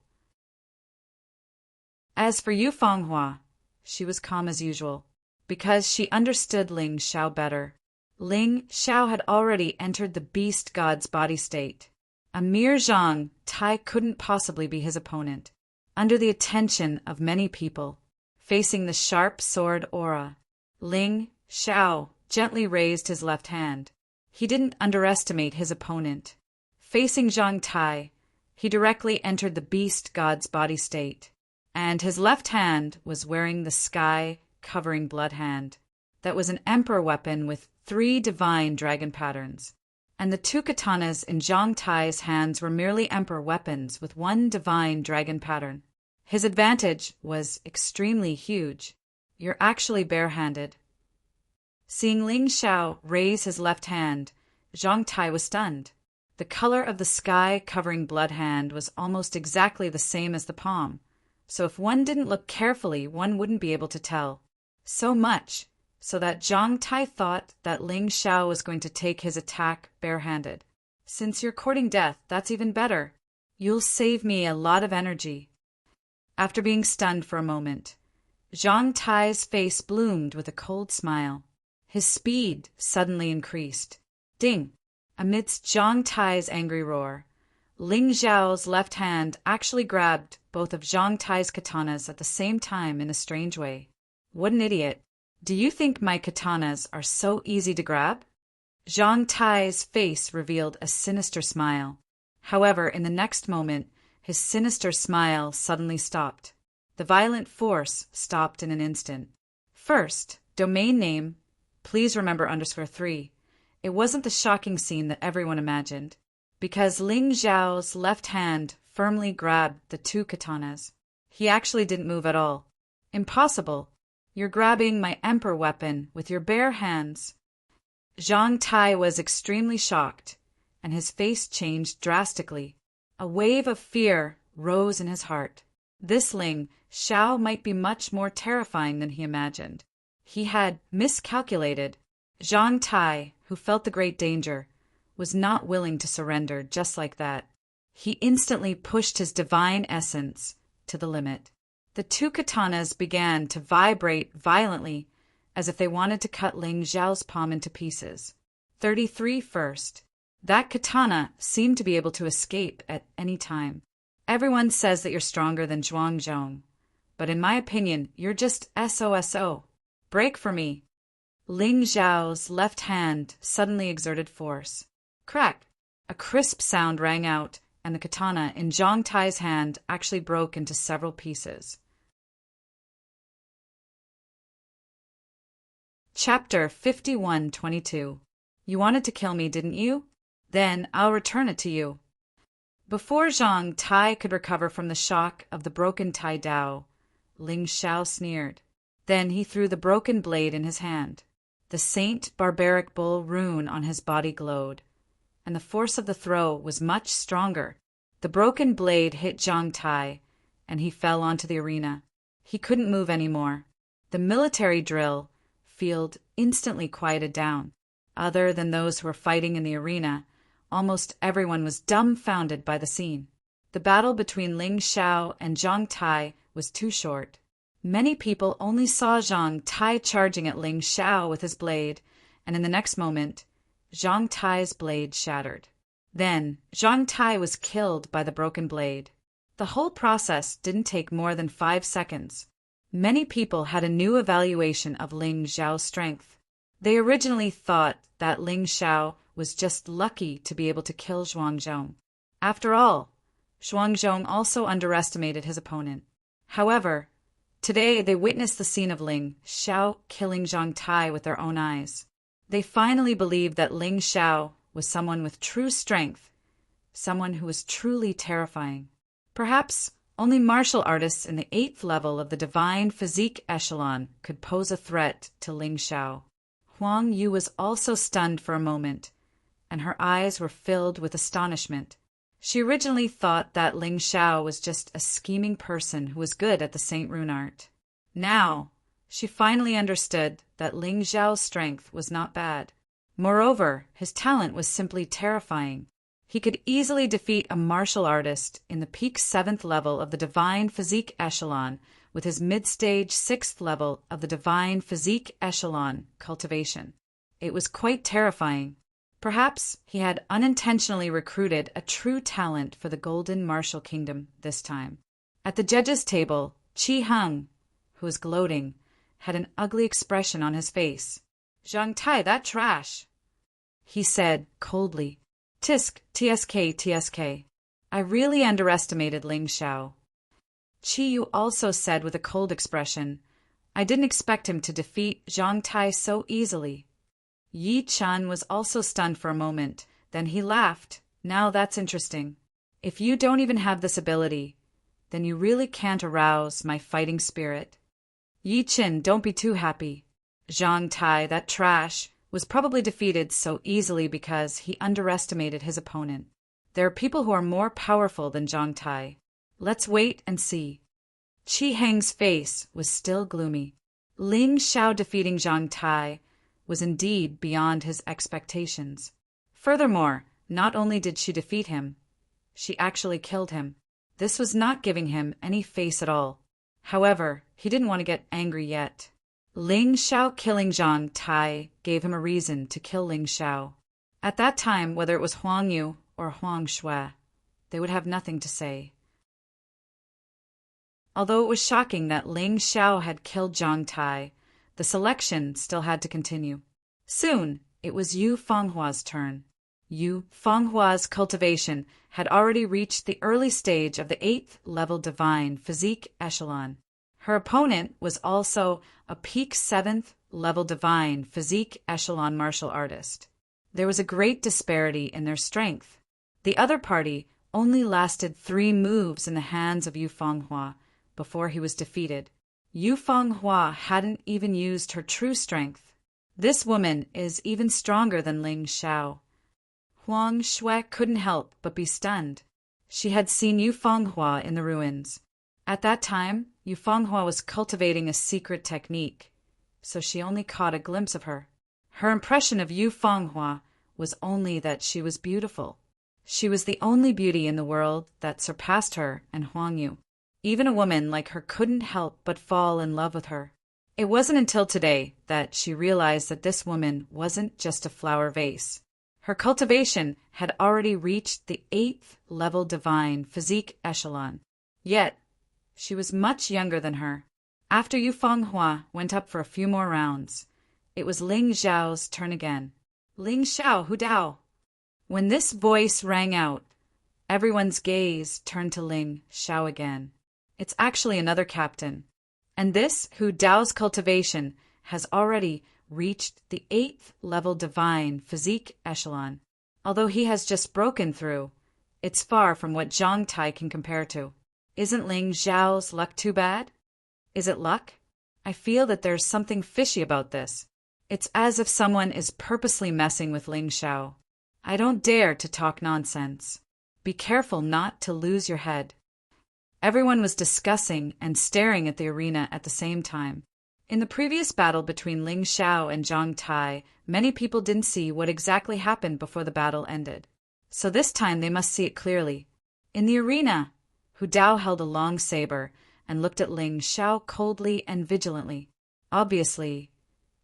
As for Yu Fanghua, she was calm as usual, because she understood Ling Xiao better. Ling Xiao had already entered the beast god's body state. A mere Zhang Tai couldn't possibly be his opponent. Under the attention of many people, facing the sharp sword aura, Ling Xiao gently raised his left hand. He didn't underestimate his opponent. Facing Zhang Tai, he directly entered the beast god's body state, and his left hand was wearing the sky-covering blood hand. That was an emperor weapon with 3 divine dragon patterns, and the 2 katanas in Zhang Tai's hands were merely emperor weapons with 1 divine dragon pattern. His advantage was extremely huge. "You're actually barehanded." Seeing Ling Xiao raise his left hand, Zhang Tai was stunned. The color of the sky-covering blood hand was almost exactly the same as the palm, so if one didn't look carefully, one wouldn't be able to tell. So much so that Zhang Tai thought that Ling Xiao was going to take his attack barehanded. "Since you're courting death, that's even better. You'll save me a lot of energy." After being stunned for a moment, Zhang Tai's face bloomed with a cold smile. His speed suddenly increased. Ding! Amidst Zhang Tai's angry roar, Ling Xiao's left hand actually grabbed both of Zhang Tai's katanas at the same time in a strange way. What an idiot. "Do you think my katanas are so easy to grab?" Zhang Tai's face revealed a sinister smile. However, in the next moment, his sinister smile suddenly stopped. The violent force stopped in an instant. First, domain name, please remember _3. It wasn't the shocking scene that everyone imagined, because Ling Xiao's left hand firmly grabbed the 2 katanas. He actually didn't move at all. "Impossible. You're grabbing my emperor weapon with your bare hands." Zhang Tai was extremely shocked, and his face changed drastically. A wave of fear rose in his heart. This Ling Xiao might be much more terrifying than he imagined. He had miscalculated. Zhang Tai, who felt the great danger, was not willing to surrender just like that. He instantly pushed his divine essence to the limit. The two katanas began to vibrate violently as if they wanted to cut Ling Xiao's palm into pieces. 33 first. That katana seemed to be able to escape at any time. Everyone says that you're stronger than Zhuang Zhong, but in my opinion, you're just SOSO. Break for me. Ling Xiao's left hand suddenly exerted force. Crack! A crisp sound rang out, and the katana in Zhang Tai's hand actually broke into several pieces. Chapter 51-22. You wanted to kill me, didn't you? Then I'll return it to you. Before Zhang Tai could recover from the shock of the broken Tai Dao, Ling Xiao sneered. Then he threw the broken blade in his hand. The Saint Barbaric Bull rune on his body glowed, and the force of the throw was much stronger. The broken blade hit Zhang Tai, and he fell onto the arena. He couldn't move anymore. The military drill field instantly quieted down. Other than those who were fighting in the arena, almost everyone was dumbfounded by the scene. The battle between Ling Xiao and Zhang Tai was too short. Many people only saw Zhang Tai charging at Ling Xiao with his blade, and in the next moment, Zhang Tai's blade shattered. Then, Zhang Tai was killed by the broken blade. The whole process didn't take more than 5 seconds. Many people had a new evaluation of Ling Xiao's strength. They originally thought that Ling Xiao was just lucky to be able to kill Zhuangzhong. After all, Zhuangzhong also underestimated his opponent. However, today they witnessed the scene of Ling Xiao killing Zhang Tai with their own eyes. They finally believed that Ling Xiao was someone with true strength, someone who was truly terrifying. Perhaps only martial artists in the 8th level of the divine physique echelon could pose a threat to Ling Xiao. Huang Yu was also stunned for a moment, and her eyes were filled with astonishment. She originally thought that Ling Xiao was just a scheming person who was good at the Saint Rune art. Now, she finally understood that Ling Xiao's strength was not bad. Moreover, his talent was simply terrifying. He could easily defeat a martial artist in the peak 7th level of the divine physique echelon with his mid-stage 6th level of the divine physique echelon cultivation. It was quite terrifying. Perhaps he had unintentionally recruited a true talent for the Golden Martial Kingdom this time. At the judges' table, Qi Heng, who was gloating, had an ugly expression on his face. "Zhang Tai, that trash," he said coldly. "Tisk, TSK, TSK. I really underestimated Ling Xiao." Qi Yu also said with a cold expression, "I didn't expect him to defeat Zhang Tai so easily." Yi Chen was also stunned for a moment. Then he laughed. "Now that's interesting. If you don't even have this ability, then you really can't arouse my fighting spirit." "Yi Chen, don't be too happy. Zhang Tai, that trash, was probably defeated so easily because he underestimated his opponent. There are people who are more powerful than Zhang Tai. Let's wait and see." Qi Heng's face was still gloomy. Ling Xiao defeating Zhang Tai was indeed beyond his expectations. Furthermore, not only did she defeat him, she actually killed him. This was not giving him any face at all. However, he didn't want to get angry yet. Ling Xiao killing Zhang Tai gave him a reason to kill Ling Xiao. At that time, whether it was Huang Yu or Huang Shui, they would have nothing to say. Although it was shocking that Ling Xiao had killed Zhang Tai, the selection still had to continue. Soon, it was Yu Fenghua's turn. Yu Fenghua's cultivation had already reached the early stage of the 8th level divine physique echelon. Her opponent was also a peak 7th level divine physique echelon martial artist. There was a great disparity in their strength. The other party only lasted 3 moves in the hands of Yu Fenghua before he was defeated. Yu Fenghua hadn't even used her true strength. This woman is even stronger than Ling Xiao. Huang Shui couldn't help but be stunned. She had seen Yu Fenghua in the ruins. At that time, Yu Fenghua was cultivating a secret technique, so she only caught a glimpse of her. Her impression of Yu Fenghua was only that she was beautiful. She was the only beauty in the world that surpassed her and Huang Yu. Even a woman like her couldn't help but fall in love with her. It wasn't until today that she realized that this woman wasn't just a flower vase. Her cultivation had already reached the 8th level divine physique echelon. Yet, she was much younger than her. After Yu Fenghua went up for a few more rounds, it was Ling Zhao's turn again. Ling Xiao, Hu Dao. When this voice rang out, everyone's gaze turned to Ling Xiao again. It's actually another captain. And this Hu Dao's cultivation has already reached the 8th level divine physique echelon. Although he has just broken through, it's far from what Zhang Tai can compare to. Isn't Ling Zhao's luck too bad? Is it luck? I feel that there's something fishy about this. It's as if someone is purposely messing with Ling Xiao. I don't dare to talk nonsense. Be careful not to lose your head. Everyone was discussing and staring at the arena at the same time. In the previous battle between Ling Xiao and Zhang Tai, many people didn't see what exactly happened before the battle ended. So this time they must see it clearly. In the arena, Hu Dao held a long saber and looked at Ling Xiao coldly and vigilantly. Obviously,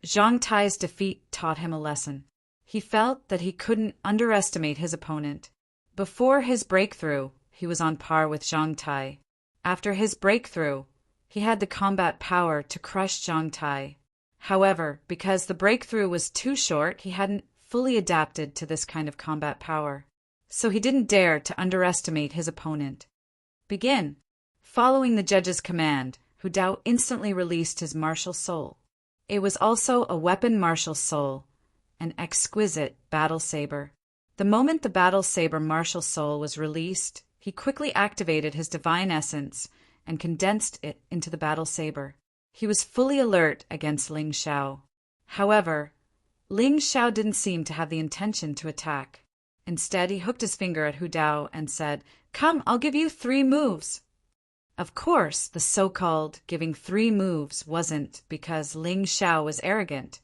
Zhang Tai's defeat taught him a lesson. He felt that he couldn't underestimate his opponent. Before his breakthrough, he was on par with Zhang Tai. After his breakthrough, he had the combat power to crush Zhang Tai. However, because the breakthrough was too short, he hadn't fully adapted to this kind of combat power. So he didn't dare to underestimate his opponent. Begin. Following the judge's command, Hu Dao instantly released his martial soul. It was also a weapon martial soul, an exquisite battle saber. The moment the battle saber martial soul was released, he quickly activated his divine essence and condensed it into the battle saber. He was fully alert against Ling Xiao. However, Ling Xiao didn't seem to have the intention to attack. Instead, he hooked his finger at Hu Dao and said, "Come, I'll give you 3 moves." Of course, the so-called giving 3 moves wasn't because Ling Xiao was arrogant.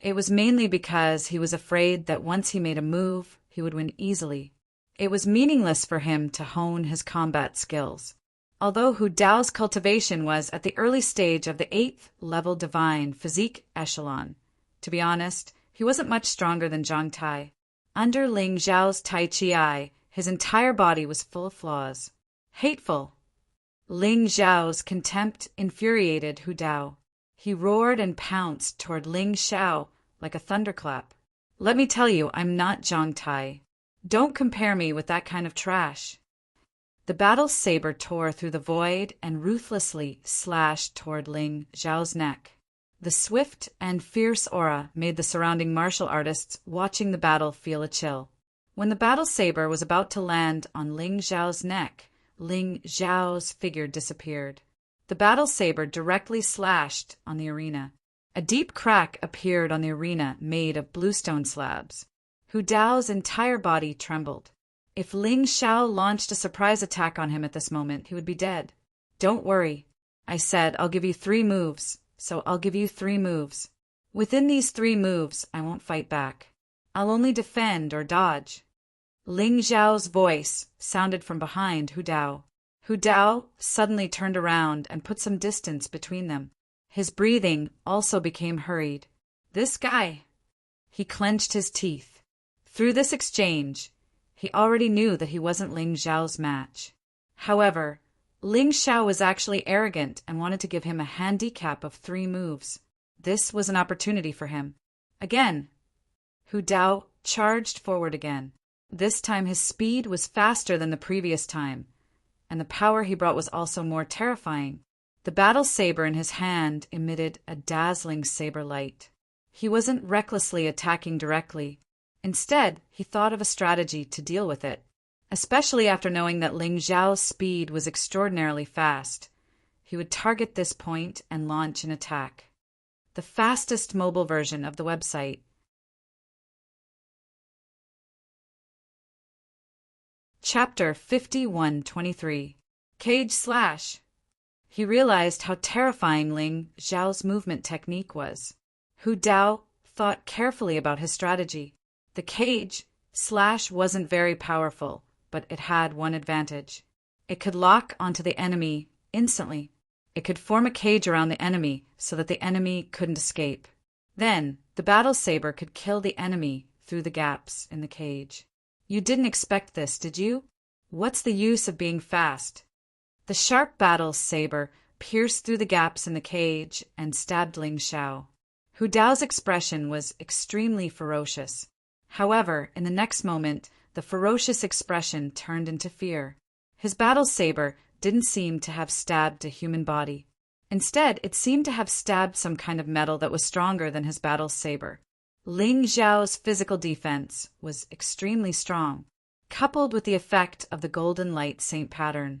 It was mainly because he was afraid that once he made a move, he would win easily. It was meaningless for him to hone his combat skills. Although Hu Dao's cultivation was at the early stage of the 8th level divine physique echelon, to be honest, he wasn't much stronger than Zhang Tai. Under Ling Zhao's Tai Chi eye, his entire body was full of flaws. Hateful. Ling Zhao's contempt infuriated Hu Dao. He roared and pounced toward Ling Xiao like a thunderclap. "Let me tell you, I'm not Zhang Tai. Don't compare me with that kind of trash." The battle saber tore through the void and ruthlessly slashed toward Ling Zhao's neck. The swift and fierce aura made the surrounding martial artists watching the battle feel a chill. When the battle saber was about to land on Ling Zhao's neck, Ling Zhao's figure disappeared. The battle saber directly slashed on the arena. A deep crack appeared on the arena made of bluestone slabs. Hu Dao's entire body trembled. If Ling Xiao launched a surprise attack on him at this moment, he would be dead. "Don't worry. I said I'll give you 3 moves, so I'll give you 3 moves. Within these 3 moves, I won't fight back. I'll only defend or dodge." Ling Zhao's voice sounded from behind Hu Dao. Hu Dao suddenly turned around and put some distance between them. His breathing also became hurried. "This guy." He clenched his teeth. Through this exchange, he already knew that he wasn't Ling Zhao's match. However, Ling Xiao was actually arrogant and wanted to give him a handicap of 3 moves. This was an opportunity for him. Again, Hu Dao charged forward again. This time his speed was faster than the previous time, and the power he brought was also more terrifying. The battle saber in his hand emitted a dazzling saber light. He wasn't recklessly attacking directly. Instead, he thought of a strategy to deal with it, especially after knowing that Ling Zhao's speed was extraordinarily fast. He would target this point and launch an attack. The fastest mobile version of the website. Chapter 5123. Cage Slash. He realized how terrifying Ling Zhao's movement technique was. Hu Dao thought carefully about his strategy. The cage wasn't very powerful, but it had one advantage. It could lock onto the enemy instantly. It could form a cage around the enemy so that the enemy couldn't escape. Then, the battle saber could kill the enemy through the gaps in the cage. You didn't expect this, did you? What's the use of being fast? The sharp battle saber pierced through the gaps in the cage and stabbed Ling Xiao. Hu Dao's expression was extremely ferocious. However, in the next moment, the ferocious expression turned into fear. His battle saber didn't seem to have stabbed a human body. Instead, it seemed to have stabbed some kind of metal that was stronger than his battle saber. Ling Xiao's physical defense was extremely strong, coupled with the effect of the golden light saint pattern.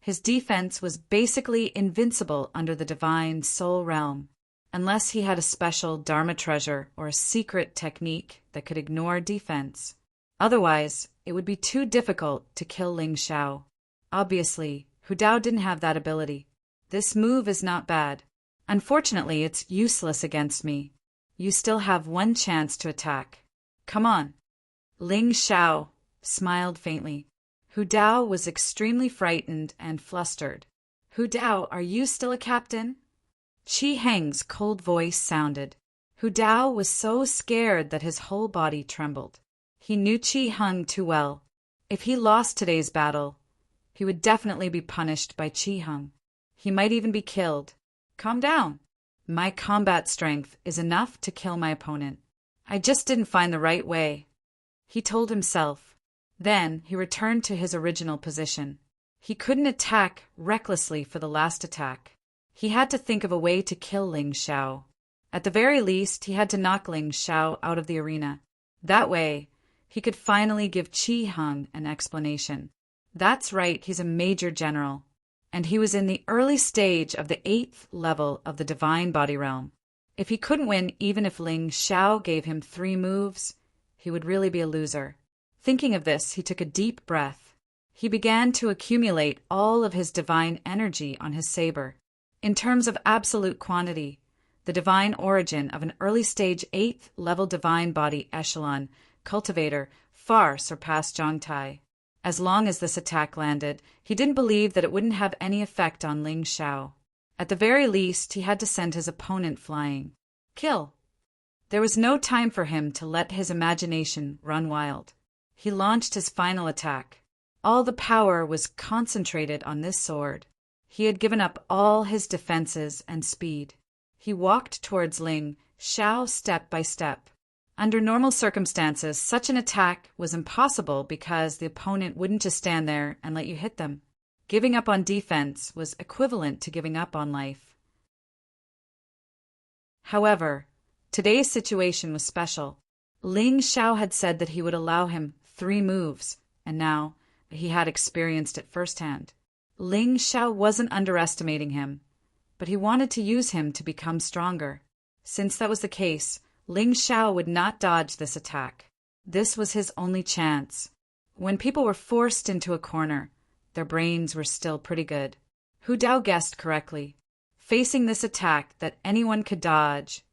His defense was basically invincible under the divine soul realm, unless he had a special Dharma treasure or a secret technique that could ignore defense. Otherwise, it would be too difficult to kill Ling Xiao. Obviously, Hu Dao didn't have that ability. This move is not bad. Unfortunately, it's useless against me. You still have one chance to attack. Come on. Ling Xiao smiled faintly. Hu Dao was extremely frightened and flustered. Hu Dao, are you still a captain? Qi Heng's cold voice sounded. Hu Dao was so scared that his whole body trembled. He knew Qi Heng too well. If he lost today's battle, he would definitely be punished by Qi Heng. He might even be killed. Calm down. My combat strength is enough to kill my opponent. I just didn't find the right way, he told himself. Then he returned to his original position. He couldn't attack recklessly for the last attack. He had to think of a way to kill Ling Xiao. At the very least, he had to knock Ling Xiao out of the arena. That way, he could finally give Qi Heng an explanation. That's right, he's a major general, and he was in the early stage of the 8th level of the divine body realm. If he couldn't win even if Ling Xiao gave him 3 moves, he would really be a loser. Thinking of this, he took a deep breath. He began to accumulate all of his divine energy on his saber. In terms of absolute quantity, the divine origin of an early stage 8th level divine body echelon cultivator far surpassed Zhang Tai. As long as this attack landed, he didn't believe that it wouldn't have any effect on Ling Xiao. At the very least, he had to send his opponent flying. Kill. There was no time for him to let his imagination run wild. He launched his final attack. All the power was concentrated on this sword. He had given up all his defenses and speed. He walked towards Ling Xiao step by step. Under normal circumstances, such an attack was impossible because the opponent wouldn't just stand there and let you hit them. Giving up on defense was equivalent to giving up on life. However, today's situation was special. Ling Xiao had said that he would allow him 3 moves, and now he had experienced it firsthand. Ling Xiao wasn't underestimating him, but he wanted to use him to become stronger. Since that was the case, Ling Xiao would not dodge this attack. This was his only chance. When people were forced into a corner, their brains were still pretty good. Hu Dao guessed correctly. Facing this attack that anyone could dodge,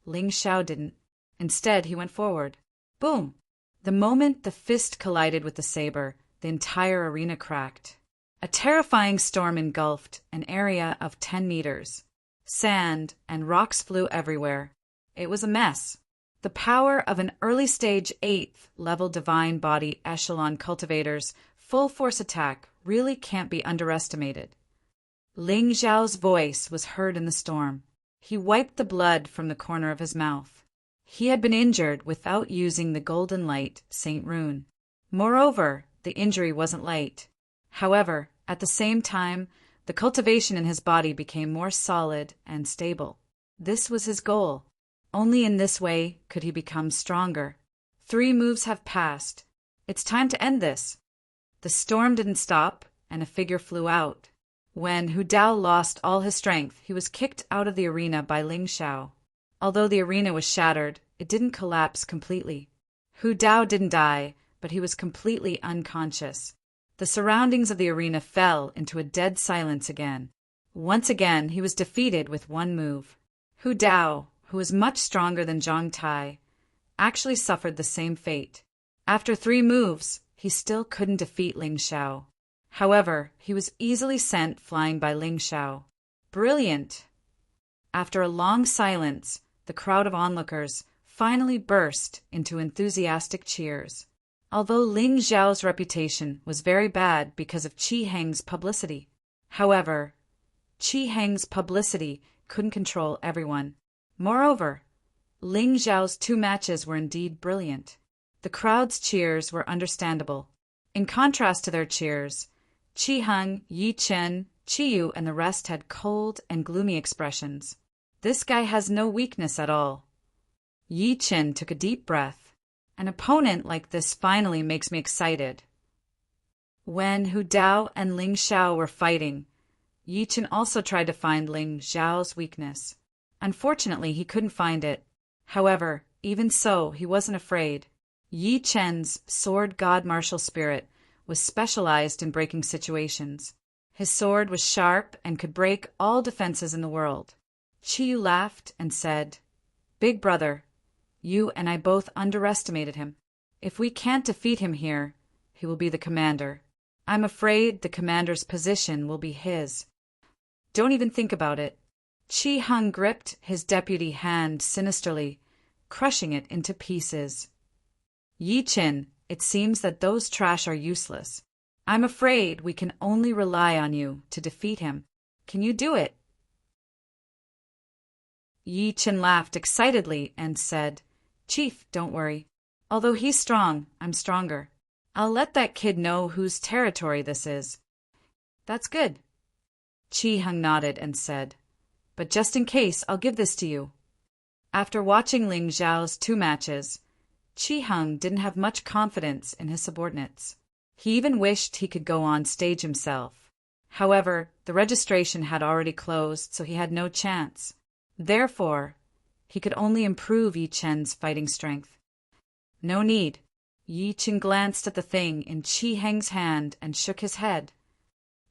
Ling Xiao didn't. Instead, he went forward. Boom! The moment the fist collided with the saber, the entire arena cracked. A terrifying storm engulfed an area of 10 meters. Sand and rocks flew everywhere. It was a mess. The power of an early-stage 8th level divine body echelon cultivator's full-force attack really can't be underestimated. Ling Xiao's voice was heard in the storm. He wiped the blood from the corner of his mouth. He had been injured without using the golden light Saint Rune. Moreover, the injury wasn't light. However, at the same time, the cultivation in his body became more solid and stable. This was his goal. Only in this way could he become stronger. 3 moves have passed. It's time to end this. The storm didn't stop, and a figure flew out. When Hu Dao lost all his strength, he was kicked out of the arena by Ling Xiao. Although the arena was shattered, it didn't collapse completely. Hu Dao didn't die, but he was completely unconscious. The surroundings of the arena fell into a dead silence again. Once again, he was defeated with 1 move. Hu Dao, who was much stronger than Zhang Tai, actually suffered the same fate. After 3 moves, he still couldn't defeat Ling Xiao. However, he was easily sent flying by Ling Xiao. Brilliant! After a long silence, the crowd of onlookers finally burst into enthusiastic cheers. Although Ling Xiao's reputation was very bad because of Qi Heng's publicity. However, Qi Heng's publicity couldn't control everyone. Moreover, Ling Xiao's 2 matches were indeed brilliant. The crowd's cheers were understandable. In contrast to their cheers, Qi Heng, Yi Chen, Qi Yu, and the rest had cold and gloomy expressions. This guy has no weakness at all. Yi Chen took a deep breath. An opponent like this finally makes me excited. When Hu Dao and Ling Xiao were fighting, Yi Chen also tried to find Ling Xiao's weakness. Unfortunately, he couldn't find it. However, even so, he wasn't afraid. Yi Chen's sword god martial spirit was specialized in breaking situations. His sword was sharp and could break all defenses in the world. Qi Yu laughed and said, "Big brother, you and I both underestimated him. If we can't defeat him here, he will be the commander. I'm afraid the commander's position will be his." "Don't even think about it." Qi Heng gripped his deputy hand sinisterly, crushing it into pieces. "Yi Chen, it seems that those trash are useless. I'm afraid we can only rely on you to defeat him. Can you do it?" Yi Chen laughed excitedly and said, "Chief, don't worry. Although he's strong, I'm stronger. I'll let that kid know whose territory this is." "That's good." Qi Heng nodded and said, "But just in case, I'll give this to you." After watching Ling Xiao's 2 matches, Qi Heng didn't have much confidence in his subordinates. He even wished he could go on stage himself. However, the registration had already closed, so he had no chance. Therefore, he could only improve Yi Chen's fighting strength. "No need." Yi Chen glanced at the thing in Qi Heng's hand and shook his head.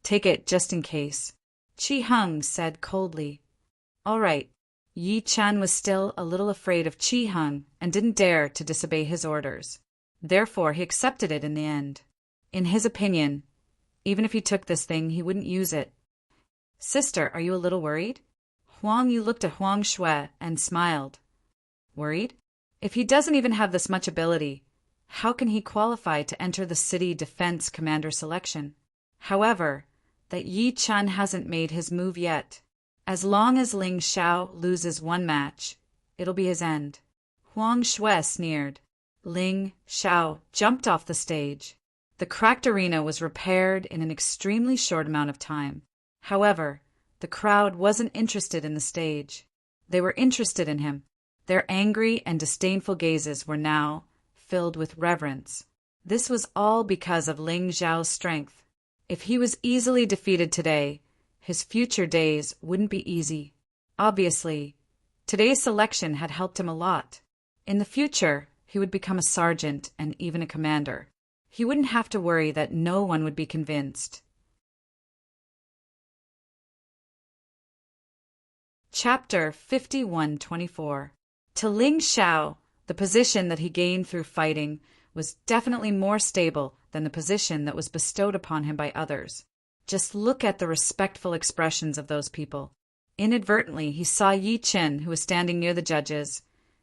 "Take it just in case," Qi Heng said coldly. "All right." Yi Chen was still a little afraid of Qi Heng and didn't dare to disobey his orders. Therefore, he accepted it in the end. In his opinion, even if he took this thing, he wouldn't use it. "Sister, are you a little worried?" Huang Yu looked at Huang Shui and smiled. "Worried? If he doesn't even have this much ability, how can he qualify to enter the city defense commander selection? However, that Yi Chen hasn't made his move yet. As long as Ling Xiao loses 1 match, it'll be his end." Huang Shui sneered. Ling Xiao jumped off the stage. The cracked arena was repaired in an extremely short amount of time. However, the crowd wasn't interested in the stage. They were interested in him. Their angry and disdainful gazes were now filled with reverence. This was all because of Ling Xiao's strength. If he was easily defeated today, his future days wouldn't be easy. Obviously, today's selection had helped him a lot. In the future, he would become a sergeant and even a commander. He wouldn't have to worry that no one would be convinced. Chapter 51-24. To Ling Xiao, the position that he gained through fighting was definitely more stable than the position that was bestowed upon him by others. Just look at the respectful expressions of those people. Inadvertently, he saw Yi Chen, who was standing near the judges,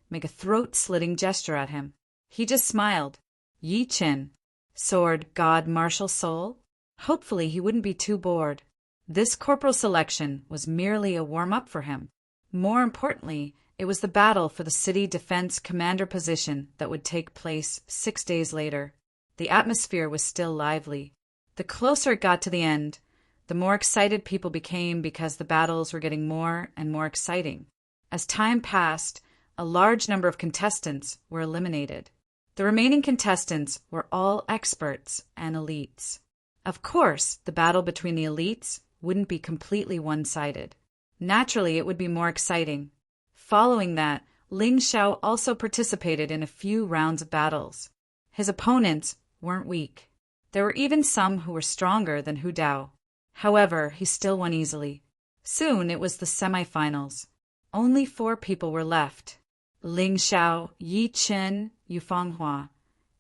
make a throat-slitting gesture at him. He just smiled. Yi Chen, sword god martial soul? Hopefully he wouldn't be too bored. This corporal selection was merely a warm-up for him. More importantly, it was the battle for the city defense commander position that would take place 6 days later. The atmosphere was still lively. The closer it got to the end, the more excited people became because the battles were getting more and more exciting. As time passed, a large number of contestants were eliminated. The remaining contestants were all experts and elites. Of course, the battle between the elites wouldn't be completely one-sided. Naturally, it would be more exciting. Following that, Ling Xiao also participated in a few rounds of battles. His opponents weren't weak. There were even some who were stronger than Hu Dao. However, he still won easily. Soon it was the semifinals. Only 4 people were left: Ling Xiao, Yi Qin, Yu Fanghua,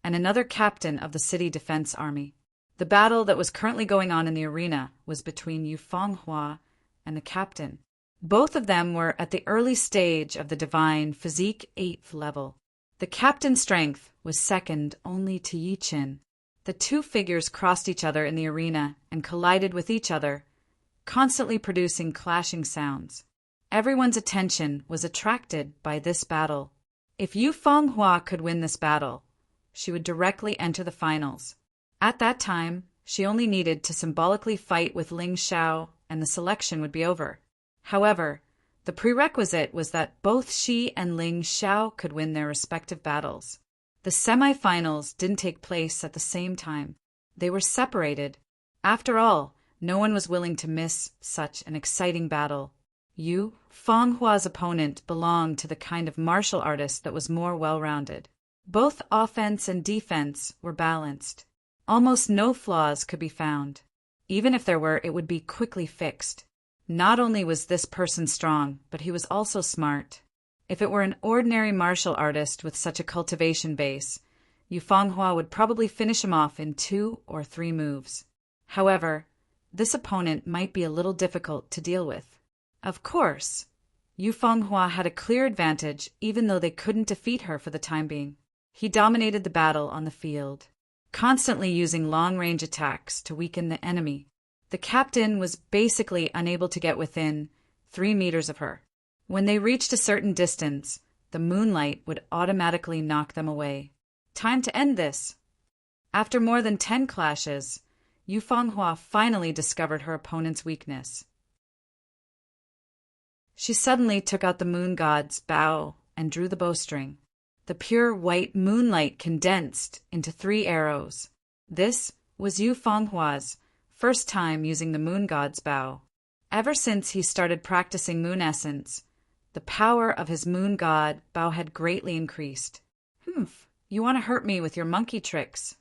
and another captain of the city defense army. The battle that was currently going on in the arena was between Yu Fanghua and the captain. Both of them were at the early stage of the divine physique 8th level. The captain's strength was second only to Yi Qin. The 2 figures crossed each other in the arena and collided with each other, constantly producing clashing sounds. Everyone's attention was attracted by this battle. If Yu Fanghua could win this battle, she would directly enter the finals. At that time, she only needed to symbolically fight with Ling Xiao and the selection would be over. However, the prerequisite was that both she and Ling Xiao could win their respective battles. The semi-finals didn't take place at the same time. They were separated. After all, no one was willing to miss such an exciting battle. Yu Fanghua's opponent belonged to the kind of martial artist that was more well-rounded. Both offense and defense were balanced. Almost no flaws could be found. Even if there were, it would be quickly fixed. Not only was this person strong, but he was also smart. If it were an ordinary martial artist with such a cultivation base, Yu Fanghua would probably finish him off in 2 or 3 moves. However, this opponent might be a little difficult to deal with. Of course, Yu Fanghua had a clear advantage even though they couldn't defeat her for the time being. He dominated the battle on the field, constantly using long-range attacks to weaken the enemy. The captain was basically unable to get within 3 meters of her. When they reached a certain distance, the moonlight would automatically knock them away. Time to end this. After more than 10 clashes, Yu Fanghua finally discovered her opponent's weakness. She suddenly took out the moon god's bow and drew the bowstring. The pure white moonlight condensed into 3 arrows. This was Yu Fanghua's first time using the moon god's bow. Ever since he started practicing moon essence, the power of his moon god bow had greatly increased. You want to hurt me with your monkey tricks?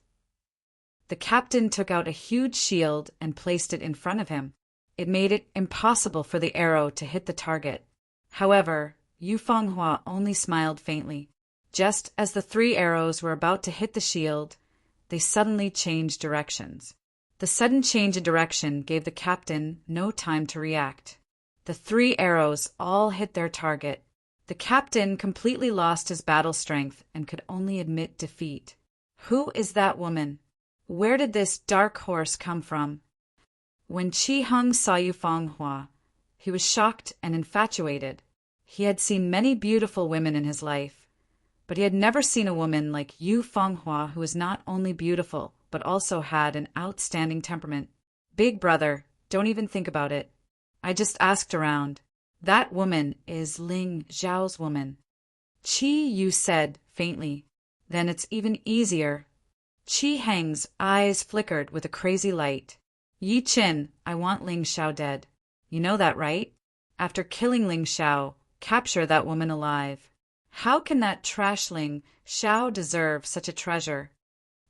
The captain took out a huge shield and placed it in front of him. It made it impossible for the arrow to hit the target. However, Yu Fanghua only smiled faintly. Just as the 3 arrows were about to hit the shield, they suddenly changed directions. The sudden change in direction gave the captain no time to react. The 3 arrows all hit their target. The captain completely lost his battle strength and could only admit defeat. Who is that woman? Where did this dark horse come from? When Qi Heng saw Yu Fanghua, he was shocked and infatuated. He had seen many beautiful women in his life, but he had never seen a woman like Yu Fanghua who was not only beautiful, but also had an outstanding temperament. Big brother, don't even think about it. I just asked around. That woman is Ling Xiao's woman. Qi Yu said faintly. Then it's even easier. Qi Heng's eyes flickered with a crazy light. Yi Qin, I want Ling Xiao dead. You know that, right? After killing Ling Xiao, capture that woman alive. How can that trash Ling Xiao deserve such a treasure?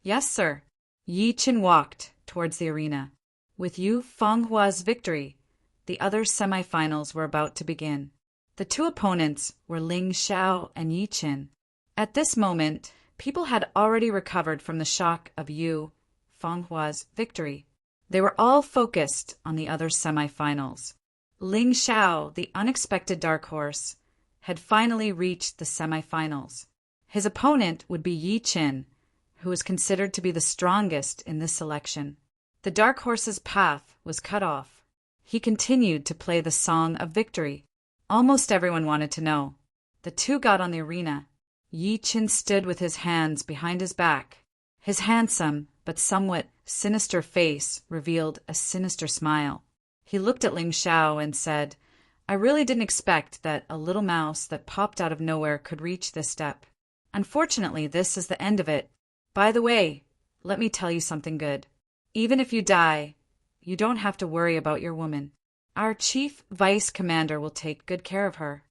Yes, sir. Yi Qin walked towards the arena. With Yu Fanghua's victory, the other semifinals were about to begin. The 2 opponents were Ling Xiao and Yi Qin. At this moment, people had already recovered from the shock of Yu Fanghua's victory. They were all focused on the other semifinals. Ling Xiao, the unexpected dark horse, had finally reached the semifinals. His opponent would be Yi Qin, who was considered to be the strongest in this selection. The dark horse's path was cut off. He continued to play the song of victory. Almost everyone wanted to know. The 2 got on the arena. Yi Qin stood with his hands behind his back. His handsome but somewhat sinister face revealed a sinister smile. He looked at Ling Xiao and said, I really didn't expect that a little mouse that popped out of nowhere could reach this step. Unfortunately, this is the end of it. By the way, let me tell you something good. Even if you die, you don't have to worry about your woman. Our chief vice commander will take good care of her.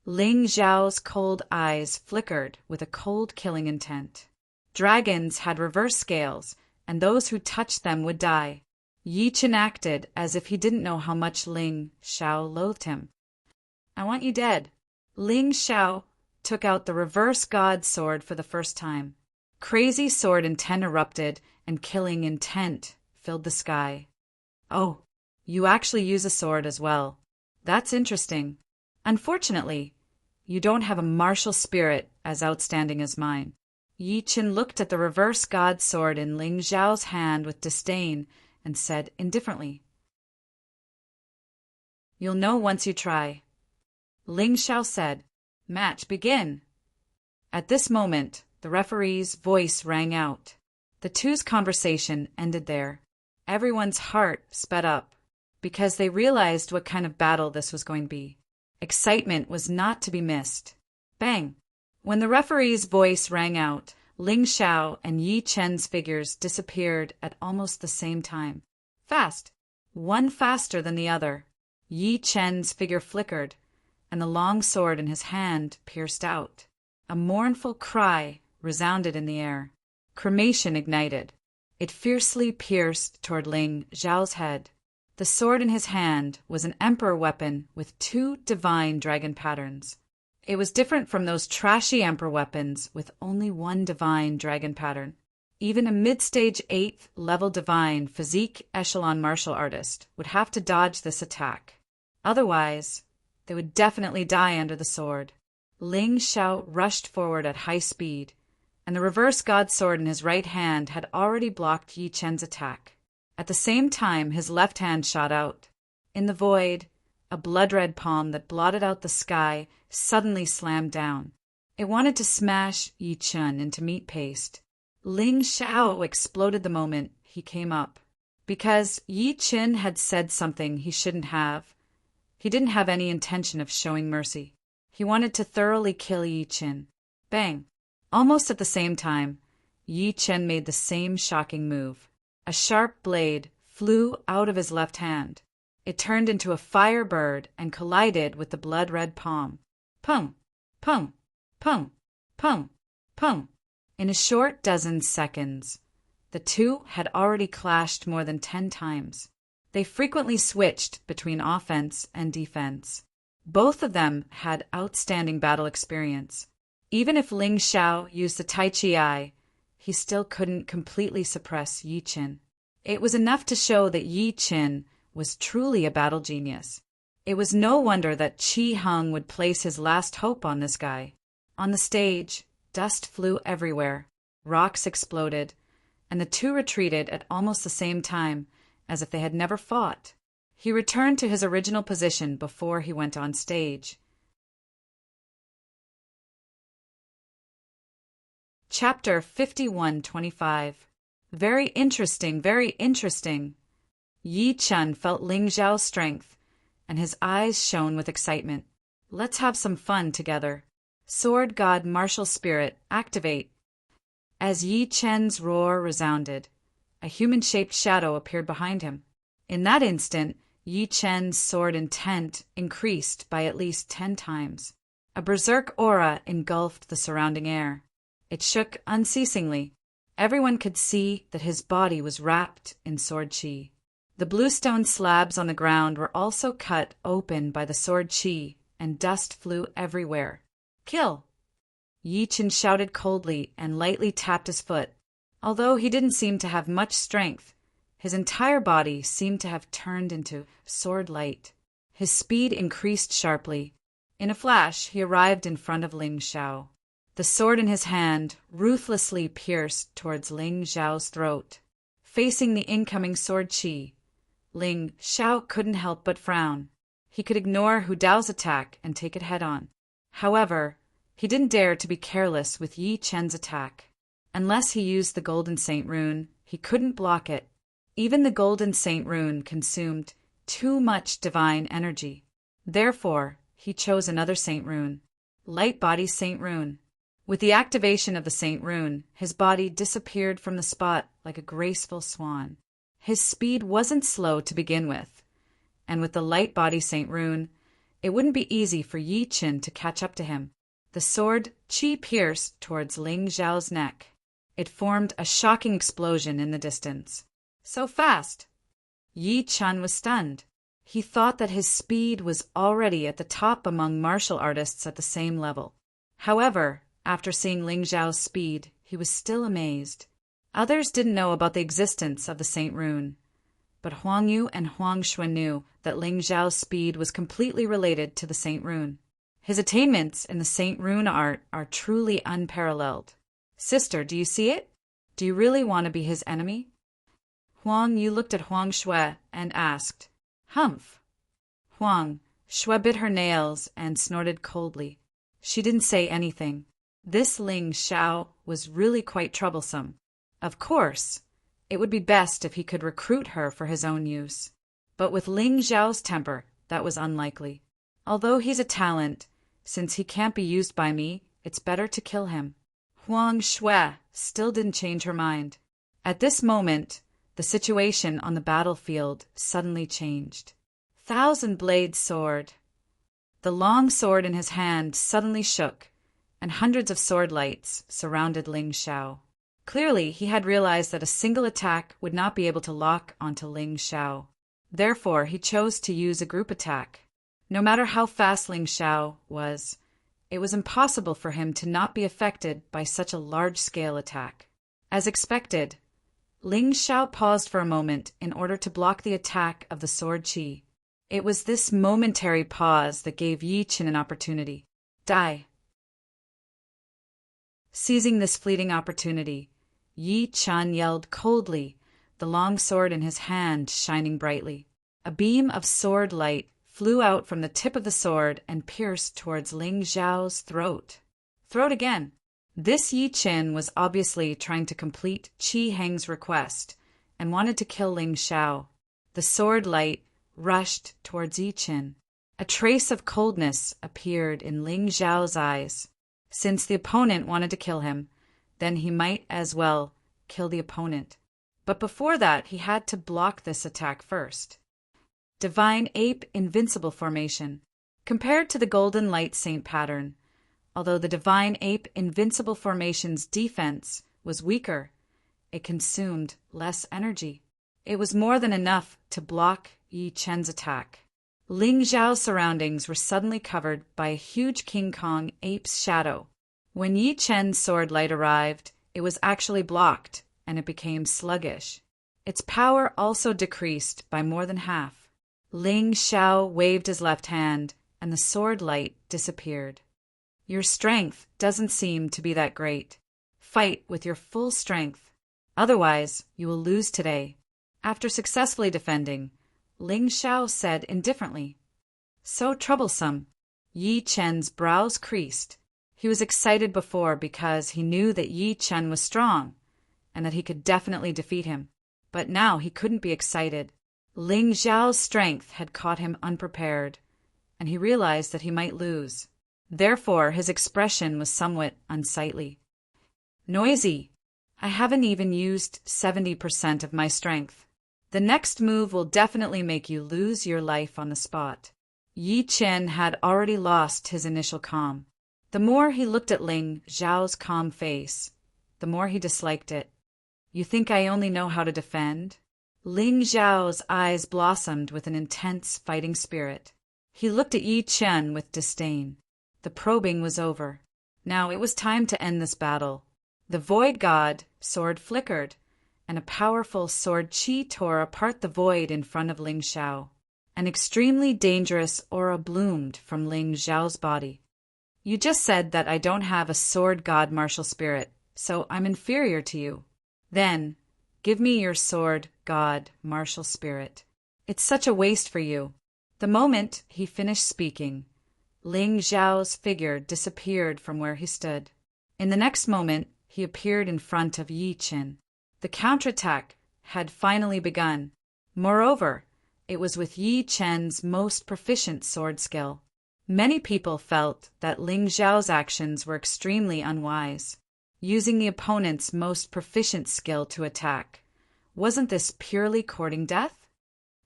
Ling Xiao's cold eyes flickered with a cold killing intent. Dragons had reverse scales, and those who touched them would die. Yi Qin acted as if he didn't know how much Ling Xiao loathed him. I want you dead. Ling Xiao took out the reverse god sword for the first time. Crazy sword intent erupted, and killing intent filled the sky. Oh, you actually use a sword as well. That's interesting. Unfortunately, you don't have a martial spirit as outstanding as mine. Yi Qin looked at the reverse god sword in Ling Xiao's hand with disdain and said indifferently, "You'll know once you try." Ling Xiao said, "Match begin." At this moment, the referee's voice rang out. The two's conversation ended there. Everyone's heart sped up, because they realized what kind of battle this was going to be. Excitement was not to be missed. Bang! When the referee's voice rang out, Ling Xiao and Yi Chen's figures disappeared at almost the same time. Fast! One faster than the other. Yi Chen's figure flickered, and the long sword in his hand pierced out. A mournful cry resounded in the air. Cremation ignited. It fiercely pierced toward Ling Xiao's head. The sword in his hand was an emperor weapon with 2 divine dragon patterns. It was different from those trashy emperor weapons with only 1 divine dragon pattern. Even a mid-stage 8th level divine physique echelon martial artist would have to dodge this attack. Otherwise, they would definitely die under the sword. Ling Xiao rushed forward at high speed, and the reverse god sword in his right hand had already blocked Yi Chen's attack. At the same time, his left hand shot out. In the void, a blood-red palm that blotted out the sky suddenly slammed down. It wanted to smash Yi Chen into meat paste. Ling Xiao exploded the moment he came up. Because Yi Chen had said something he shouldn't have, he didn't have any intention of showing mercy. He wanted to thoroughly kill Yi Chen. Bang! Almost at the same time, Yi Chen made the same shocking move. A sharp blade flew out of his left hand. It turned into a fire bird and collided with the blood-red palm. Pung! Pung! Pung! Pung! Pung! In a short dozen seconds, the two had already clashed more than 10 times. They frequently switched between offense and defense. Both of them had outstanding battle experience. Even if Ling Xiao used the Tai Chi Eye, he still couldn't completely suppress Yi Chen. It was enough to show that Yi Chen was truly a battle genius. It was no wonder that Qi Hung would place his last hope on this guy. On the stage, dust flew everywhere, rocks exploded, and the two retreated at almost the same time, as if they had never fought. He returned to his original position before he went on stage. Chapter 5125. Very interesting, very interesting. Yi Chen felt Ling Xiao's strength, and his eyes shone with excitement. Let's have some fun together. Sword God Martial Spirit, activate. As Yi Chen's roar resounded, a human-shaped shadow appeared behind him. In that instant, Yi Chen's sword intent increased by at least 10 times. A berserk aura engulfed the surrounding air. It shook unceasingly. Everyone could see that his body was wrapped in sword chi. The bluestone slabs on the ground were also cut open by the sword chi, and dust flew everywhere. Kill! Yi Chen shouted coldly and lightly tapped his foot. Although he didn't seem to have much strength, his entire body seemed to have turned into sword light. His speed increased sharply. In a flash, he arrived in front of Ling Xiao. The sword in his hand ruthlessly pierced towards Ling Xiao's throat. Facing the incoming sword chi, Ling Xiao couldn't help but frown. He could ignore Hu Dao's attack and take it head-on. However, he didn't dare to be careless with Yi Chen's attack. Unless he used the Golden Saint Rune, he couldn't block it. Even the Golden Saint Rune consumed too much divine energy. Therefore, he chose another Saint Rune, Light Body Saint Rune. With the activation of the Saint Rune, his body disappeared from the spot like a graceful swan. His speed wasn't slow to begin with, and with the Light Body Saint Rune, it wouldn't be easy for Yi Chen to catch up to him. The sword chi pierced towards Ling Xiao's neck. It formed a shocking explosion in the distance. So fast! Yi Chen was stunned. He thought that his speed was already at the top among martial artists at the same level. However, after seeing Ling Zhao's speed, he was still amazed. Others didn't know about the existence of the Saint Rune, but Huang Yu and Huang Shui knew that Ling Zhao's speed was completely related to the Saint Rune. His attainments in the Saint Rune art are truly unparalleled. Sister, do you see it? Do you really want to be his enemy? Huang Yu looked at Huang Shui and asked, "Humph." Huang Shui bit her nails and snorted coldly. She didn't say anything. This Ling Zhao was really quite troublesome. Of course, it would be best if he could recruit her for his own use. But with Ling Zhao's temper, that was unlikely. Although he's a talent, since he can't be used by me, it's better to kill him. Huang Shui still didn't change her mind. At this moment, the situation on the battlefield suddenly changed. Thousand-blade sword. The long sword in his hand suddenly shook, and hundreds of sword lights surrounded Ling Zhao. Clearly, he had realized that a single attack would not be able to lock onto Ling Zhao. Therefore, he chose to use a group attack. No matter how fast Ling Zhao was, it was impossible for him to not be affected by such a large-scale attack. As expected, Ling Zhao paused for a moment in order to block the attack of the sword qi. It was this momentary pause that gave Yi Qin an opportunity. Die. Seizing this fleeting opportunity, Yi Qin yelled coldly, the long sword in his hand shining brightly. A beam of sword light flew out from the tip of the sword and pierced towards Ling Zhao's throat. Throat again. This Yi Qin was obviously trying to complete Qi Heng's request and wanted to kill Ling Zhao. The sword light rushed towards Yi Qin. A trace of coldness appeared in Ling Zhao's eyes. Since the opponent wanted to kill him, then he might as well kill the opponent. But before that, he had to block this attack first. Divine Ape Invincible Formation. Compared to the Golden Light Saint pattern, although the Divine Ape Invincible Formation's defense was weaker, it consumed less energy. It was more than enough to block Yi Qin's attack. Ling Zhao's surroundings were suddenly covered by a huge King Kong ape's shadow. When Yi Qin's sword light arrived, it was actually blocked, and it became sluggish. Its power also decreased by more than half. Ling Zhao waved his left hand, and the sword light disappeared. Your strength doesn't seem to be that great. Fight with your full strength. Otherwise, you will lose today. After successfully defending, Ling Zhao said indifferently, "So troublesome." Yi Qin's brows creased. He was excited before because he knew that Yi Qin was strong and that he could definitely defeat him. But now he couldn't be excited. Ling Zhao's strength had caught him unprepared, and he realized that he might lose. Therefore, his expression was somewhat unsightly. "Noisy. I haven't even used 70% of my strength. The next move will definitely make you lose your life on the spot." Yi Qin had already lost his initial calm. The more he looked at Ling Zhao's calm face, the more he disliked it. "You think I only know how to defend?" Ling Zhao's eyes blossomed with an intense fighting spirit. He looked at Yi Qin with disdain. The probing was over. Now it was time to end this battle. The Void God sword flickered, and a powerful sword qi tore apart the void in front of Ling Zhao. An extremely dangerous aura bloomed from Ling Zhao's body. "You just said that I don't have a sword god martial spirit, so I'm inferior to you. Then, give me your sword god martial spirit. It's such a waste for you." The moment he finished speaking, Ling Zhao's figure disappeared from where he stood. In the next moment, he appeared in front of Yi Qin. The counterattack had finally begun. Moreover, it was with Yi Qin's most proficient sword skill. Many people felt that Ling Zhao's actions were extremely unwise. Using the opponent's most proficient skill to attack. Wasn't this purely courting death?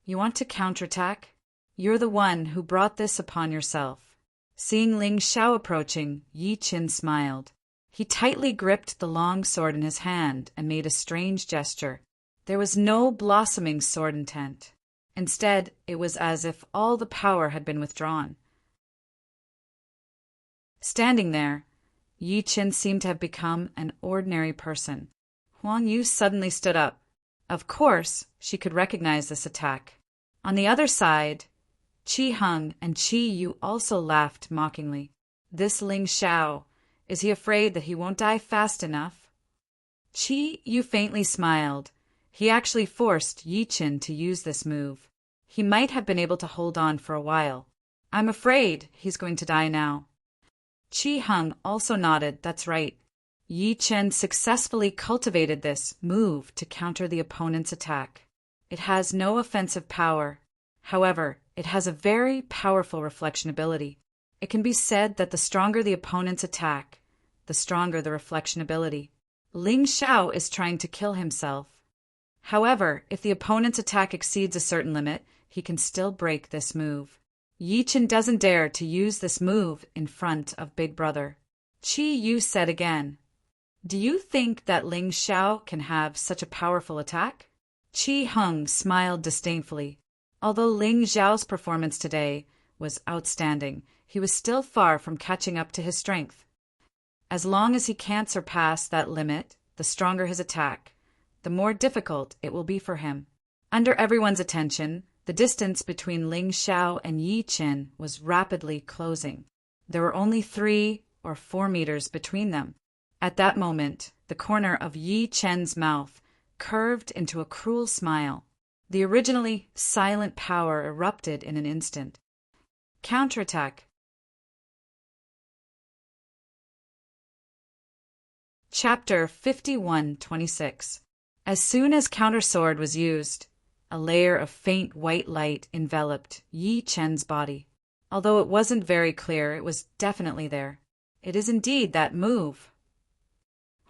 You want to counterattack? You're the one who brought this upon yourself. Seeing Ling Zhao approaching, Yi Qin smiled. He tightly gripped the long sword in his hand and made a strange gesture. There was no blossoming sword intent. Instead, it was as if all the power had been withdrawn. Standing there, Yi Qin seemed to have become an ordinary person. Huang Yu suddenly stood up. Of course, she could recognize this attack. On the other side, Qi Heng and Qi Yu also laughed mockingly. This Ling Xiao, is he afraid that he won't die fast enough? Qi Yu faintly smiled. He actually forced Yi Qin to use this move. He might have been able to hold on for a while. I'm afraid he's going to die now. Qi Heng also nodded. That's right. Yi Qin successfully cultivated this move to counter the opponent's attack. It has no offensive power. However, it has a very powerful reflection ability. It can be said that the stronger the opponent's attack, the stronger the reflection ability. Ling Xiao is trying to kill himself. However, if the opponent's attack exceeds a certain limit, he can still break this move. Yi Qin doesn't dare to use this move in front of Big Brother. Qi Yu said again, "Do you think that Ling Xiao can have such a powerful attack?" Qi Heng smiled disdainfully. Although Ling Xiao's performance today was outstanding, he was still far from catching up to his strength. As long as he can't surpass that limit, the stronger his attack, the more difficult it will be for him. Under everyone's attention, the distance between Ling Xiao and Yi Qin was rapidly closing. There were only 3 or 4 meters between them. At that moment, the corner of Yi Qin's mouth curved into a cruel smile. The originally silent power erupted in an instant. Counterattack. Chapter 51-26. As soon as counter sword was used, a layer of faint white light enveloped Yi Qin's body. Although it wasn't very clear, it was definitely there. It is indeed that move.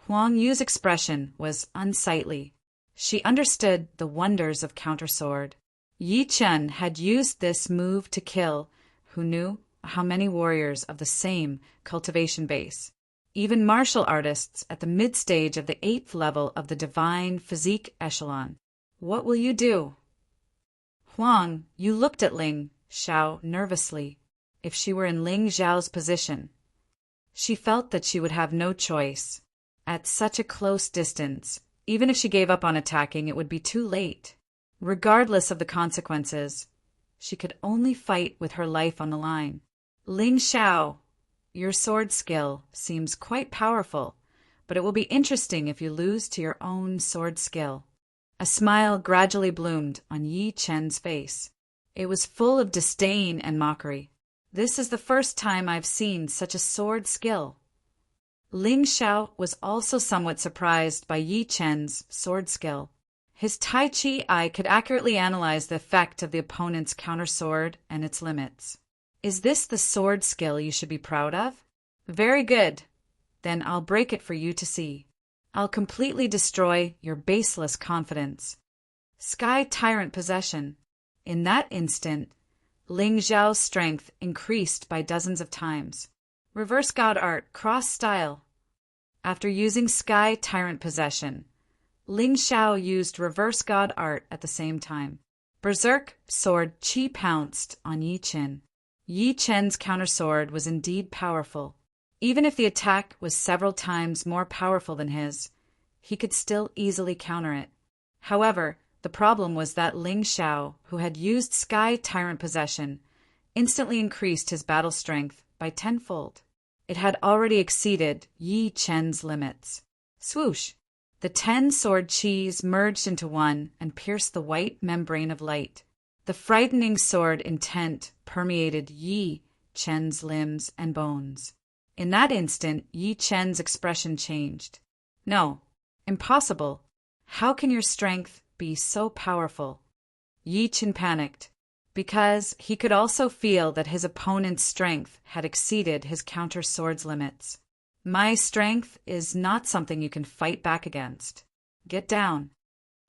Huang Yu's expression was unsightly. She understood the wonders of counter sword. Yi Qin had used this move to kill who knew how many warriors of the same cultivation base. Even martial artists at the mid-stage of the 8th level of the divine physique echelon. What will you do? Huang Yu looked at Ling Xiao nervously. If she were in Ling Xiao's position, she felt that she would have no choice. At such a close distance, even if she gave up on attacking, it would be too late. Regardless of the consequences, she could only fight with her life on the line. Ling Xiao, your sword skill seems quite powerful, but it will be interesting if you lose to your own sword skill. A smile gradually bloomed on Yi Qin's face. It was full of disdain and mockery. This is the first time I've seen such a sword skill. Ling Xiao was also somewhat surprised by Yi Qin's sword skill. His Tai Chi eye could accurately analyze the effect of the opponent's counter sword and its limits. Is this the sword skill you should be proud of? Very good. Then I'll break it for you to see. I'll completely destroy your baseless confidence. Sky Tyrant possession. In that instant, Ling Xiao's strength increased by dozens of times. Reverse God Art, cross style. After using Sky Tyrant possession, Ling Xiao used Reverse God Art at the same time. Berserk Sword Qi pounced on Yi Qin. Yi Qin's counter sword was indeed powerful. Even if the attack was several times more powerful than his, he could still easily counter it. However, the problem was that Ling Xiao, who had used Sky Tyrant possession, instantly increased his battle strength by tenfold. It had already exceeded Yi Qin's limits. Swoosh! The 10 sword qis merged into one and pierced the white membrane of light. The frightening sword intent permeated Yi Qin's limbs and bones. In that instant, Yi Qin's expression changed. No, impossible. How can your strength be so powerful? Yi Qin panicked, because he could also feel that his opponent's strength had exceeded his counter sword's limits. My strength is not something you can fight back against. Get down.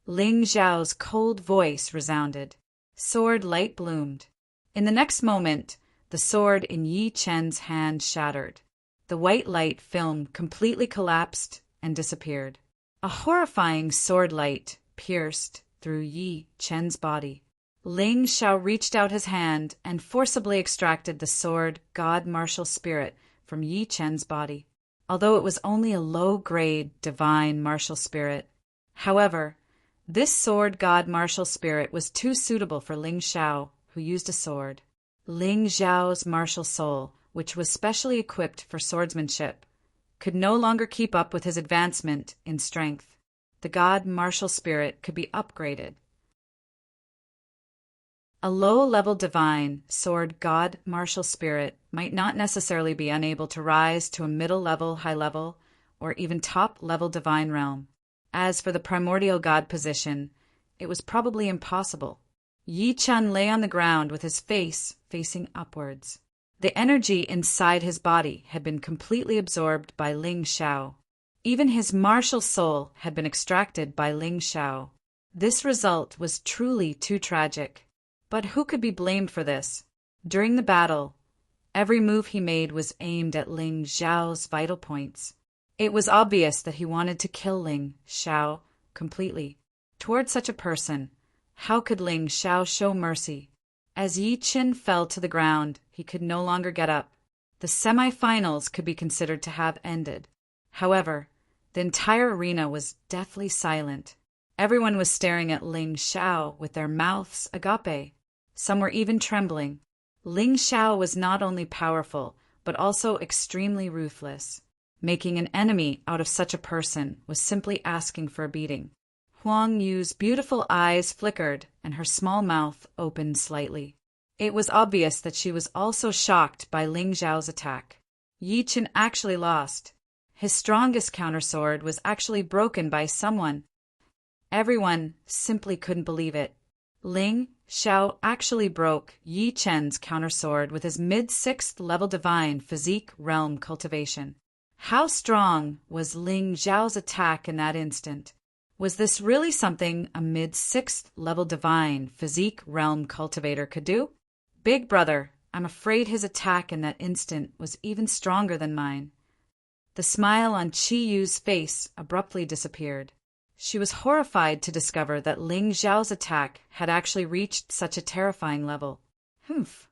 Ling Xiao's cold voice resounded. Sword light bloomed. In the next moment, the sword in Yi Qin's hand shattered. The white light film completely collapsed and disappeared. A horrifying sword light pierced through Yi Qin's body. Ling Xiao reached out his hand and forcibly extracted the sword God Martial Spirit from Yi Chen's body, although it was only a low-grade divine martial spirit. However, this sword God Martial Spirit was too suitable for Ling Xiao, who used a sword. Ling Xiao's martial soul, which was specially equipped for swordsmanship, could no longer keep up with his advancement in strength. The God Martial Spirit could be upgraded. A low-level divine sword God Martial Spirit might not necessarily be unable to rise to a middle-level, high-level, or even top-level divine realm. As for the primordial god position, it was probably impossible. Yi Chen lay on the ground with his face facing upwards. The energy inside his body had been completely absorbed by Ling Xiao. Even his martial soul had been extracted by Ling Xiao. This result was truly too tragic. But who could be blamed for this? During the battle, every move he made was aimed at Ling Xiao's vital points. It was obvious that he wanted to kill Ling Xiao completely. Toward such a person, how could Ling Xiao show mercy? As Yi Chen fell to the ground, he could no longer get up. The semi-finals could be considered to have ended. However, the entire arena was deathly silent. Everyone was staring at Ling Xiao with their mouths agape. Some were even trembling. Ling Xiao was not only powerful, but also extremely ruthless. Making an enemy out of such a person was simply asking for a beating. Huang Yu's beautiful eyes flickered and her small mouth opened slightly. It was obvious that she was also shocked by Ling Xiao's attack. Yi Chen actually lost. His strongest countersword was actually broken by someone. Everyone simply couldn't believe it. Ling Xiao actually broke Yi Chen's countersword with his mid-6th level divine physique realm cultivation. How strong was Ling Xiao's attack in that instant? Was this really something a mid-6th level divine physique realm cultivator could do? Big brother, I'm afraid his attack in that instant was even stronger than mine. The smile on Qi Yu's face abruptly disappeared. She was horrified to discover that Ling Xiao's attack had actually reached such a terrifying level. Humph.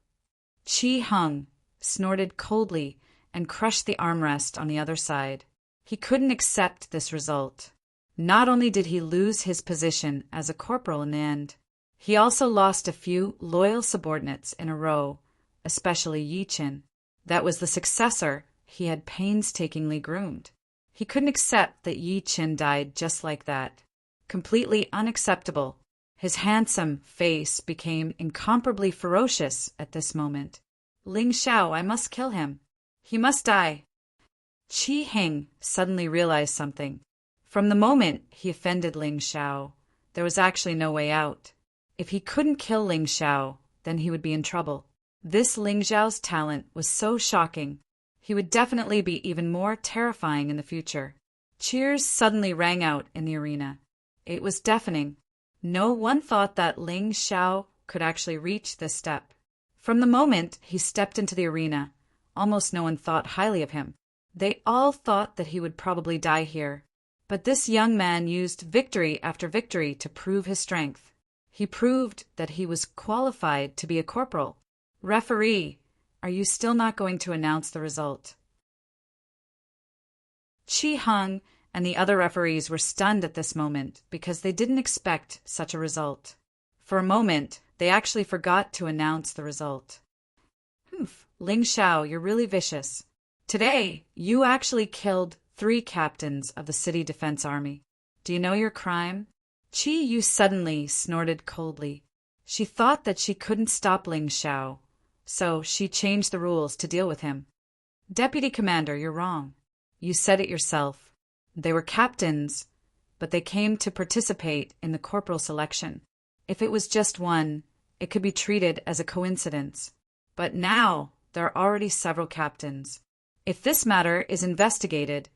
Qi Hung snorted coldly and crushed the armrest on the other side. He couldn't accept this result. Not only did he lose his position as a corporal in the end, he also lost a few loyal subordinates in a row, especially Yi Chen. That was the successor he had painstakingly groomed. He couldn't accept that Yi Chen died just like that. Completely unacceptable. His handsome face became incomparably ferocious at this moment. Ling Xiao, I must kill him. He must die. Qi Heng suddenly realized something. From the moment he offended Ling Xiao, there was actually no way out. If he couldn't kill Ling Xiao, then he would be in trouble. This Ling Xiao's talent was so shocking. He would definitely be even more terrifying in the future. Cheers suddenly rang out in the arena. It was deafening. No one thought that Ling Xiao could actually reach this step. From the moment he stepped into the arena, almost no one thought highly of him. They all thought that he would probably die here. But this young man used victory after victory to prove his strength. He proved that he was qualified to be a corporal. Referee, are you still not going to announce the result? Qi Hung and the other referees were stunned at this moment because they didn't expect such a result. For a moment, they actually forgot to announce the result. Humph, Ling Xiao, you're really vicious. Today, you actually killed 3 captains of the City Defense Army. Do you know your crime? Qi Yu suddenly snorted coldly. She thought that she couldn't stop Ling Xiao, so she changed the rules to deal with him. Deputy Commander, you're wrong. You said it yourself. They were captains, but they came to participate in the corporal selection. If it was just one, it could be treated as a coincidence. But now, there are already several captains. If this matter is investigated,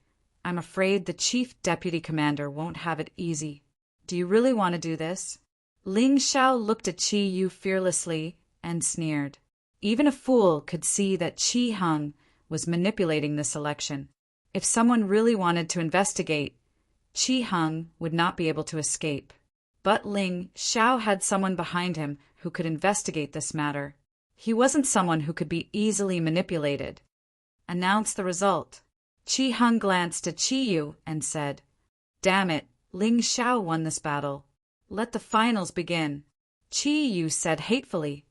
I'm afraid the Chief Deputy Commander won't have it easy. Do you really want to do this? Ling Xiao looked at Qi Yu fearlessly and sneered. Even a fool could see that Qi Hung was manipulating this election. If someone really wanted to investigate, Qi Hung would not be able to escape. But Ling Xiao had someone behind him who could investigate this matter. He wasn't someone who could be easily manipulated. Announce the result. Qi Heng glanced at Qi Yu and said, "Damn it, Ling Xiao won this battle. Let the finals begin." Qi Yu said hatefully,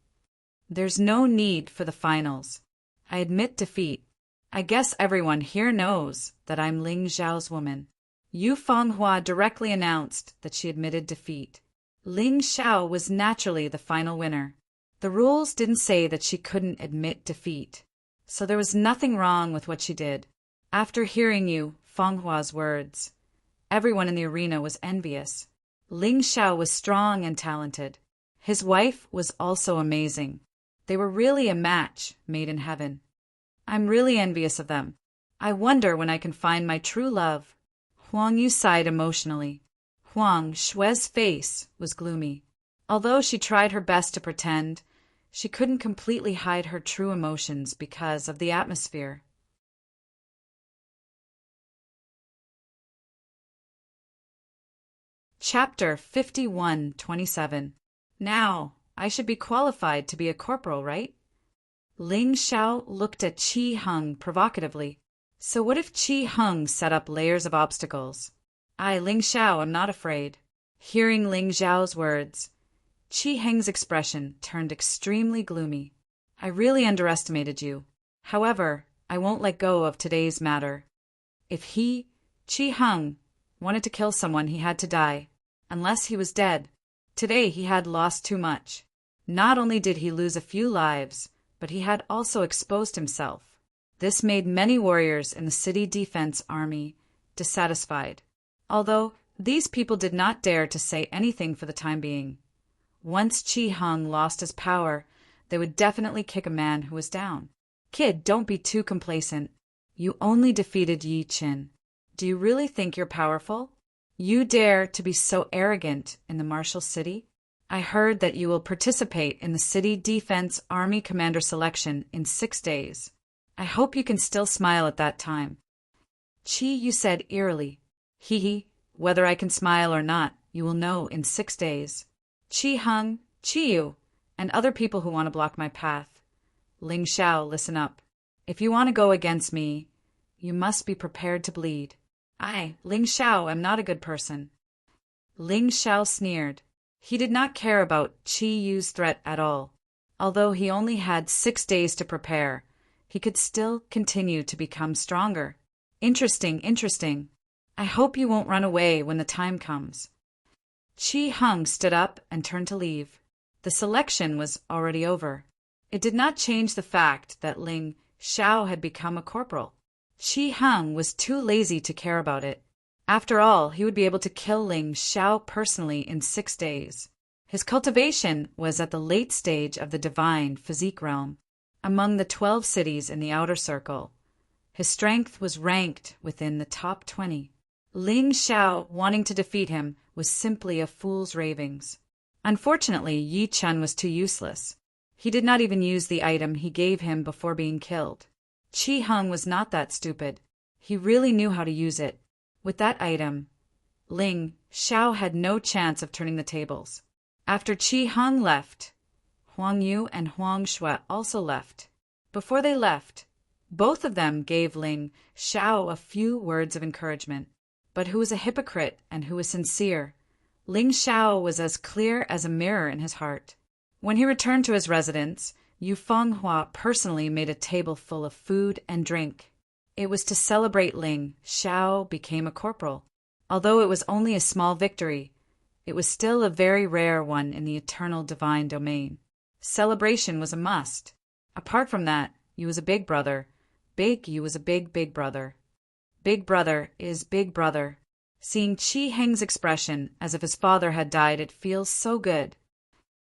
"There's no need for the finals. I admit defeat. I guess everyone here knows that I'm Ling Xiao's woman." Yu Fenghua directly announced that she admitted defeat. Ling Xiao was naturally the final winner. The rules didn't say that she couldn't admit defeat, so there was nothing wrong with what she did. After hearing Yu Fenghua's words, everyone in the arena was envious. Ling Xiao was strong and talented. His wife was also amazing. They were really a match made in heaven. I'm really envious of them. I wonder when I can find my true love. Huang Yu sighed emotionally. Huang Xue's face was gloomy. Although she tried her best to pretend, she couldn't completely hide her true emotions because of the atmosphere. Chapter 51:27. Now, I should be qualified to be a corporal, right? Ling Xiao looked at Qi Heng provocatively. So what if Qi Heng set up layers of obstacles? I, Ling Xiao, am not afraid. Hearing Ling Xiao's words, Qi Heng's expression turned extremely gloomy. I really underestimated you. However, I won't let go of today's matter. If he, Qi Heng, wanted to kill someone, he had to die. Unless he was dead. Today he had lost too much. Not only did he lose a few lives, but he had also exposed himself. This made many warriors in the city defense army dissatisfied, although these people did not dare to say anything for the time being. Once Qi Heng lost his power, they would definitely kick a man who was down. Kid, don't be too complacent. You only defeated Yi Qin. Do you really think you're powerful? You dare to be so arrogant in the martial city? I heard that you will participate in the city defense army commander selection in 6 days. I hope you can still smile at that time. Qi Yu said eerily. Hee, whether I can smile or not, you will know in 6 days. Qi Heng, Qi Yu, and other people who want to block my path. Ling Xiao, listen up. If you want to go against me, you must be prepared to bleed. I, Ling Xiao, am not a good person. Ling Xiao sneered. He did not care about Qi Yu's threat at all. Although he only had 6 days to prepare, he could still continue to become stronger. Interesting. I hope you won't run away when the time comes. Qi Heng stood up and turned to leave. The selection was already over. It did not change the fact that Ling Xiao had become a corporal. Qi Heng was too lazy to care about it. After all, he would be able to kill Ling Xiao personally in 6 days. His cultivation was at the late stage of the divine physique realm, among the 12 cities in the outer circle. His strength was ranked within the top 20. Ling Xiao wanting to defeat him was simply a fool's ravings. Unfortunately, Yi Chen was too useless. He did not even use the item he gave him before being killed. Qi Heng was not that stupid. He really knew how to use it. With that item, Ling Xiao had no chance of turning the tables. After Qi Heng left, Huang Yu and Huang Xue also left. Before they left, both of them gave Ling Xiao a few words of encouragement. But who was a hypocrite and who was sincere? Ling Xiao was as clear as a mirror in his heart. When he returned to his residence, Yu Fenghua personally made a table full of food and drink. It was to celebrate Ling Xiao became a corporal. Although it was only a small victory, it was still a very rare one in the eternal divine domain. Celebration was a must. Apart from that, Yu was a big brother. Yu was a big brother. Big brother is big brother. Seeing Qi Heng's expression as if his father had died, it feels so good.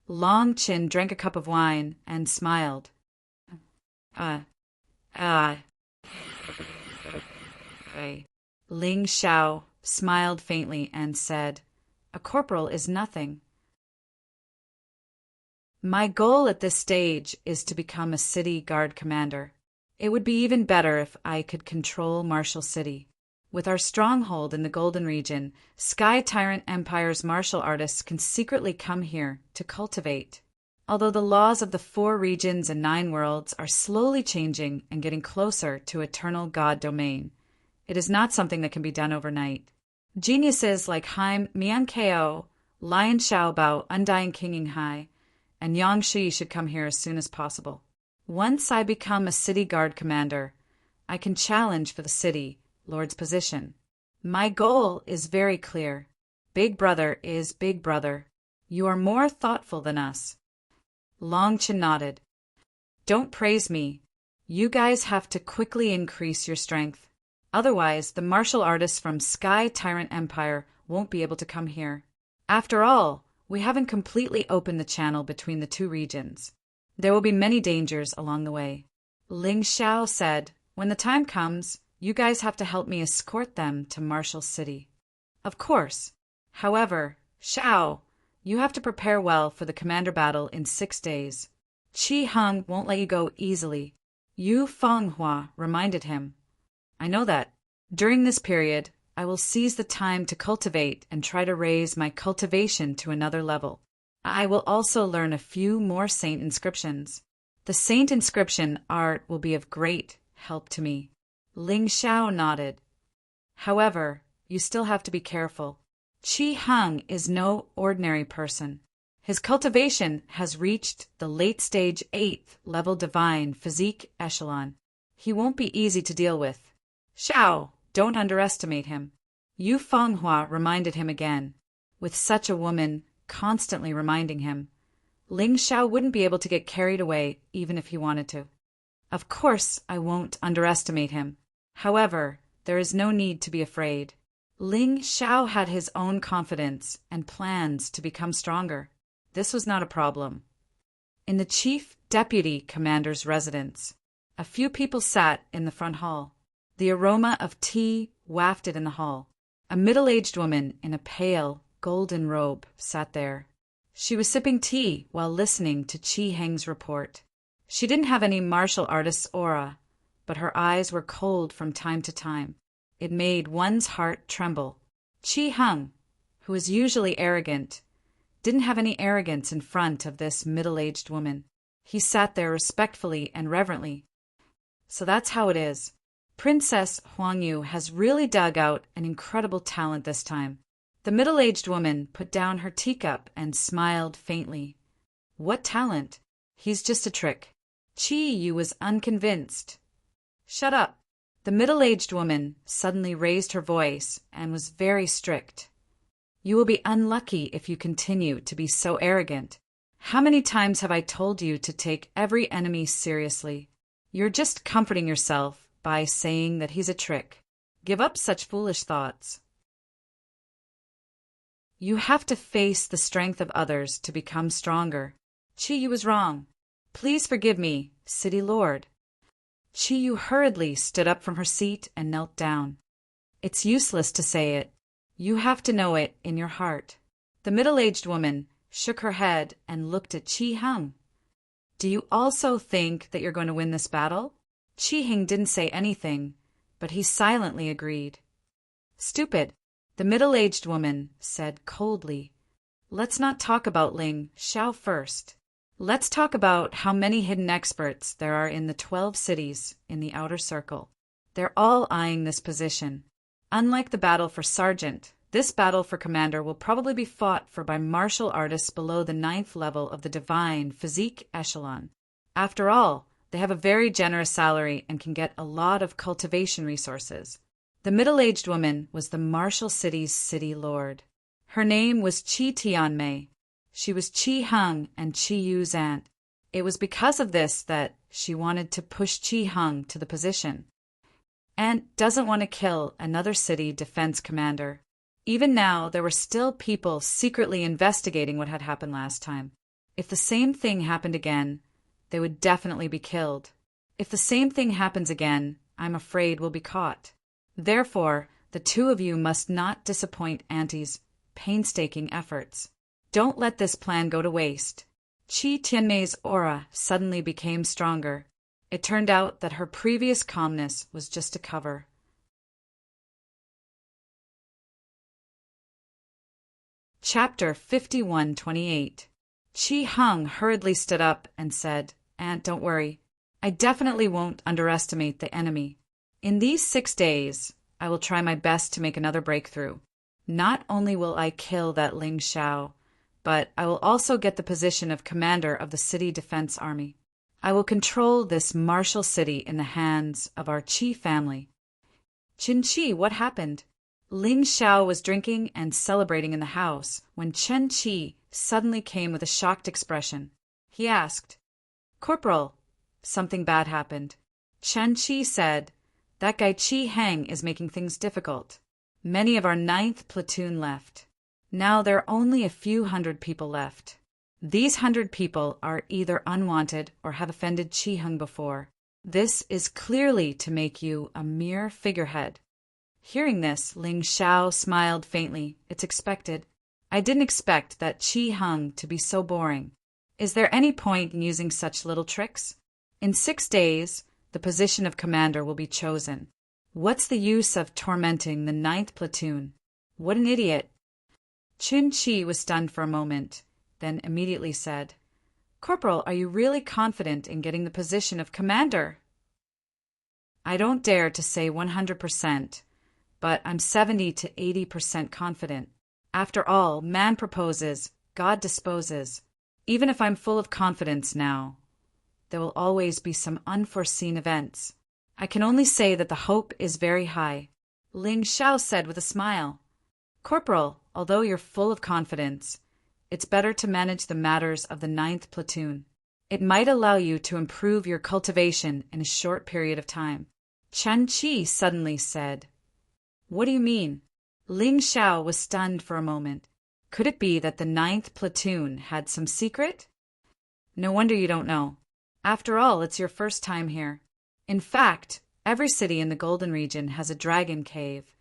Long Qin drank a cup of wine and smiled. Ling Xiao smiled faintly and said, "A corporal is nothing. My goal at this stage is to become a city guard commander. It would be even better if I could control Marshall City. With our stronghold in the Golden Region, Sky Tyrant Empire's martial artists can secretly come here to cultivate. Although the laws of the 4 regions and 9 worlds are slowly changing and getting closer to eternal God domain, it is not something that can be done overnight. Geniuses like Haim Miankeo, Lion Xiaobao, Undying King Hai, and Yang Shi should come here as soon as possible. Once I become a city guard commander, I can challenge for the city lord's position. My goal is very clear. Big brother is big brother. You are more thoughtful than us. Long Chin nodded. Don't praise me. You guys have to quickly increase your strength. Otherwise, the martial artists from Sky Tyrant Empire won't be able to come here. After all, we haven't completely opened the channel between the 2 regions. There will be many dangers along the way. Ling Xiao said, when the time comes, you guys have to help me escort them to Martial City. Of course. However, Xiao, you have to prepare well for the commander battle in 6 days. Qi Heng won't let you go easily. Yu Fenghua reminded him. I know that. During this period, I will seize the time to cultivate and try to raise my cultivation to another level. I will also learn a few more saint inscriptions. The saint inscription art will be of great help to me. Ling Xiao nodded. However, you still have to be careful. Qi Heng is no ordinary person. His cultivation has reached the late-stage 8th level divine physique echelon. He won't be easy to deal with. Xiao, don't underestimate him. Yu Fenghua reminded him again. With such a woman constantly reminding him, Ling Xiao wouldn't be able to get carried away even if he wanted to. Of course, I won't underestimate him. However, there is no need to be afraid. Ling Xiao had his own confidence and plans to become stronger. This was not a problem. In the chief deputy commander's residence, a few people sat in the front hall. The aroma of tea wafted in the hall. A middle-aged woman in a pale, golden robe sat there. She was sipping tea while listening to Qi Heng's report. She didn't have any martial artist's aura, but her eyes were cold from time to time. It made one's heart tremble. Qi Heng, who was usually arrogant, didn't have any arrogance in front of this middle-aged woman. He sat there respectfully and reverently. So that's how it is. Princess Huangyu has really dug out an incredible talent this time. The middle-aged woman put down her teacup and smiled faintly. What talent? He's just a trick. Qi Yu was unconvinced. Shut up. The middle-aged woman suddenly raised her voice and was very strict. You will be unlucky if you continue to be so arrogant. How many times have I told you to take every enemy seriously? You're just comforting yourself by saying that he's a trick. Give up such foolish thoughts. You have to face the strength of others to become stronger. Qi Yu was wrong. Please forgive me, City Lord. Qi Yu hurriedly stood up from her seat and knelt down. It's useless to say it. You have to know it in your heart. The middle-aged woman shook her head and looked at Qi Heng. Do you also think that you're going to win this battle? Qi Heng didn't say anything, but he silently agreed. Stupid, the middle-aged woman said coldly. Let's not talk about Ling Xiao first. Let's talk about how many hidden experts there are in the 12 cities in the outer circle. They're all eyeing this position. Unlike the battle for sergeant, this battle for commander will probably be fought for by martial artists below the 9th level of the divine physique echelon. After all, they have a very generous salary and can get a lot of cultivation resources. The middle-aged woman was the Martial City's city lord. Her name was Qi Tianmei. She was Qi Heng and Qi Yu's aunt. It was because of this that she wanted to push Qi Heng to the position. Aunt doesn't want to kill another city defense commander. Even now, there were still people secretly investigating what had happened last time. If the same thing happened again, they would definitely be killed. If the same thing happens again, I'm afraid we'll be caught. Therefore, the two of you must not disappoint Auntie's painstaking efforts. Don't let this plan go to waste. Qi Tianmei's aura suddenly became stronger. It turned out that her previous calmness was just a cover. Chapter 51:28. Chi Hung hurriedly stood up and said, "Aunt, don't worry. I definitely won't underestimate the enemy. In these 6 days, I will try my best to make another breakthrough. Not only will I kill that Ling Xiao, but I will also get the position of commander of the City Defense Army. I will control this martial city in the hands of our Qi family." "Qin Qi, what happened?" Ling Xiao was drinking and celebrating in the house when Chen Qi suddenly came with a shocked expression. He asked, "Corporal, something bad happened." Chen Qi said, "That guy Qi Hang is making things difficult. Many of our 9th platoon left. Now there are only a few hundred people left. These 100 people are either unwanted or have offended Qi Hung before. This is clearly to make you a mere figurehead." Hearing this, Ling Xiao smiled faintly. "It's expected. I didn't expect that Qi Hung to be so boring. Is there any point in using such little tricks? In 6 days, the position of commander will be chosen. What's the use of tormenting the 9th platoon? What an idiot." Qin Qi was stunned for a moment, then immediately said, "Corporal, are you really confident in getting the position of commander?" "I don't dare to say 100%, but I'm 70 to 80% confident. After all, man proposes, God disposes. Even if I'm full of confidence now, there will always be some unforeseen events. I can only say that the hope is very high." Ling Xiao said with a smile, "Corporal, although you're full of confidence, it's better to manage the matters of the 9th platoon. It might allow you to improve your cultivation in a short period of time." Chen Qi suddenly said, "What do you mean?" Ling Xiao was stunned for a moment. Could it be that the 9th platoon had some secret? "No wonder you don't know. After all, it's your first time here. In fact, every city in the Golden Region has a dragon cave.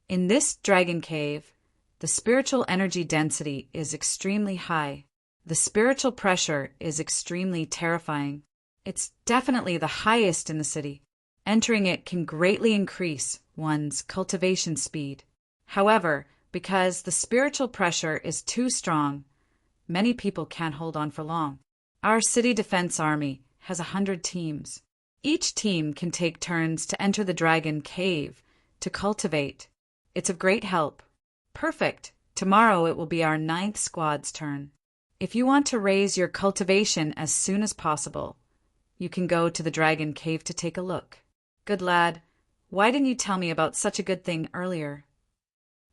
In this dragon cave, the spiritual energy density is extremely high. The spiritual pressure is extremely terrifying. It's definitely the highest in the city. Entering it can greatly increase one's cultivation speed. However, because the spiritual pressure is too strong, many people can't hold on for long. Our City Defense Army has 100 teams. Each team can take turns to enter the Dragon Cave to cultivate. It's of great help." "Perfect. Tomorrow it will be our 9th squad's turn. If you want to raise your cultivation as soon as possible, you can go to the Dragon Cave to take a look." "Good lad. Why didn't you tell me about such a good thing earlier?"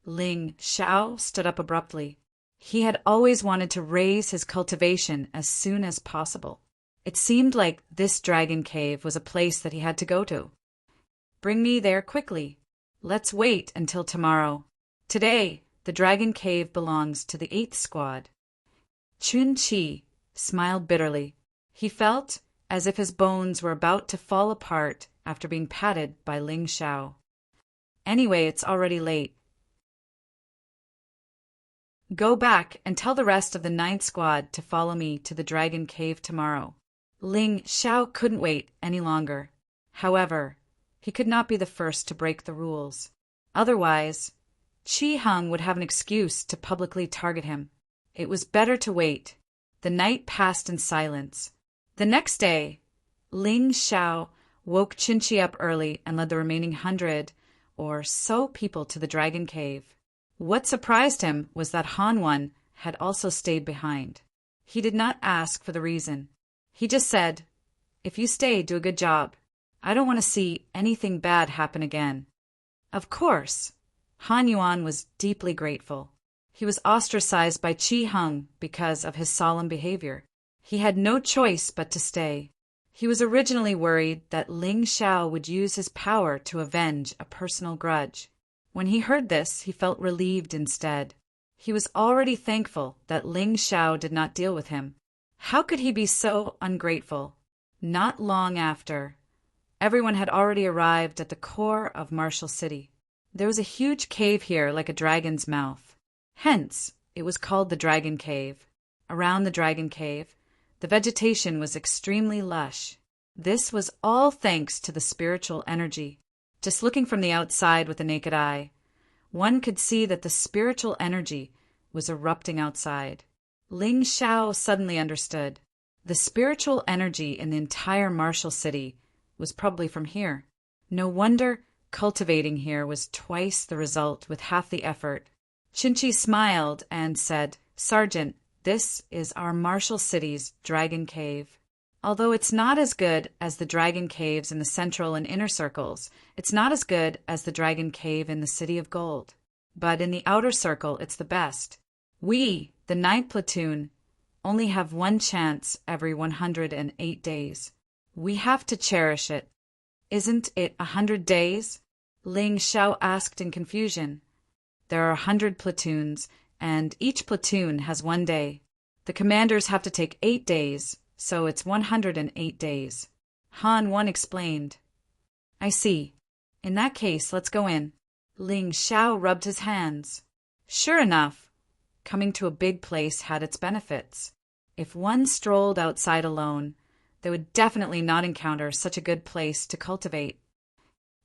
Ling Xiao stood up abruptly. He had always wanted to raise his cultivation as soon as possible. It seemed like this dragon cave was a place that he had to go to. "Bring me there quickly. Let's wait until tomorrow. Today, the dragon cave belongs to the 8th squad." Qin Qi smiled bitterly. He felt as if his bones were about to fall apart after being patted by Ling Xiao. "Anyway, it's already late. Go back and tell the rest of the 9th squad to follow me to the Dragon Cave tomorrow." Ling Xiao couldn't wait any longer. However, he could not be the first to break the rules. Otherwise, Qi Hung would have an excuse to publicly target him. It was better to wait. The night passed in silence. The next day, Ling Xiao woke Qin Qi up early and led the remaining 100 or so people to the Dragon Cave. What surprised him was that Han Wan had also stayed behind. He did not ask for the reason. He just said, "If you stay, do a good job. I don't want to see anything bad happen again." Of course, Han Yuan was deeply grateful. He was ostracized by Qi Hung because of his solemn behavior. He had no choice but to stay. He was originally worried that Ling Xiao would use his power to avenge a personal grudge. When he heard this, he felt relieved instead. He was already thankful that Ling Xiao did not deal with him. How could he be so ungrateful? Not long after, everyone had already arrived at the core of Martial City. There was a huge cave here like a dragon's mouth. Hence, it was called the Dragon Cave. Around the Dragon Cave, the vegetation was extremely lush. This was all thanks to the spiritual energy. Just looking from the outside with the naked eye, one could see that the spiritual energy was erupting outside. Ling Xiao suddenly understood. The spiritual energy in the entire martial city was probably from here. No wonder cultivating here was twice the result with half the effort. Qinchi smiled and said, "Sergeant, this is our martial city's dragon cave. Although it's not as good as the dragon caves in the central and inner circles, it's not as good as the dragon cave in the City of Gold. But in the outer circle, it's the best. We, the 9th platoon, only have one chance every 108 days. We have to cherish it. Isn't it 100 days?" Ling Xiao asked in confusion. "There are 100 platoons, and each platoon has 1 day. The commanders have to take 8 days, so it's 108 days. Han Wan explained. "I see. In that case, let's go in." Ling Xiao rubbed his hands. Sure enough, coming to a big place had its benefits. If one strolled outside alone, they would definitely not encounter such a good place to cultivate.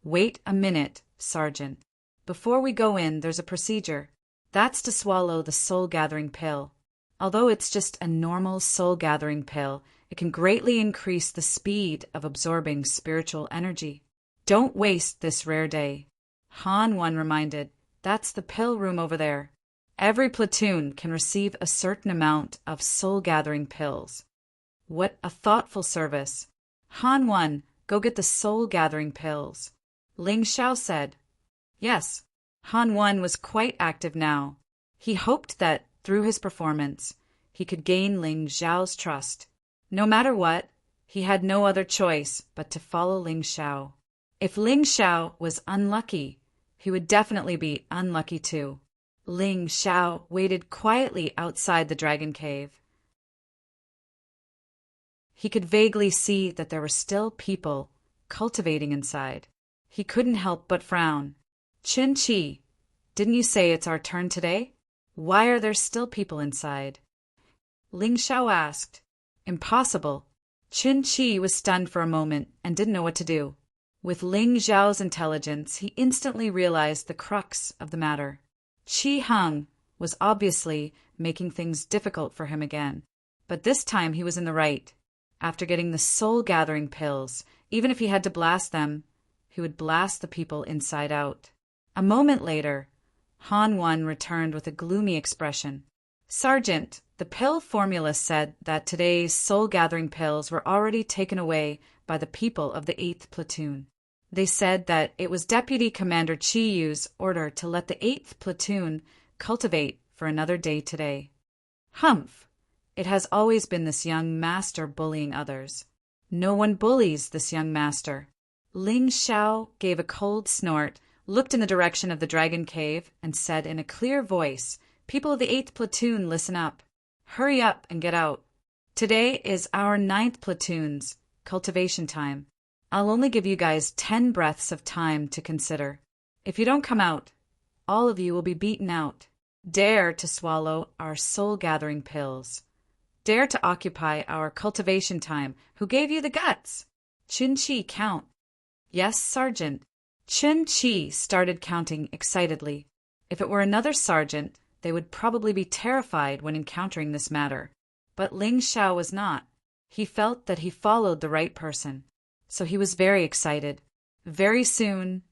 "Wait a minute, Sergeant. Before we go in, there's a procedure. That's to swallow the soul-gathering pill. Although it's just a normal soul-gathering pill, it can greatly increase the speed of absorbing spiritual energy. Don't waste this rare day." Han Wan reminded, "That's the pill room over there. Every platoon can receive a certain amount of soul-gathering pills." What a thoughtful service. "Han Wan, go get the soul-gathering pills," Ling Xiao said. Yes, Han Wan was quite active now. He hoped that, through his performance, he could gain Ling Xiao's trust. No matter what, he had no other choice but to follow Ling Xiao. If Ling Xiao was unlucky, he would definitely be unlucky too. Ling Xiao waited quietly outside the dragon cave. He could vaguely see that there were still people cultivating inside. He couldn't help but frown. "Qin-Chi, didn't you say it's our turn today? Why are there still people inside?" Ling Xiao asked. "Impossible." Qin-Chi was stunned for a moment and didn't know what to do. With Ling Xiao's intelligence, he instantly realized the crux of the matter. Qi Heng was obviously making things difficult for him again. But this time he was in the right. After getting the soul-gathering pills, even if he had to blast them, he would blast the people inside out. A moment later, Han Wan returned with a gloomy expression. "Sergeant, the pill formula said that today's soul-gathering pills were already taken away by the people of the 8th platoon. They said that it was Deputy Commander Chi Yu's order to let the 8th platoon cultivate for another day today." "Humph! It has always been this young master bullying others." "No one bullies this young master." Ling Xiao gave a cold snort, looked in the direction of the dragon cave, and said in a clear voice, "People of the 8th platoon, listen up. Hurry up and get out. Today is our 9th platoon's cultivation time. I'll only give you guys 10 breaths of time to consider. If you don't come out, all of you will be beaten out. Dare to swallow our soul-gathering pills. Dare to occupy our cultivation time. Who gave you the guts? Qin-Chi, count." "Yes, Sergeant." Qin-Chi started counting excitedly. If it were another sergeant, they would probably be terrified when encountering this matter. But Ling Xiao was not. He felt that he followed the right person. So he was very excited. Very soon,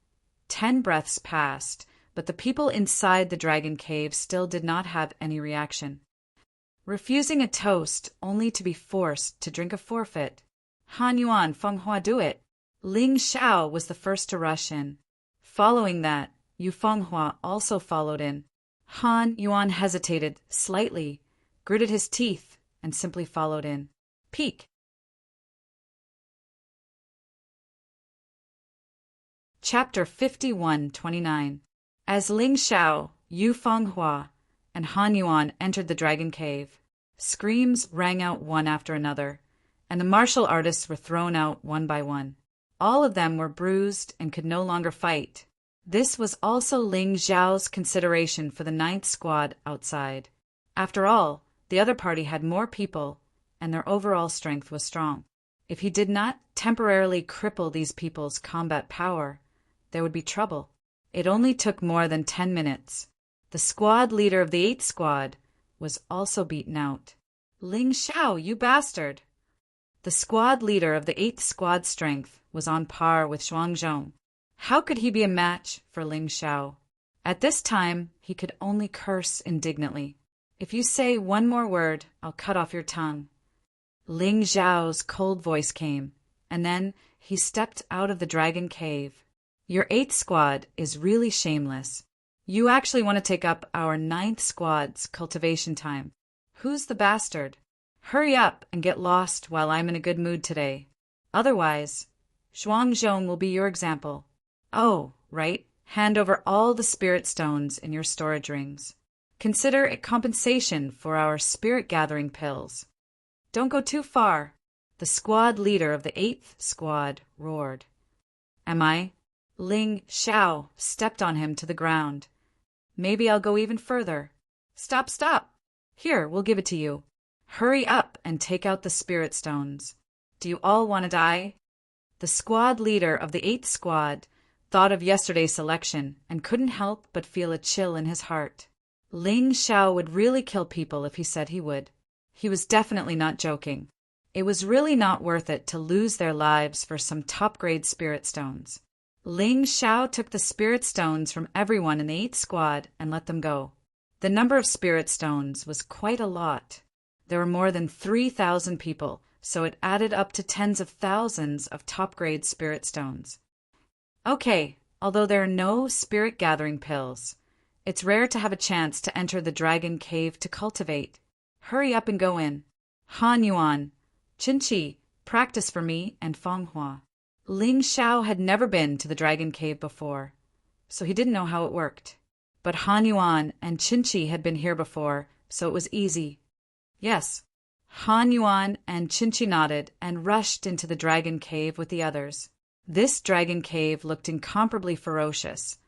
10 breaths passed, but the people inside the dragon cave still did not have any reaction. Refusing a toast only to be forced to drink a forfeit. "Han Yuan, Feng Hua, do it." Ling Xiao was the first to rush in. Following that, Yu Fenghua also followed in. Han Yuan hesitated slightly, gritted his teeth, and simply followed in. Peek. Chapter 51-29. As Ling Xiao, Yu Fenghua, and Han Yuan entered the dragon cave, screams rang out one after another, and the martial artists were thrown out one by one. All of them were bruised and could no longer fight. This was also Ling Xiao's consideration for the 9th squad outside. After all, the other party had more people, and their overall strength was strong. If he did not temporarily cripple these people's combat power, there would be trouble. It only took more than 10 minutes. The squad leader of the 8th squad was also beaten out. Ling Xiao, you bastard! The squad leader of the 8th squad strength was on par with Zhuangzhong. How could he be a match for Ling Xiao? At this time, he could only curse indignantly. If you say one more word, I'll cut off your tongue. Ling Xiao's cold voice came, and then he stepped out of the dragon cave. Your 8th squad is really shameless. You actually want to take up our 9th squad's cultivation time. Who's the bastard? Hurry up and get lost while I'm in a good mood today. Otherwise, Zhuangzhong will be your example. Oh, right, hand over all the spirit stones in your storage rings. Consider it compensation for our spirit gathering pills. Don't go too far. The squad leader of the 8th squad roared. Am I? Ling Xiao stepped on him to the ground. Maybe I'll go even further. Stop, stop. Here, we'll give it to you. Hurry up and take out the spirit stones. Do you all want to die? The squad leader of the 8th squad thought of yesterday's selection and couldn't help but feel a chill in his heart. Ling Xiao would really kill people if he said he would. He was definitely not joking. It was really not worth it to lose their lives for some top-grade spirit stones. Ling Xiao took the spirit stones from everyone in the 8th squad and let them go. The number of spirit stones was quite a lot. There were more than 3,000 people, so it added up to tens of thousands of top-grade spirit stones. Okay, although there are no spirit gathering pills, it's rare to have a chance to enter the dragon cave to cultivate. Hurry up and go in. Han Yuan, Qinqi, practice for me and Feng Hua. Ling Xiao had never been to the dragon cave before, so he didn't know how it worked. But Han Yuan and Qinqi had been here before, so it was easy. Yes. Han Yuan and Qinqi nodded and rushed into the dragon cave with the others. This dragon cave looked incomparably ferocious,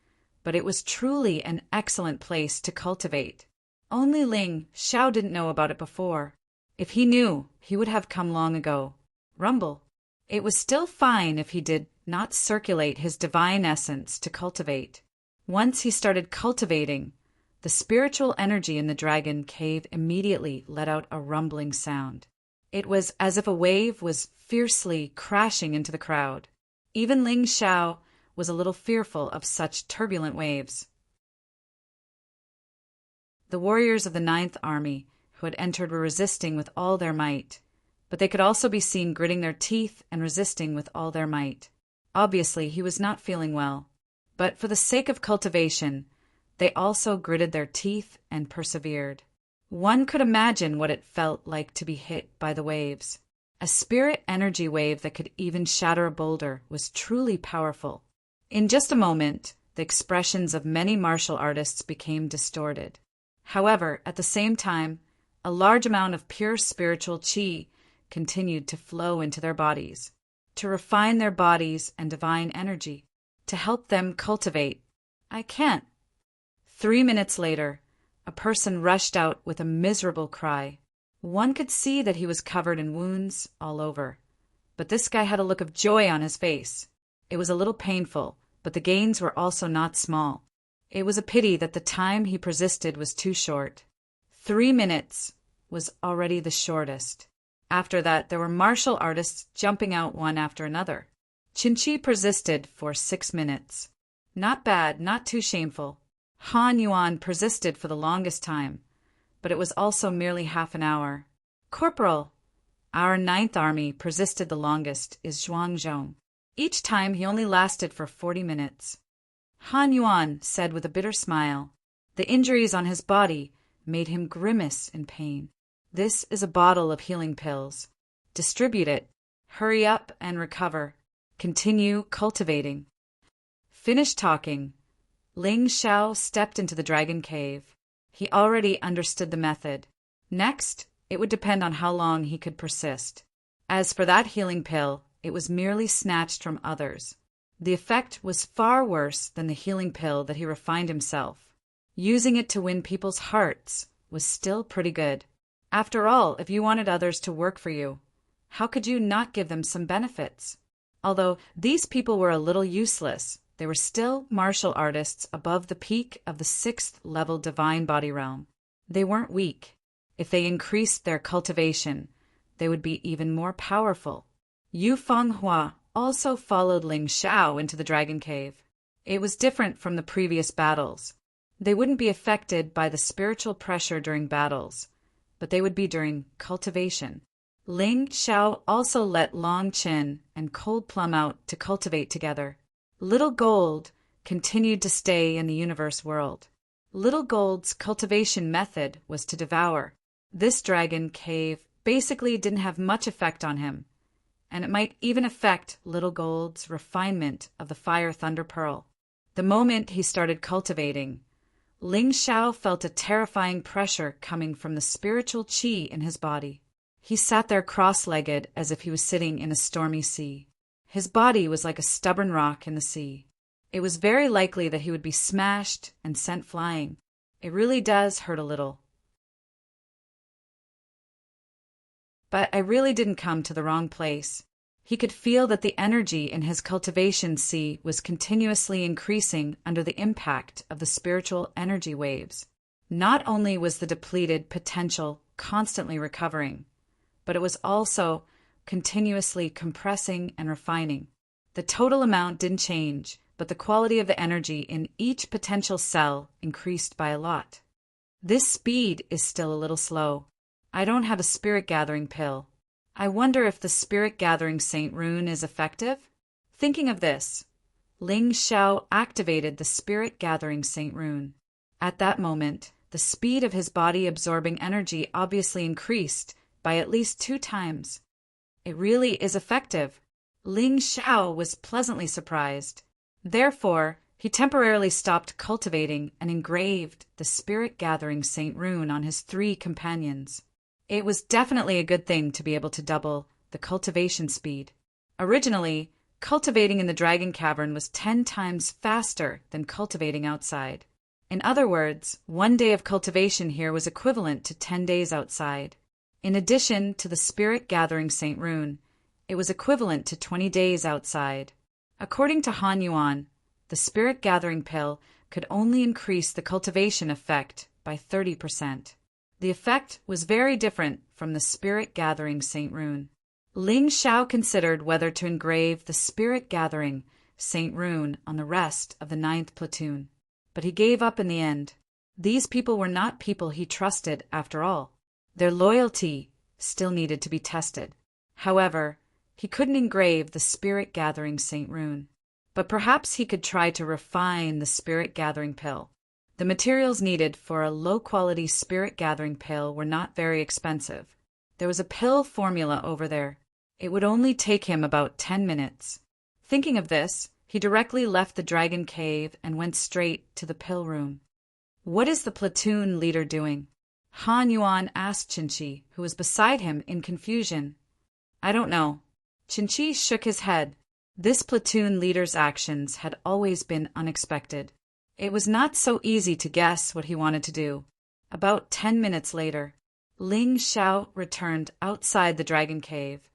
but it was truly an excellent place to cultivate. Only Ling Xiao didn't know about it before. If he knew, he would have come long ago. Rumble. It was still fine if he did not circulate his divine essence to cultivate. Once he started cultivating, the spiritual energy in the dragon cave immediately let out a rumbling sound. It was as if a wave was fiercely crashing into the crowd. Even Ling Xiao was a little fearful of such turbulent waves. The warriors of the 9th Army who had entered were resisting with all their might, but they could also be seen gritting their teeth and resisting with all their might. Obviously, he was not feeling well, but for the sake of cultivation, they also gritted their teeth and persevered. One could imagine what it felt like to be hit by the waves. A spirit energy wave that could even shatter a boulder was truly powerful. In just a moment, the expressions of many martial artists became distorted. However, at the same time, a large amount of pure spiritual qi continued to flow into their bodies, to refine their bodies and divine energy, to help them cultivate. I can't. 3 minutes later, a person rushed out with a miserable cry. One could see that he was covered in wounds all over, but this guy had a look of joy on his face. It was a little painful, but the gains were also not small. It was a pity that the time he persisted was too short. 3 minutes was already the shortest. After that, there were martial artists jumping out one after another. Qinqi persisted for 6 minutes. Not bad, not too shameful. Han Yuan persisted for the longest time, but it was also merely half an hour. Corporal, our 9th Army persisted the longest is Zhuangzhong. Each time he only lasted for 40 minutes. Han Yuan said with a bitter smile. The injuries on his body made him grimace in pain. This is a bottle of healing pills. Distribute it. Hurry up and recover. Continue cultivating. Finish talking. Ling Xiao stepped into the dragon cave. He already understood the method. Next, it would depend on how long he could persist. As for that healing pill, it was merely snatched from others. The effect was far worse than the healing pill that he refined himself. Using it to win people's hearts was still pretty good. After all, if you wanted others to work for you, how could you not give them some benefits? Although these people were a little useless, they were still martial artists above the peak of the 6th-level divine body realm. They weren't weak. If they increased their cultivation, they would be even more powerful. Yu Fenghua also followed Ling Xiao into the dragon cave. It was different from the previous battles. They wouldn't be affected by the spiritual pressure during battles, but they would be during cultivation. Ling Xiao also let Long Qin and Cold Plum out to cultivate together. Little Gold continued to stay in the universe world. Little Gold's cultivation method was to devour. This dragon cave basically didn't have much effect on him, and it might even affect Little Gold's refinement of the Fire Thunder Pearl. The moment he started cultivating, Ling Xiao felt a terrifying pressure coming from the spiritual qi in his body. He sat there cross-legged as if he was sitting in a stormy sea. His body was like a stubborn rock in the sea. It was very likely that he would be smashed and sent flying. It really does hurt a little. But I really didn't come to the wrong place. He could feel that the energy in his cultivation sea was continuously increasing under the impact of the spiritual energy waves. Not only was the depleted potential constantly recovering, but it was also continuously compressing and refining. The total amount didn't change, but the quality of the energy in each potential cell increased by a lot. This speed is still a little slow. I don't have a spirit gathering pill. I wonder if the spirit gathering Saint Rune is effective? Thinking of this, Ling Xiao activated the spirit gathering Saint Rune. At that moment, the speed of his body absorbing energy obviously increased by at least 2 times. It really is effective. Ling Xiao was pleasantly surprised. Therefore, he temporarily stopped cultivating and engraved the spirit gathering Saint Rune on his 3 companions. It was definitely a good thing to be able to double the cultivation speed. Originally, cultivating in the Dragon Cavern was 10 times faster than cultivating outside. In other words, 1 day of cultivation here was equivalent to 10 days outside. In addition to the spirit gathering Saint Rune, it was equivalent to 20 days outside. According to Han Yuan, the spirit gathering pill could only increase the cultivation effect by 30%. The effect was very different from the spirit gathering Saint Rune. Ling Xiao considered whether to engrave the spirit gathering Saint Rune on the rest of the 9th platoon, but he gave up in the end. These people were not people he trusted after all. Their loyalty still needed to be tested. However, he couldn't engrave the spirit gathering Saint Rune, but perhaps he could try to refine the spirit gathering pill. The materials needed for a low-quality spirit gathering pill were not very expensive. There was a pill formula over there. It would only take him about 10 minutes. Thinking of this, he directly left the dragon cave and went straight to the pill room. "What is the platoon leader doing?" Han Yuan asked Qinqi, who was beside him in confusion. "I don't know." Qinqi shook his head. This platoon leader's actions had always been unexpected. It was not so easy to guess what he wanted to do. About 10 minutes later, Ling Xiao returned outside the dragon cave.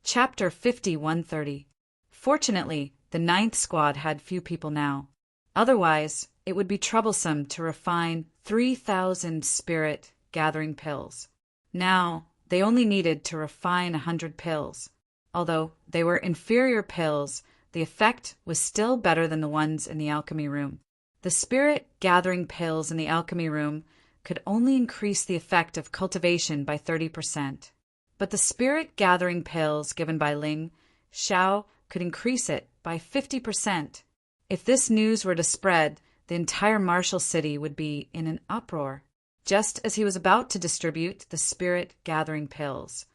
Chapter 5130. Fortunately, the 9th squad had few people now. Otherwise, it would be troublesome to refine 3,000 spirit gathering pills. Now, they only needed to refine 100 pills. Although they were inferior pills, the effect was still better than the ones in the alchemy room. The spirit gathering pills in the alchemy room could only increase the effect of cultivation by 30%. But the spirit gathering pills given by Ling Xiao could increase it by 50%. If this news were to spread, the entire martial city would be in an uproar. Just as he was about to distribute the spirit gathering pills,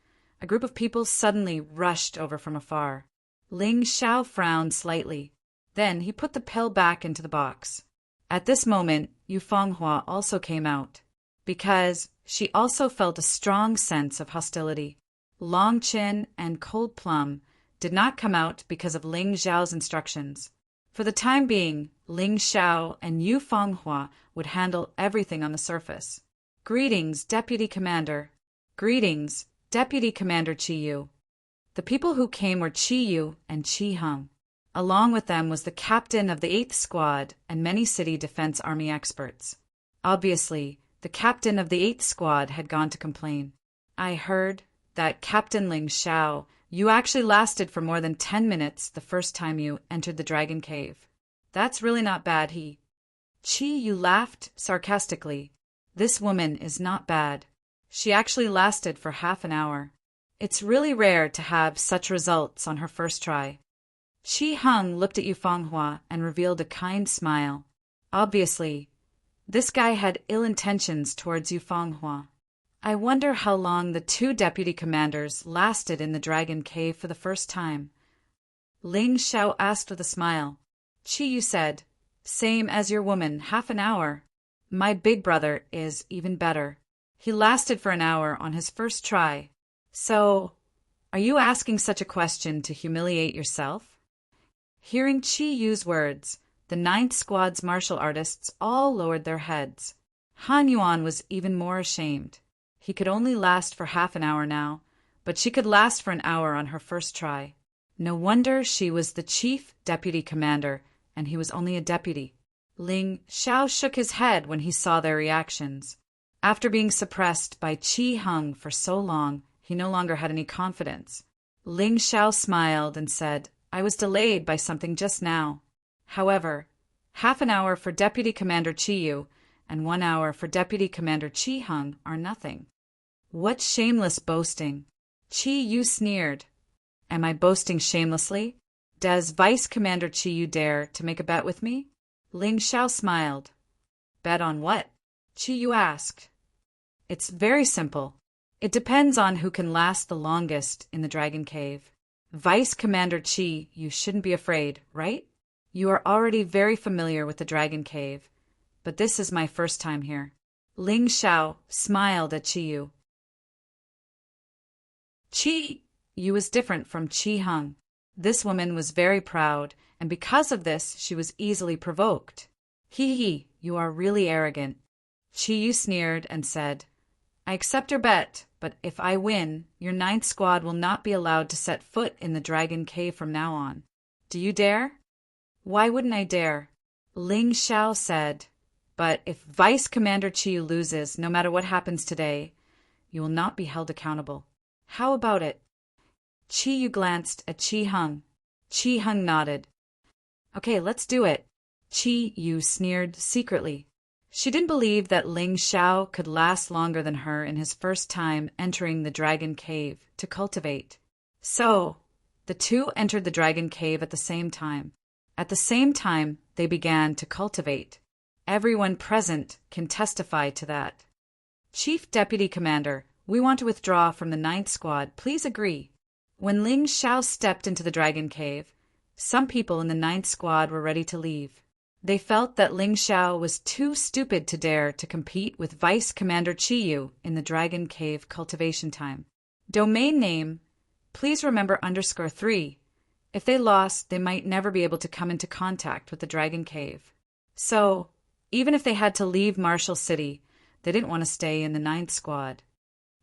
a group of people suddenly rushed over from afar. Ling Xiao frowned slightly. Then he put the pill back into the box. At this moment, Yu Fenghua also came out, because she also felt a strong sense of hostility. Long Qin and Cold Plum did not come out because of Ling Xiao's instructions. For the time being, Ling Xiao and Yu Fenghua would handle everything on the surface. "Greetings, Deputy Commander." "Greetings, Deputy Commander Chi Yu." The people who came were Chi Yu and Chi Hung. Along with them was the captain of the 8th Squad and many city defense army experts. Obviously, the captain of the 8th Squad had gone to complain. I heard that Captain Ling Xiao, you actually lasted for more than 10 minutes the first time you entered the Dragon Cave. That's really not bad, Chi Yu laughed sarcastically. This woman is not bad. She actually lasted for half an hour. It's really rare to have such results on her first try. Chi Hung looked at Yu Fanghua and revealed a kind smile. Obviously, this guy had ill intentions towards Yu Fanghua. I wonder how long the 2 deputy commanders lasted in the Dragon Cave for the first time. Ling Xiao asked with a smile. Chi Yu said, same as your woman, half an hour. My big brother is even better. He lasted for an hour on his first try. So, are you asking such a question to humiliate yourself? Hearing Chi Yu's words, the 9th Squad's martial artists all lowered their heads. Han Yuan was even more ashamed. He could only last for half an hour now, but she could last for an hour on her first try. No wonder she was the chief deputy commander, and he was only a deputy. Ling Xiao shook his head when he saw their reactions. After being suppressed by Chi Hung for so long, he no longer had any confidence. Ling Xiao smiled and said, I was delayed by something just now. However, half an hour for Deputy Commander Chi Yu and 1 hour for Deputy Commander Chi Hung are nothing. What shameless boasting! Chi Yu sneered. Am I boasting shamelessly? Does Vice Commander Chi Yu dare to make a bet with me? Ling Xiao smiled. Bet on what? Chi Yu asked. It's very simple. It depends on who can last the longest in the Dragon Cave. Vice Commander Chi, you shouldn't be afraid, right? You are already very familiar with the Dragon Cave, but this is my first time here. Ling Xiao smiled at Chi Yu. Chi Yu was different from Chi Hung. This woman was very proud, and because of this, she was easily provoked. You are really arrogant. Chi Yu sneered and said, I accept your bet, but if I win, your 9th Squad will not be allowed to set foot in the Dragon Cave from now on. Do you dare? Why wouldn't I dare? Ling Xiao said, but if Vice Commander Chi Yu loses, no matter what happens today, you will not be held accountable. How about it? Chi Yu glanced at Chi Hung. Chi Hung nodded. Okay, let's do it. Chi Yu sneered secretly. She didn't believe that Ling Xiao could last longer than her in his first time entering the Dragon Cave to cultivate. So, the 2 entered the Dragon Cave at the same time. At the same time, they began to cultivate. Everyone present can testify to that. Chief Deputy Commander, we want to withdraw from the 9th Squad. Please agree. When Ling Xiao stepped into the Dragon Cave, some people in the 9th Squad were ready to leave. They felt that Ling Xiao was too stupid to dare to compete with Vice Commander Chi Yu in the Dragon Cave cultivation time. Domain name, please remember _3. If they lost, they might never be able to come into contact with the Dragon Cave. So, even if they had to leave Marshall City, they didn't want to stay in the 9th Squad.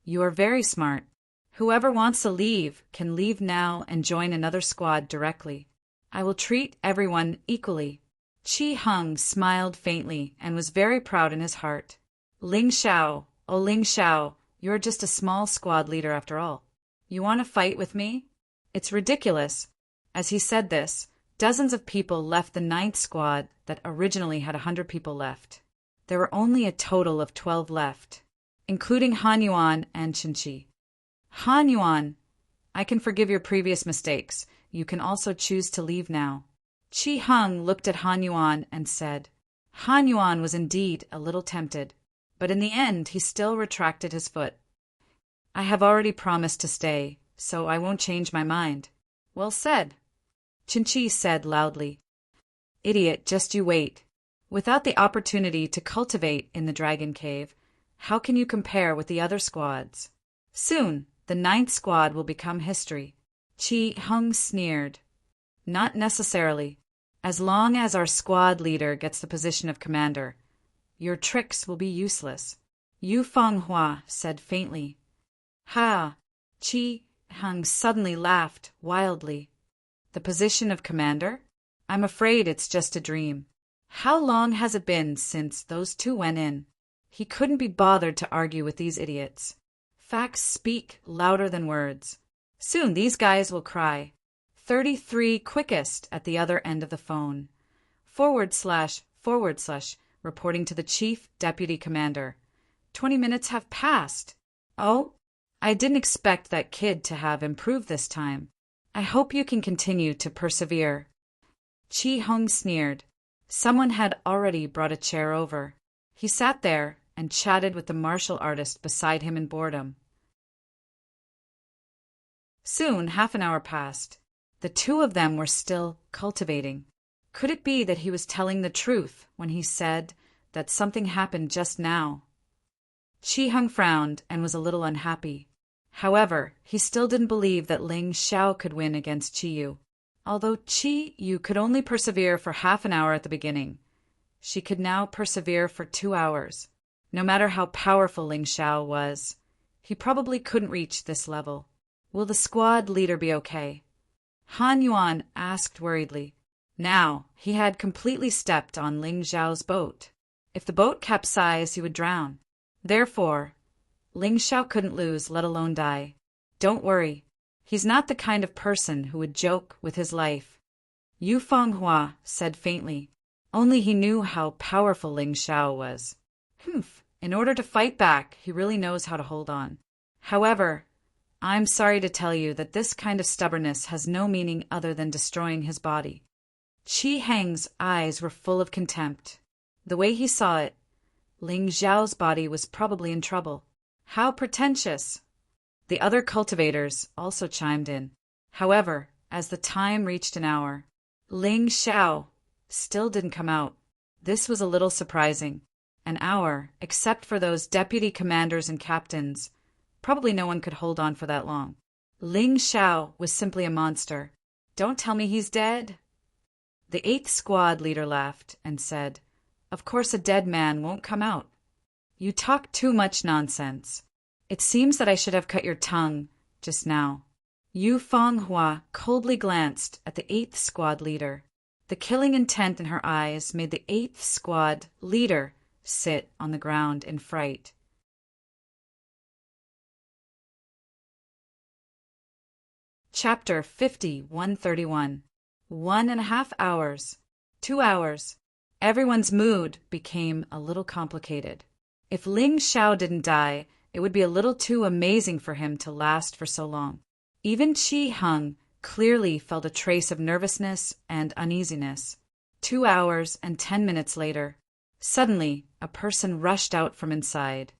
You are very smart. Whoever wants to leave can leave now and join another squad directly. I will treat everyone equally. Chi Hung smiled faintly and was very proud in his heart. Ling Xiao, oh Ling Xiao, you're just a small squad leader after all. You want to fight with me? It's ridiculous. As he said this, dozens of people left the 9th Squad that originally had 100 people left. There were only a total of 12 left, including Han Yuan and Qinqi. Han Yuan, I can forgive your previous mistakes. You can also choose to leave now. Chi Hung looked at Han Yuan and said, Han Yuan was indeed a little tempted, but in the end he still retracted his foot. I have already promised to stay, so I won't change my mind. Well said. Qinqi said loudly. Idiot, just you wait. Without the opportunity to cultivate in the Dragon Cave, how can you compare with the other squads? Soon, the 9th Squad will become history. Chi Hung sneered. Not necessarily. As long as our squad leader gets the position of commander, your tricks will be useless. Yu Fanghua said faintly. Ha! Chi Hung suddenly laughed wildly. The position of commander? I'm afraid it's just a dream. How long has it been since those two went in? He couldn't be bothered to argue with these idiots. Facts speak louder than words. Soon these guys will cry. 33 quickest at the other end of the phone. // reporting to the chief deputy commander. 20 minutes have passed. Oh, I didn't expect that kid to have improved this time. I hope you can continue to persevere. Chi Hung sneered. Someone had already brought a chair over. He sat there and chatted with the martial artist beside him in boredom. Soon, half an hour passed. The two of them were still cultivating. Could it be that he was telling the truth when he said that something happened just now? Chi Hung frowned and was a little unhappy. However, he still didn't believe that Ling Xiao could win against Chi Yu. Although Chi Yu could only persevere for half an hour at the beginning, she could now persevere for 2 hours. No matter how powerful Ling Xiao was, he probably couldn't reach this level. Will the squad leader be okay? Han Yuan asked worriedly. Now, he had completely stepped on Ling Xiao's boat. If the boat capsized, he would drown. Therefore, Ling Xiao couldn't lose, let alone die. Don't worry. He's not the kind of person who would joke with his life. Yu Fenghua said faintly. Only he knew how powerful Ling Xiao was. In order to fight back, he really knows how to hold on. However, I'm sorry to tell you that this kind of stubbornness has no meaning other than destroying his body. Chi Heng's eyes were full of contempt. The way he saw it, Ling Xiao's body was probably in trouble. How pretentious! The other cultivators also chimed in. However, as the time reached an hour, Ling Xiao still didn't come out. This was a little surprising. An hour, except for those deputy commanders and captains. Probably no one could hold on for that long. Ling Xiao was simply a monster. Don't tell me he's dead. The 8th squad leader laughed and said, Of course a dead man won't come out. You talk too much nonsense. It seems that I should have cut your tongue just now. Yu Fenghua coldly glanced at the 8th squad leader. The killing intent in her eyes made the 8th squad leader sit on the ground in fright. Chapter 50-131. 1.5 hours. 2 hours. Everyone's mood became a little complicated. If Ling Xiao didn't die, it would be a little too amazing for him to last for so long. Even Chi Hung clearly felt a trace of nervousness and uneasiness. 2 hours and 10 minutes later, suddenly a person rushed out from inside.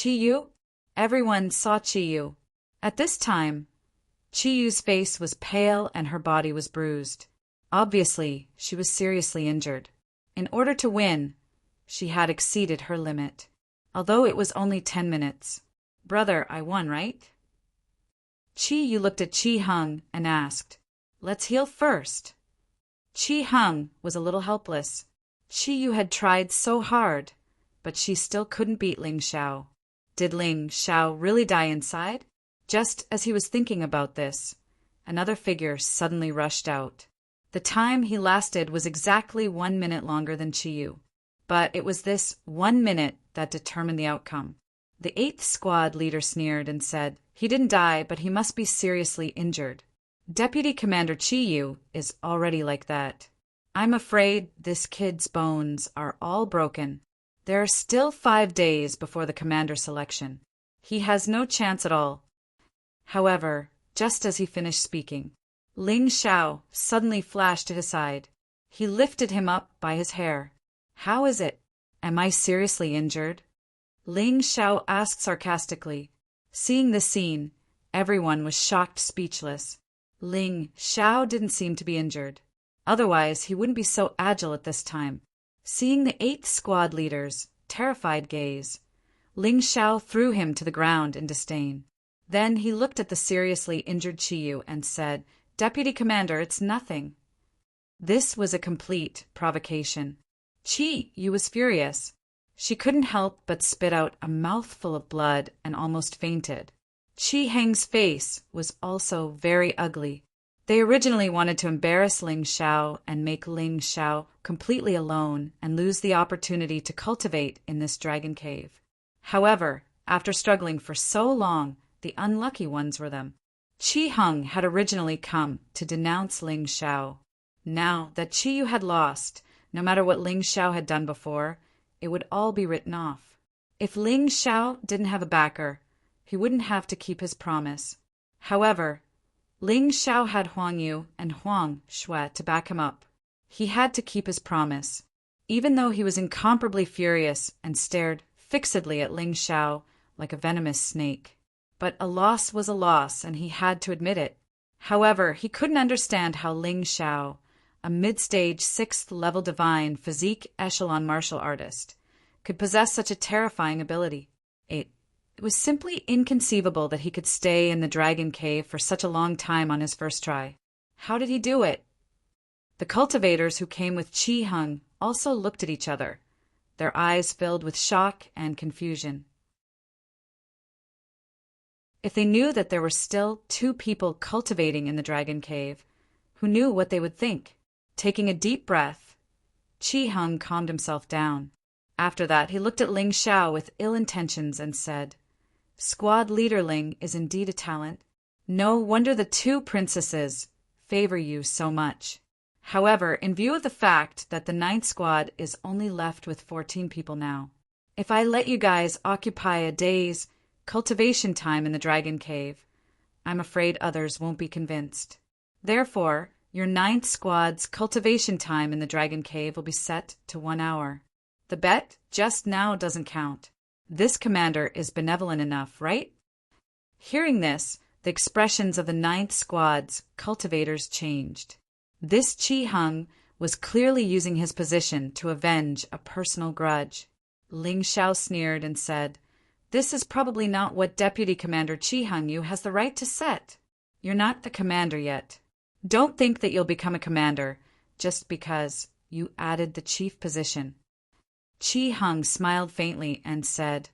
Chi Yu? Everyone saw Chi Yu. At this time, Chi Yu's face was pale and her body was bruised. Obviously, she was seriously injured. In order to win, she had exceeded her limit. Although it was only 10 minutes. Brother, I won, right? Chi Yu looked at Chi Hung and asked, Let's heal first. Chi Hung was a little helpless. Chi Yu had tried so hard, but she still couldn't beat Ling Xiao. Did Ling Xiao really die inside? Just as he was thinking about this, another figure suddenly rushed out. The time he lasted was exactly 1 minute longer than Chi Yu. But it was this 1 minute that determined the outcome. The 8th squad leader sneered and said, He didn't die, but he must be seriously injured. Deputy Commander Chi Yu is already like that. I'm afraid this kid's bones are all broken. There are still 5 days before the commander selection. He has no chance at all. However, just as he finished speaking, Ling Xiao suddenly flashed to his side. He lifted him up by his hair. How is it? Am I seriously injured? Ling Xiao asked sarcastically. Seeing this scene, everyone was shocked speechless. Ling Xiao didn't seem to be injured. Otherwise, he wouldn't be so agile at this time. Seeing the 8th squad leader's terrified gaze, Ling Xiao threw him to the ground in disdain. Then he looked at the seriously injured Chi Yu and said, Deputy Commander, it's nothing. This was a complete provocation. Chi Yu was furious. She couldn't help but spit out a mouthful of blood and almost fainted. Chi Heng's face was also very ugly. They originally wanted to embarrass Ling Xiao and make Ling Xiao completely alone and lose the opportunity to cultivate in this dragon cave. However, after struggling for so long, the unlucky ones were them. Chi Heng had originally come to denounce Ling Xiao. Now that Chi Yu had lost, no matter what Ling Xiao had done before, it would all be written off. If Ling Xiao didn't have a backer, he wouldn't have to keep his promise. However, Ling Xiao had Huang Yu and Huang Shui to back him up. He had to keep his promise, even though he was incomparably furious and stared fixedly at Ling Xiao like a venomous snake. But a loss was a loss, and he had to admit it. However, he couldn't understand how Ling Xiao, a mid-stage 6th-level divine physique echelon martial artist, could possess such a terrifying ability. It was simply inconceivable that he could stay in the dragon cave for such a long time on his first try. How did he do it? The cultivators who came with Chi Heng also looked at each other, their eyes filled with shock and confusion. If they knew that there were still 2 people cultivating in the dragon cave, who knew what they would think? Taking a deep breath, Chi Heng calmed himself down. After that, he looked at Ling Xiao with ill intentions and said, "Squad leader Ling is indeed a talent. No wonder the 2 princesses favor you so much. However, in view of the fact that the 9th squad is only left with 14 people now, if I let you guys occupy a day's cultivation time in the dragon cave, I'm afraid others won't be convinced. Therefore, your 9th squad's cultivation time in the dragon cave will be set to 1 hour. The bet just now doesn't count. This commander is benevolent enough, right?" Hearing this, the expressions of the 9th squad's cultivators changed. This Chi Heng was clearly using his position to avenge a personal grudge. Ling Xiao sneered and said, "This is probably not what Deputy Commander Chi Heng Yu has the right to set. You're not the commander yet. Don't think that you'll become a commander just because you added the chief position." Chi Heng smiled faintly and said,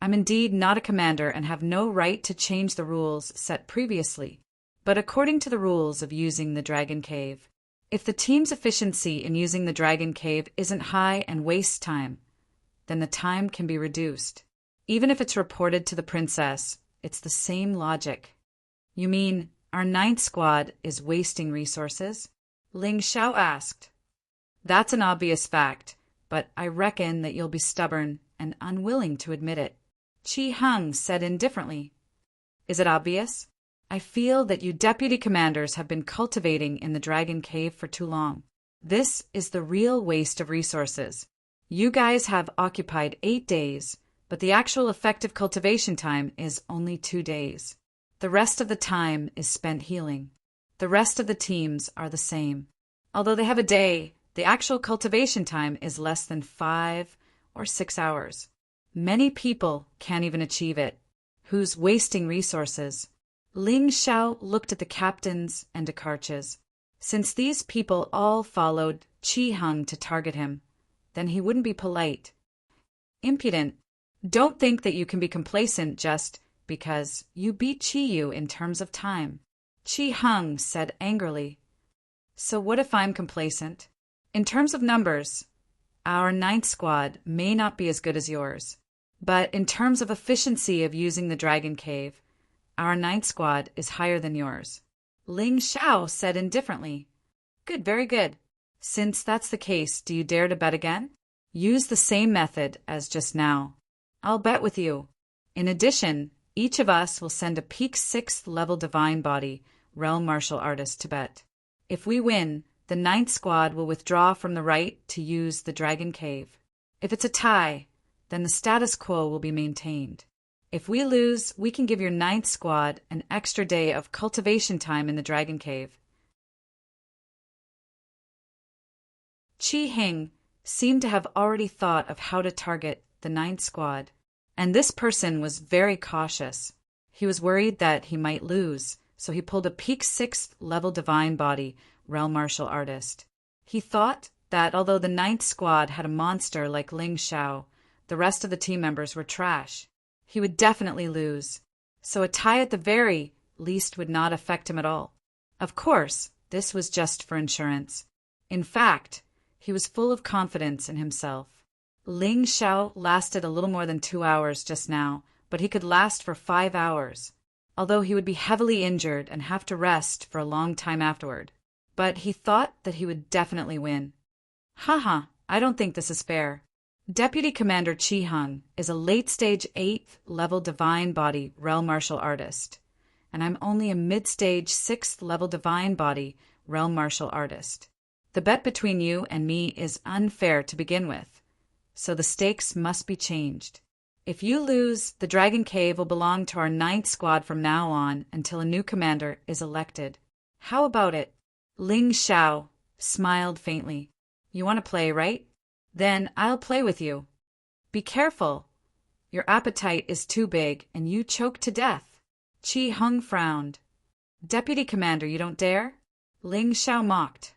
"I'm indeed not a commander and have no right to change the rules set previously, but according to the rules of using the Dragon Cave, if the team's efficiency in using the Dragon Cave isn't high and wastes time, then the time can be reduced. Even if it's reported to the princess, it's the same logic." "You mean our 9th squad is wasting resources?" Ling Xiao asked. "That's an obvious fact, but I reckon that you'll be stubborn and unwilling to admit it." Chi Heng said indifferently, "Is it obvious? I feel that you deputy commanders have been cultivating in the Dragon Cave for too long. This is the real waste of resources. You guys have occupied 8 days, but the actual effective cultivation time is only 2 days. The rest of the time is spent healing. The rest of the teams are the same. Although they have a day, the actual cultivation time is less than 5 or 6 hours. Many people can't even achieve it. Who's wasting resources?" Ling Xiao looked at the captains and Dakarches. Since these people all followed Chi Heng to target him, then he wouldn't be polite. "Impudent. Don't think that you can be complacent just because you beat Chi Yu in terms of time." Chi Heng said angrily, "So what if I'm complacent? In terms of numbers, our 9th squad may not be as good as yours, but in terms of efficiency of using the Dragon Cave, our 9th squad is higher than yours." Ling Xiao said indifferently, "Good, very good. Since that's the case, do you dare to bet again? Use the same method as just now. I'll bet with you. In addition, each of us will send a peak 6th level divine body realm martial artist to bet. If we win, the 9th squad will withdraw from the right to use the Dragon Cave. If it's a tie, then the status quo will be maintained. If we lose, we can give your 9th squad an extra day of cultivation time in the Dragon Cave." Chi Heng seemed to have already thought of how to target the 9th squad, and this person was very cautious. He was worried that he might lose, so he pulled a peak 6th level divine body realm martial artist. He thought that although the 9th squad had a monster like Ling Xiao, the rest of the team members were trash. He would definitely lose. so a tie at the very least would not affect him at all. Of course, this was just for insurance. In fact, he was full of confidence in himself. Ling Xiao lasted a little more than 2 hours just now, but he could last for 5 hours, although he would be heavily injured and have to rest for a long time afterward. But he thought that he would definitely win. Haha, I don't think this is fair. Deputy Commander Chi Hung is a late-stage 8th level Divine Body Realm Martial Artist, and I'm only a mid-stage 6th level Divine Body Realm Martial Artist. The bet between you and me is unfair to begin with, so the stakes must be changed. If you lose, the Dragon Cave will belong to our 9th squad from now on until a new commander is elected. How about it? Ling Xiao smiled faintly. You want to play, right? Then I'll play with you. Be careful. Your appetite is too big and you choke to death. Chi Hung frowned. Deputy Commander, you don't dare? Ling Xiao mocked.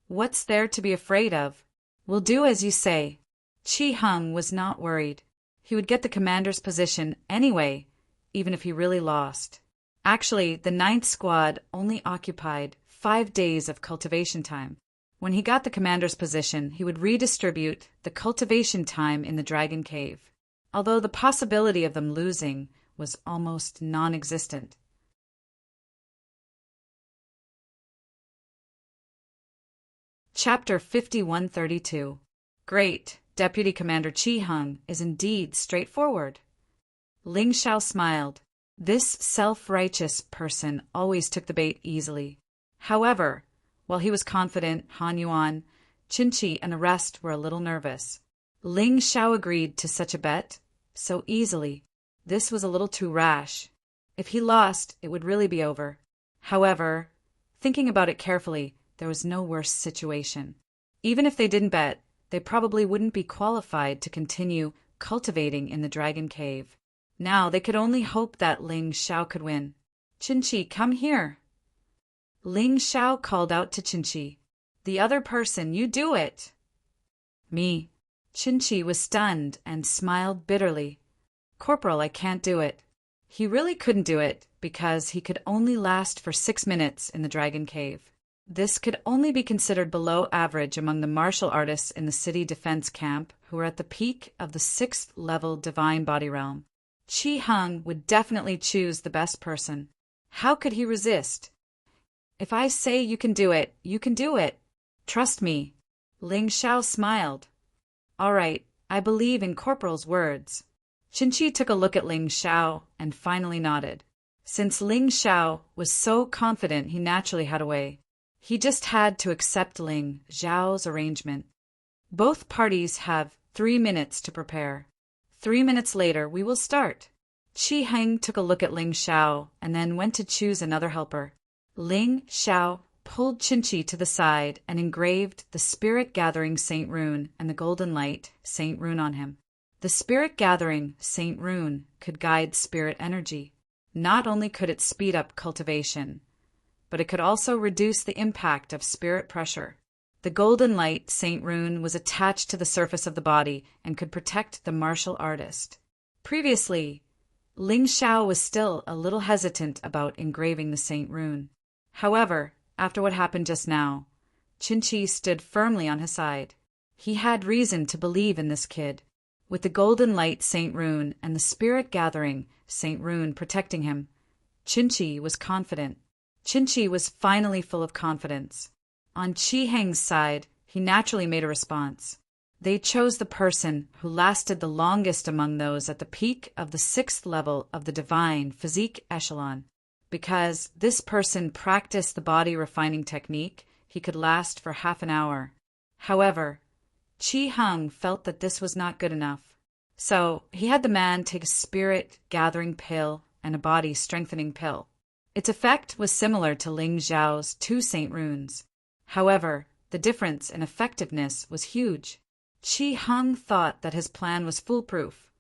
What's there to be afraid of? We'll do as you say. Chi Hung was not worried. He would get the commander's position anyway, even if he really lost. Actually, the 9th squad only occupied 5 days of cultivation time. When he got the commander's position, he would redistribute the cultivation time in the Dragon Cave, although the possibility of them losing was almost non-existent. Chapter 5132. Great. Deputy Commander Chi Hung is indeed straightforward. Ling Xiao smiled. This self-righteous person always took the bait easily. However, while he was confident, Han Yuan, Qin Shi, and the rest were a little nervous. Ling Xiao agreed to such a bet so easily. This was a little too rash. If he lost, it would really be over. However, thinking about it carefully, there was no worse situation. Even if they didn't bet, they probably wouldn't be qualified to continue cultivating in the Dragon Cave. Now they could only hope that Ling Xiao could win. Qin Shi, come here. Ling Xiao called out to Qin Shi. The other person, you do it. Me. Qin Shi was stunned and smiled bitterly. Corporal, I can't do it. He really couldn't do it because he could only last for 6 minutes in the Dragon Cave. This could only be considered below average among the martial artists in the city defense camp who were at the peak of the 6th level Divine Body Realm. Chi Hung would definitely choose the best person. How could he resist? If I say you can do it, you can do it. Trust me. Ling Xiao smiled. All right, I believe in Corporal's words. Qin Shi took a look at Ling Xiao and finally nodded. Since Ling Xiao was so confident, he naturally had a way. He just had to accept Ling Xiao's arrangement. Both parties have 3 minutes to prepare. 3 minutes later, we will start. Chi Heng took a look at Ling Xiao and then went to choose another helper. Ling Xiao pulled Qin Shi to the side and engraved the Spirit Gathering Saint Rune and the Golden Light Saint Rune on him. The Spirit Gathering Saint Rune could guide spirit energy. Not only could it speed up cultivation, but it could also reduce the impact of spirit pressure. The Golden Light Saint Rune was attached to the surface of the body and could protect the martial artist. Previously, Ling Xiao was still a little hesitant about engraving the Saint Rune. However, after what happened just now, Qin Shi stood firmly on his side. He had reason to believe in this kid. With the Golden Light Saint Rune and the Spirit Gathering Saint Rune protecting him, Qin Shi was confident. Qin Shi was finally full of confidence. On Chi Heng's side, he naturally made a response. They chose the person who lasted the longest among those at the peak of the 6th level of the Divine Physique Echelon. Because this person practiced the body refining technique, he could last for half an hour. However, Chi Hung felt that this was not good enough. So he had the man take a spirit gathering pill and a body strengthening pill. Its effect was similar to Ling Xiao's 2 Saint Runes. However, the difference in effectiveness was huge. Chi Hung thought that his plan was foolproof,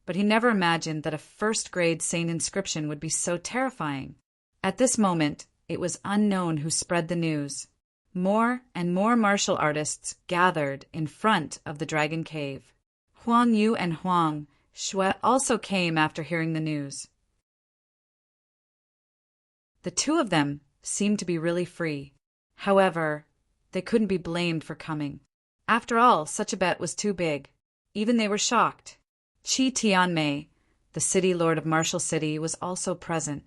but he never imagined that a first-grade Saint inscription would be so terrifying. At this moment, it was unknown who spread the news. More and more martial artists gathered in front of the Dragon Cave. Huang Yu and Huang Shui also came after hearing the news. The two of them seemed to be really free. However, they couldn't be blamed for coming. After all, such a bet was too big. Even they were shocked. Qi Tianmei, the city lord of Martial City, was also present.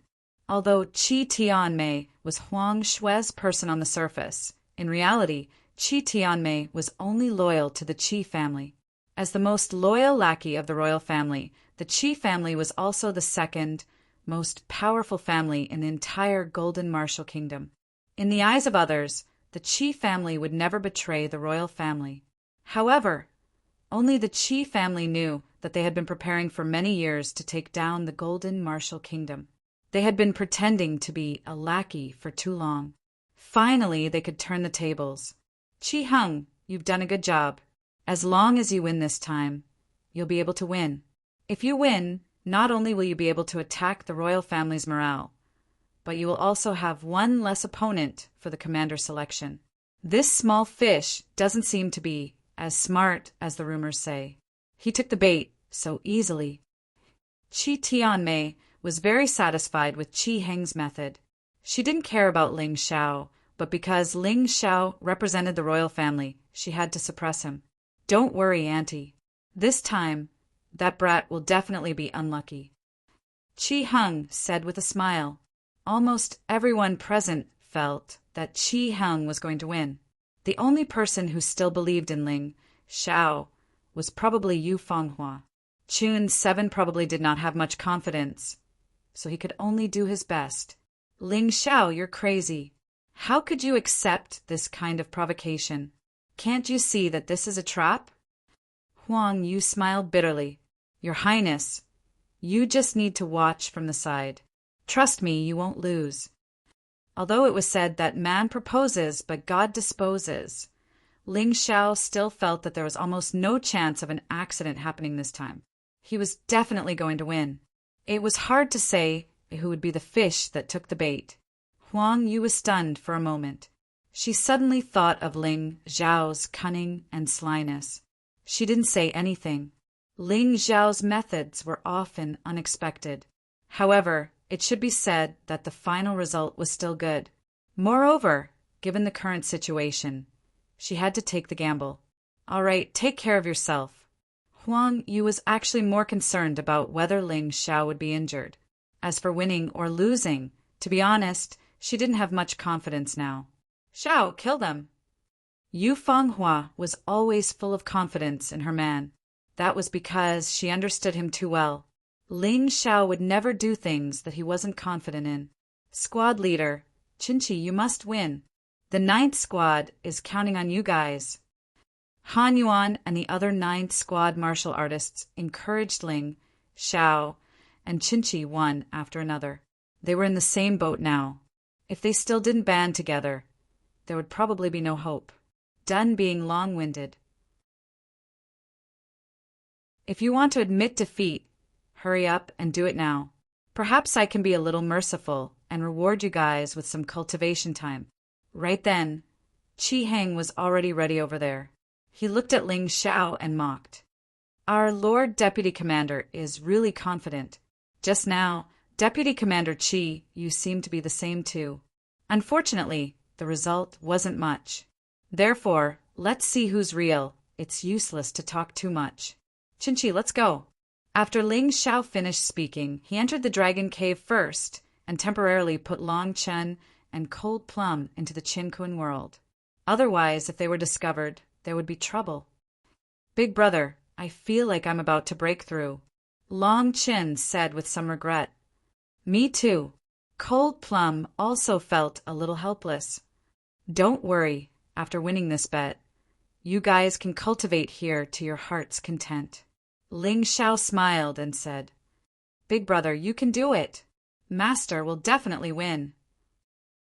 Although Qi Tianmei was Huang Xue's person on the surface, in reality, Qi Tianmei was only loyal to the Qi family. As the most loyal lackey of the royal family, the Qi family was also the second most powerful family in the entire Golden Martial Kingdom. In the eyes of others, the Qi family would never betray the royal family. However, only the Qi family knew that they had been preparing for many years to take down the Golden Martial Kingdom. They had been pretending to be a lackey for too long. Finally, they could turn the tables. Qi Heng, you've done a good job. As long as you win this time, you'll be able to win. If you win, not only will you be able to attack the royal family's morale, but you will also have one less opponent for the commander selection. This small fish doesn't seem to be as smart as the rumors say. He took the bait so easily. Qi Tianmei was very satisfied with Qi Heng's method. She didn't care about Ling Xiao, but because Ling Xiao represented the royal family, she had to suppress him. Don't worry, Auntie. This time, that brat will definitely be unlucky. Qi Heng said with a smile. Almost everyone present felt that Qi Heng was going to win. The only person who still believed in Ling Xiao was probably Yu Fenghua. Chun 7 probably did not have much confidence, so he could only do his best. Ling Xiao, you're crazy. How could you accept this kind of provocation? Can't you see that this is a trap? Huang Yu smiled bitterly. Your Highness, you just need to watch from the side. Trust me, you won't lose. Although it was said that man proposes but God disposes, Ling Xiao still felt that there was almost no chance of an accident happening this time. He was definitely going to win. It was hard to say who would be the fish that took the bait. Huang Yu was stunned for a moment. She suddenly thought of Ling Xiao's cunning and slyness. She didn't say anything. Ling Xiao's methods were often unexpected. However, it should be said that the final result was still good. Moreover, given the current situation, she had to take the gamble. All right, take care of yourself. Huang Yu was actually more concerned about whether Ling Xiao would be injured. As for winning or losing, to be honest, she didn't have much confidence now. Xiao, kill them. Yu Fenghua was always full of confidence in her man. That was because she understood him too well. Ling Xiao would never do things that he wasn't confident in. Squad leader, Qinqi, you must win. The 9th squad is counting on you guys. Han Yuan and the other 9th squad martial artists encouraged Ling Xiao, and Qinqi one after another. They were in the same boat now. If they still didn't band together, there would probably be no hope. Done being long-winded. If you want to admit defeat, hurry up and do it now. Perhaps I can be a little merciful and reward you guys with some cultivation time. Right then, Qi Heng was already ready over there. He looked at Ling Xiao and mocked. Our Lord Deputy Commander is really confident. Just now, Deputy Commander Qi, you seem to be the same too. Unfortunately, the result wasn't much. Therefore, let's see who's real. It's useless to talk too much. Qinqi, let's go. After Ling Xiao finished speaking, he entered the dragon cave first and temporarily put Long Chen and Cold Plum into the Qin world. Otherwise, if they were discovered, there would be trouble. Big brother, I feel like I'm about to break through. Long Chen said with some regret. Me too. Cold Plum also felt a little helpless. Don't worry, after winning this bet, you guys can cultivate here to your heart's content. Ling Xiao smiled and said, Big brother, you can do it. Master will definitely win.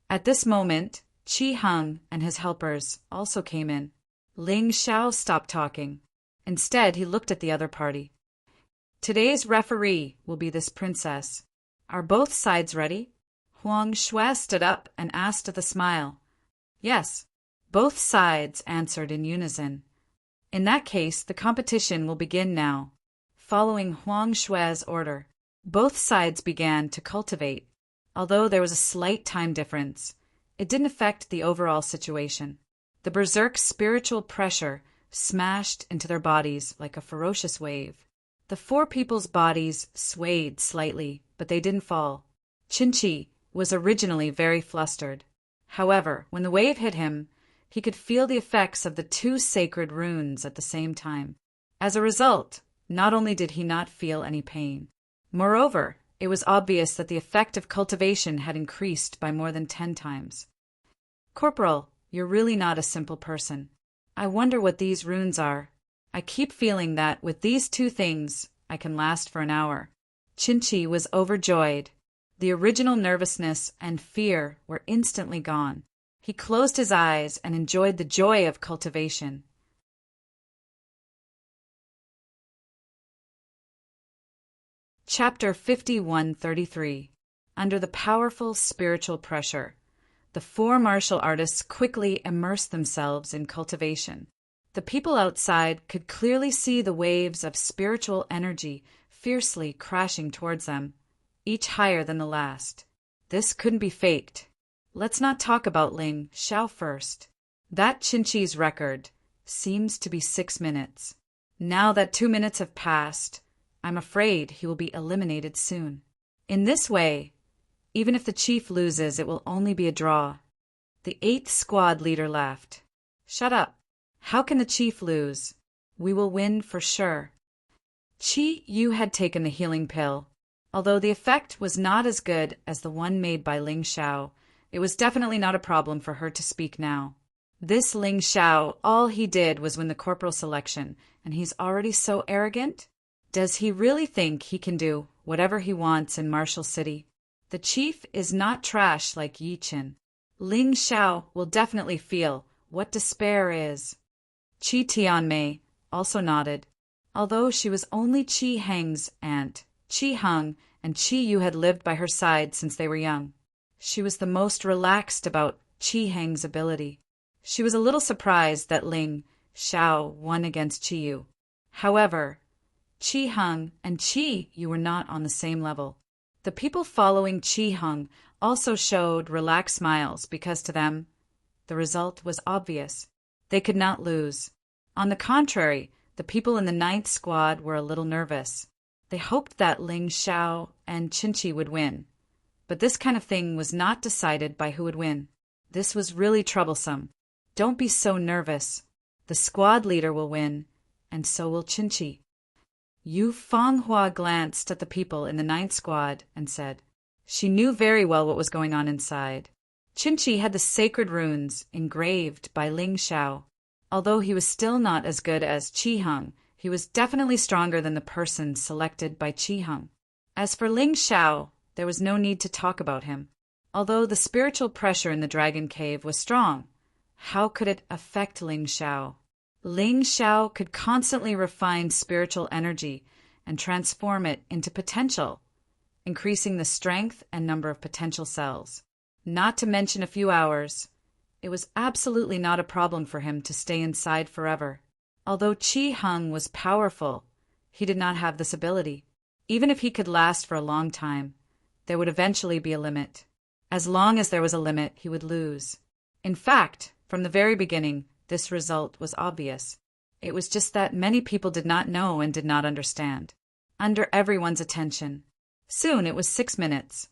At this moment, Qi Heng and his helpers also came in. Ling Xiao stopped talking. Instead, he looked at the other party. Today's referee will be this princess. Are both sides ready? Huang Xue stood up and asked with a smile. Yes. Both sides answered in unison. In that case, the competition will begin now. Following Huang Xue's order, both sides began to cultivate. Although there was a slight time difference, it didn't affect the overall situation. The berserk spiritual pressure smashed into their bodies like a ferocious wave. The four people's bodies swayed slightly, but they didn't fall. Chinchi was originally very flustered. However, when the wave hit him, he could feel the effects of the two sacred runes at the same time. As a result, not only did he not feel any pain, moreover, it was obvious that the effect of cultivation had increased by more than 10 times. Corporal, you're really not a simple person. I wonder what these runes are. I keep feeling that with these two things, I can last for an hour. Chinchi was overjoyed. The original nervousness and fear were instantly gone. He closed his eyes and enjoyed the joy of cultivation. Chapter 5133. Under the powerful spiritual pressure, the four martial artists quickly immersed themselves in cultivation. The people outside could clearly see the waves of spiritual energy fiercely crashing towards them, each higher than the last. This couldn't be faked. Let's not talk about Ling Xiao first. That Chinchi's record seems to be 6 minutes. Now that 2 minutes have passed, I'm afraid he will be eliminated soon. In this way, even if the chief loses, it will only be a draw. The 8th squad leader laughed. Shut up. How can the chief lose? We will win for sure. Chi Yu had taken the healing pill. Although the effect was not as good as the one made by Ling Xiao, it was definitely not a problem for her to speak now. This Ling Xiao, all he did was win the corporal selection, and he's already so arrogant? Does he really think he can do whatever he wants in Martial City? The chief is not trash like Yi Qin. Ling Xiao will definitely feel what despair is. Qi Tianmei also nodded. Although she was only Qi Heng's aunt, Qi Heng and Qi Yu had lived by her side since they were young. She was the most relaxed about Qi Heng's ability. She was a little surprised that Ling Xiao won against Qi Yu. However, Qi Heng and Qi Yu were not on the same level. The people following Qi Heng also showed relaxed smiles because to them, the result was obvious. They could not lose. On the contrary, the people in the 9th squad were a little nervous. They hoped that Ling Xiao and Chinchi would win. But this kind of thing was not decided by who would win. This was really troublesome. Don't be so nervous. The squad leader will win, and so will Chinchi. Yu Fanghua glanced at the people in the 9th squad and said, she knew very well what was going on inside. Chinchi had the sacred runes engraved by Ling Xiao. Although he was still not as good as Qi Heng, he was definitely stronger than the person selected by Qi Heng. As for Ling Xiao, there was no need to talk about him. Although the spiritual pressure in the dragon cave was strong, how could it affect Ling Xiao? Ling Xiao could constantly refine spiritual energy and transform it into potential, increasing the strength and number of potential cells. Not to mention a few hours. It was absolutely not a problem for him to stay inside forever. Although Qi Heng was powerful, he did not have this ability. Even if he could last for a long time, there would eventually be a limit. As long as there was a limit, he would lose. In fact, from the very beginning, this result was obvious. It was just that many people did not know and did not understand. Under everyone's attention. Soon it was 6 minutes.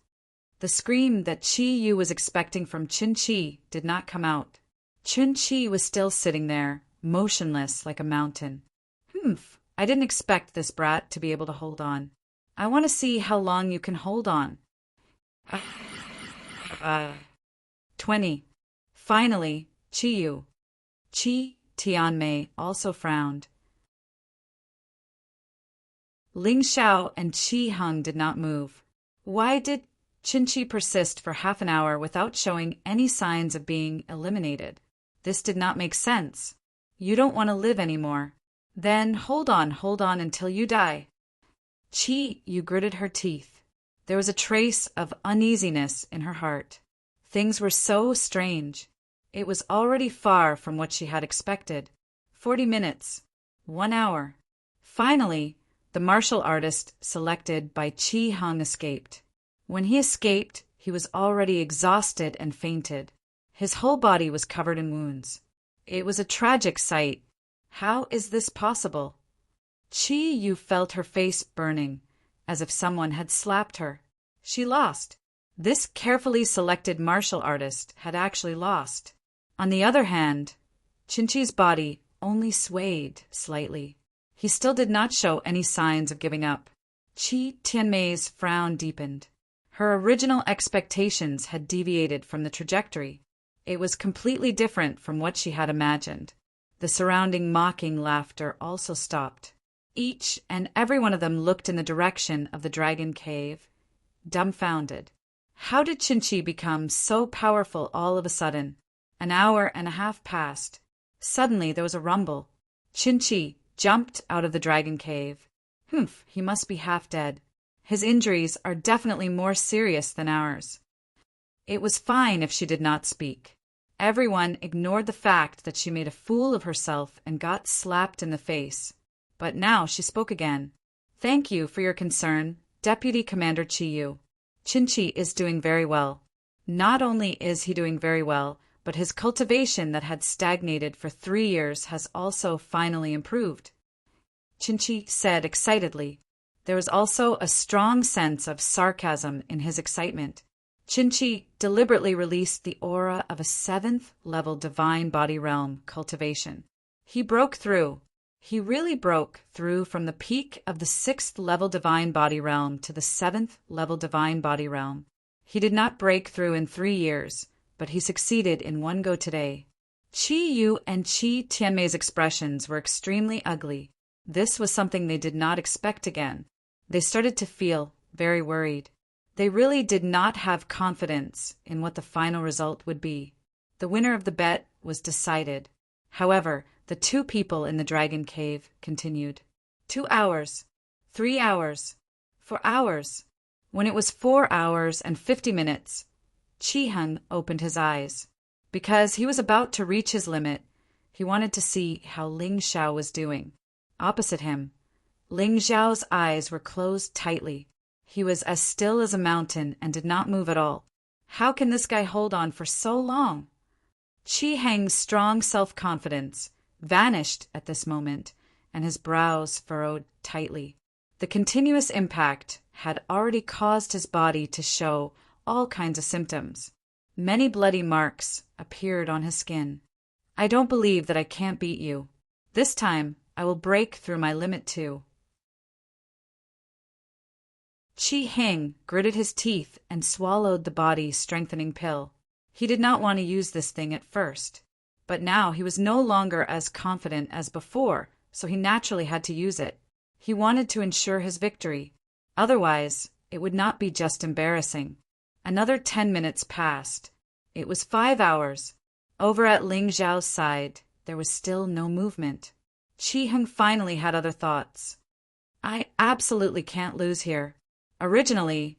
The scream that Qi Yu was expecting from Qin Chi did not come out. Qin Chi was still sitting there, motionless like a mountain. I didn't expect this brat to be able to hold on. I want to see how long you can hold on. 20. Finally, Qi Yu. Qi Tianmei also frowned. Ling Xiao and Qi Heng did not move. Why did Chinchi persist for half an hour without showing any signs of being eliminated? This did not make sense. You don't want to live anymore. Then hold on until you die. Qi Yu gritted her teeth. There was a trace of uneasiness in her heart. Things were so strange. It was already far from what she had expected. 40 minutes. 1 hour. Finally, the martial artist selected by Qi Heng escaped. When he escaped, He was already exhausted and fainted. His whole body was covered in wounds. It was a tragic sight. How is this possible? Qi Yu felt her face burning, as if someone had slapped her. She lost. This carefully selected martial artist had actually lost. On the other hand, Qinqi's body only swayed slightly. He still did not show any signs of giving up. Qi Tianmei's frown deepened. Her original expectations had deviated from the trajectory. It was completely different from what she had imagined. The surrounding mocking laughter also stopped. Each and every one of them looked in the direction of the dragon cave, dumbfounded. How did Qinqi become so powerful all of a sudden? An hour and a half passed. Suddenly there was a rumble. Qinqi jumped out of the dragon cave. Humph, he must be half dead. His injuries are definitely more serious than ours. It was fine if she did not speak. Everyone ignored the fact that she made a fool of herself and got slapped in the face. But now she spoke again. Thank you for your concern, Deputy Commander Qi Yu. Qinqi is doing very well. Not only is he doing very well, but his cultivation that had stagnated for 3 years has also finally improved. Qinqi said excitedly. There was also a strong sense of sarcasm in his excitement. Qinqi deliberately released the aura of a 7th-level divine body realm cultivation. He broke through. He really broke through from the peak of the 6th-level divine body realm to the 7th-level divine body realm. He did not break through in 3 years, but he succeeded in one go today. Qi Yu and Qi Tianmei's expressions were extremely ugly. This was something they did not expect again. They started to feel very worried. They really did not have confidence in what the final result would be. The winner of the bet was decided. However, the 2 people in the dragon cave continued. 2 hours, 3 hours, 4 hours. When it was 4 hours and 50 minutes, Qi Heng opened his eyes. Because he was about to reach his limit, he wanted to see how Ling Xiao was doing. Opposite him, Ling Xiao's eyes were closed tightly. He was as still as a mountain and did not move at all. How can this guy hold on for so long? Qi Heng's strong self-confidence vanished at this moment, and his brows furrowed tightly. The continuous impact had already caused his body to show all kinds of symptoms. Many bloody marks appeared on his skin. I don't believe that I can't beat you. This time, I will break through my limit too. Qi Heng gritted his teeth and swallowed the body-strengthening pill. He did not want to use this thing at first, but now he was no longer as confident as before, so he naturally had to use it. He wanted to ensure his victory. Otherwise, it would not be just embarrassing. Another 10 minutes passed. It was 5 hours. Over at Ling Xiao's side, there was still no movement. Qi Heng finally had other thoughts. I absolutely can't lose here. Originally,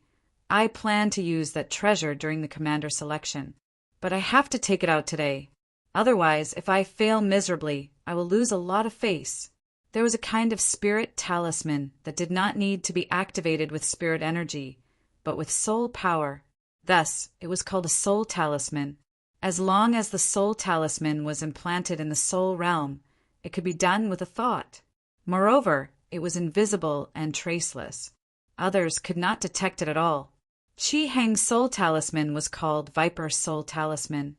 I planned to use that treasure during the commander selection, but I have to take it out today. Otherwise, if I fail miserably, I will lose a lot of face. There was a kind of spirit talisman that did not need to be activated with spirit energy, but with soul power. Thus, it was called a soul talisman. As long as the soul talisman was implanted in the soul realm, it could be done with a thought. Moreover, it was invisible and traceless. Others could not detect it at all. Qi Heng's soul talisman was called Viper Soul Talisman.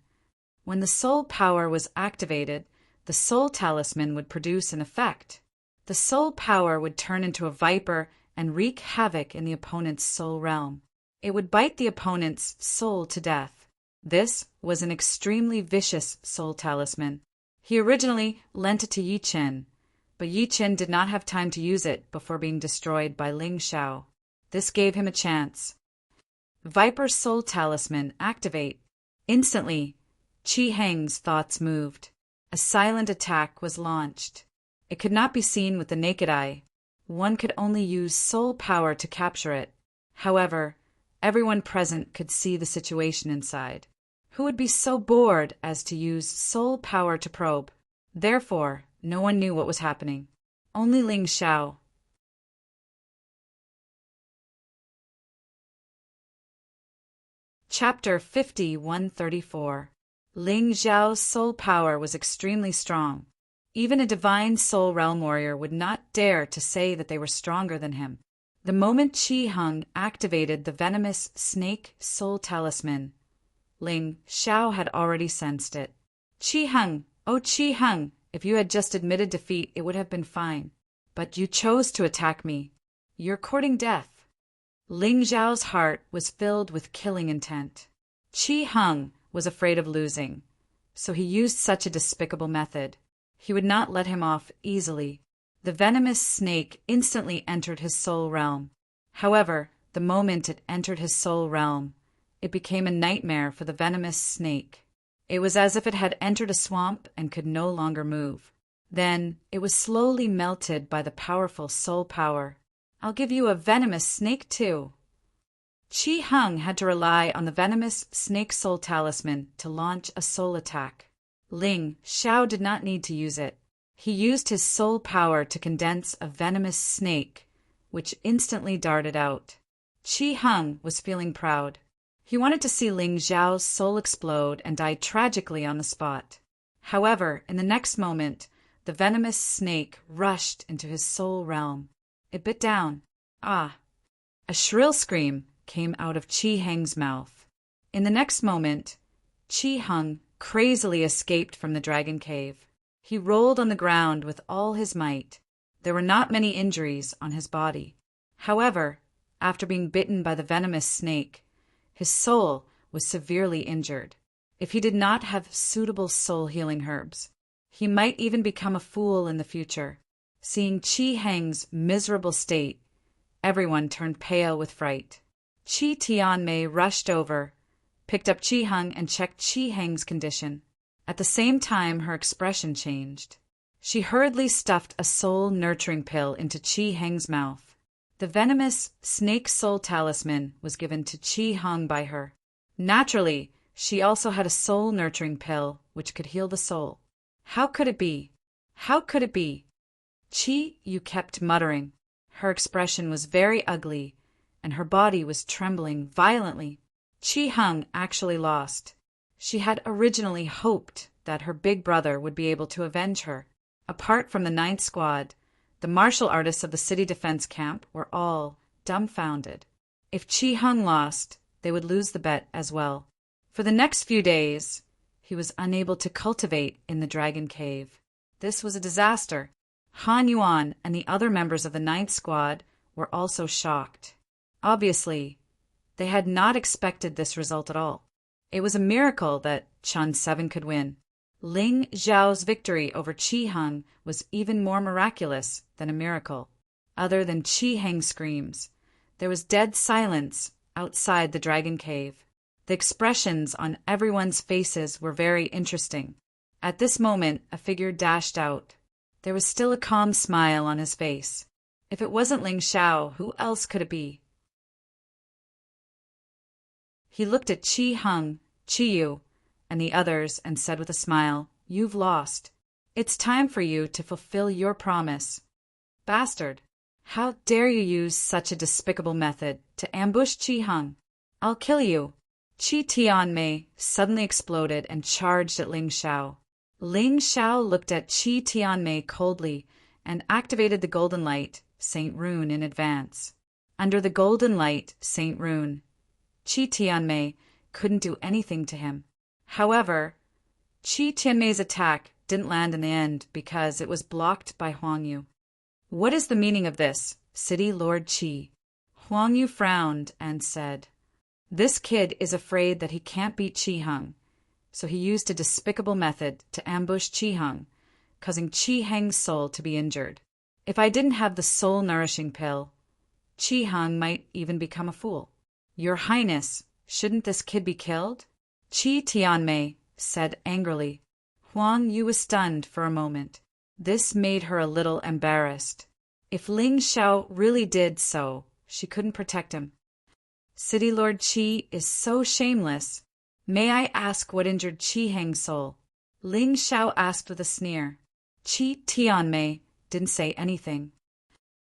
When the soul power was activated, the soul talisman would produce an effect. The soul power would turn into a viper and wreak havoc in the opponent's soul realm. It would bite the opponent's soul to death. This was an extremely vicious soul talisman. He originally lent it to Yi Chen, but Yi Chen did not have time to use it before being destroyed by Ling Xiao. This gave him a chance. Viper Soul Talisman, activate. Instantly, Qi Heng's thoughts moved. A silent attack was launched. It could not be seen with the naked eye. One could only use soul power to capture it. However, everyone present could see the situation inside. Who would be so bored as to use soul power to probe? Therefore, no one knew what was happening. Only Ling Xiao. Chapter 50-134. Ling Zhao's soul power was extremely strong. Even a divine soul realm warrior would not dare to say that they were stronger than him. The moment Qi Heng activated the venomous snake soul talisman, Ling Xiao had already sensed it. Qi Heng, oh Qi Heng, if you had just admitted defeat, it would have been fine. But you chose to attack me. You're courting death. Ling Zhao's heart was filled with killing intent. Qi Heng was afraid of losing, so he used such a despicable method. He would not let him off easily. The venomous snake instantly entered his soul realm. However, the moment it entered his soul realm, it became a nightmare for the venomous snake. It was as if it had entered a swamp and could no longer move. Then it was slowly melted by the powerful soul power. I'll give you a venomous snake too. Qi Heng had to rely on the venomous snake soul talisman to launch a soul attack. Ling Xiao did not need to use it. He used his soul power to condense a venomous snake, which instantly darted out. Qi Heng was feeling proud. He wanted to see Ling Zhao's soul explode and die tragically on the spot. However, in the next moment, the venomous snake rushed into his soul realm. It bit down. Ah! A shrill scream came out of Qi Heng's mouth. In the next moment, Qi Heng crazily escaped from the dragon cave. He rolled on the ground with all his might. There were not many injuries on his body. However, after being bitten by the venomous snake, his soul was severely injured. If he did not have suitable soul-healing herbs, he might even become a fool in the future. Seeing Qi Heng's miserable state, everyone turned pale with fright. Qi Tianmei rushed over, picked up Qi Heng and checked Qi Heng's condition. At the same time, her expression changed. She hurriedly stuffed a soul-nurturing pill into Qi Heng's mouth. The venomous snake soul talisman was given to Qi Heng by her. Naturally, she also had a soul-nurturing pill which could heal the soul. How could it be? How could it be? Qi Yu kept muttering. Her expression was very ugly, and her body was trembling violently. Qi Heng actually lost. She had originally hoped that her big brother would be able to avenge her. Apart from the 9th Squad, the martial artists of the city defense camp were all dumbfounded. If Qi Heng lost, they would lose the bet as well. For the next few days, he was unable to cultivate in the dragon cave. This was a disaster. Han Yuan and the other members of the 9th Squad were also shocked. Obviously, they had not expected this result at all. It was a miracle that Chun 7 could win. Ling Zhao's victory over Qi Heng was even more miraculous than a miracle. Other than Qi Heng's screams, there was dead silence outside the dragon cave. The expressions on everyone's faces were very interesting. At this moment, a figure dashed out. There was still a calm smile on his face. If it wasn't Ling Xiao, who else could it be? He looked at Qi Heng, Qi Yu, and the others and said with a smile, "You've lost. It's time for you to fulfill your promise." Bastard! How dare you use such a despicable method to ambush Qi Heng? I'll kill you! Qi Tianmei suddenly exploded and charged at Ling Xiao. Ling Xiao looked at Qi Tianmei coldly and activated the Golden Light, Saint Rune, in advance. Under the Golden Light, Saint Rune, Qi Tianmei couldn't do anything to him. However, Qi Tianmei's attack didn't land in the end because it was blocked by Huang Yu. "What is the meaning of this, City Lord Qi?" Huang Yu frowned and said, "This kid is afraid that he can't beat Qi Heng, so he used a despicable method to ambush Qi Heng, causing Qi Heng's soul to be injured. If I didn't have the soul-nourishing pill, Qi Heng might even become a fool." "Your Highness, shouldn't this kid be killed?" Qi Tianmei said angrily. Huang Yu was stunned for a moment. This made her a little embarrassed. If Ling Xiao really did so, she couldn't protect him. "City Lord Qi is so shameless. May I ask what injured Qi Heng's soul?" Ling Xiao asked with a sneer. Qi Tianmei didn't say anything.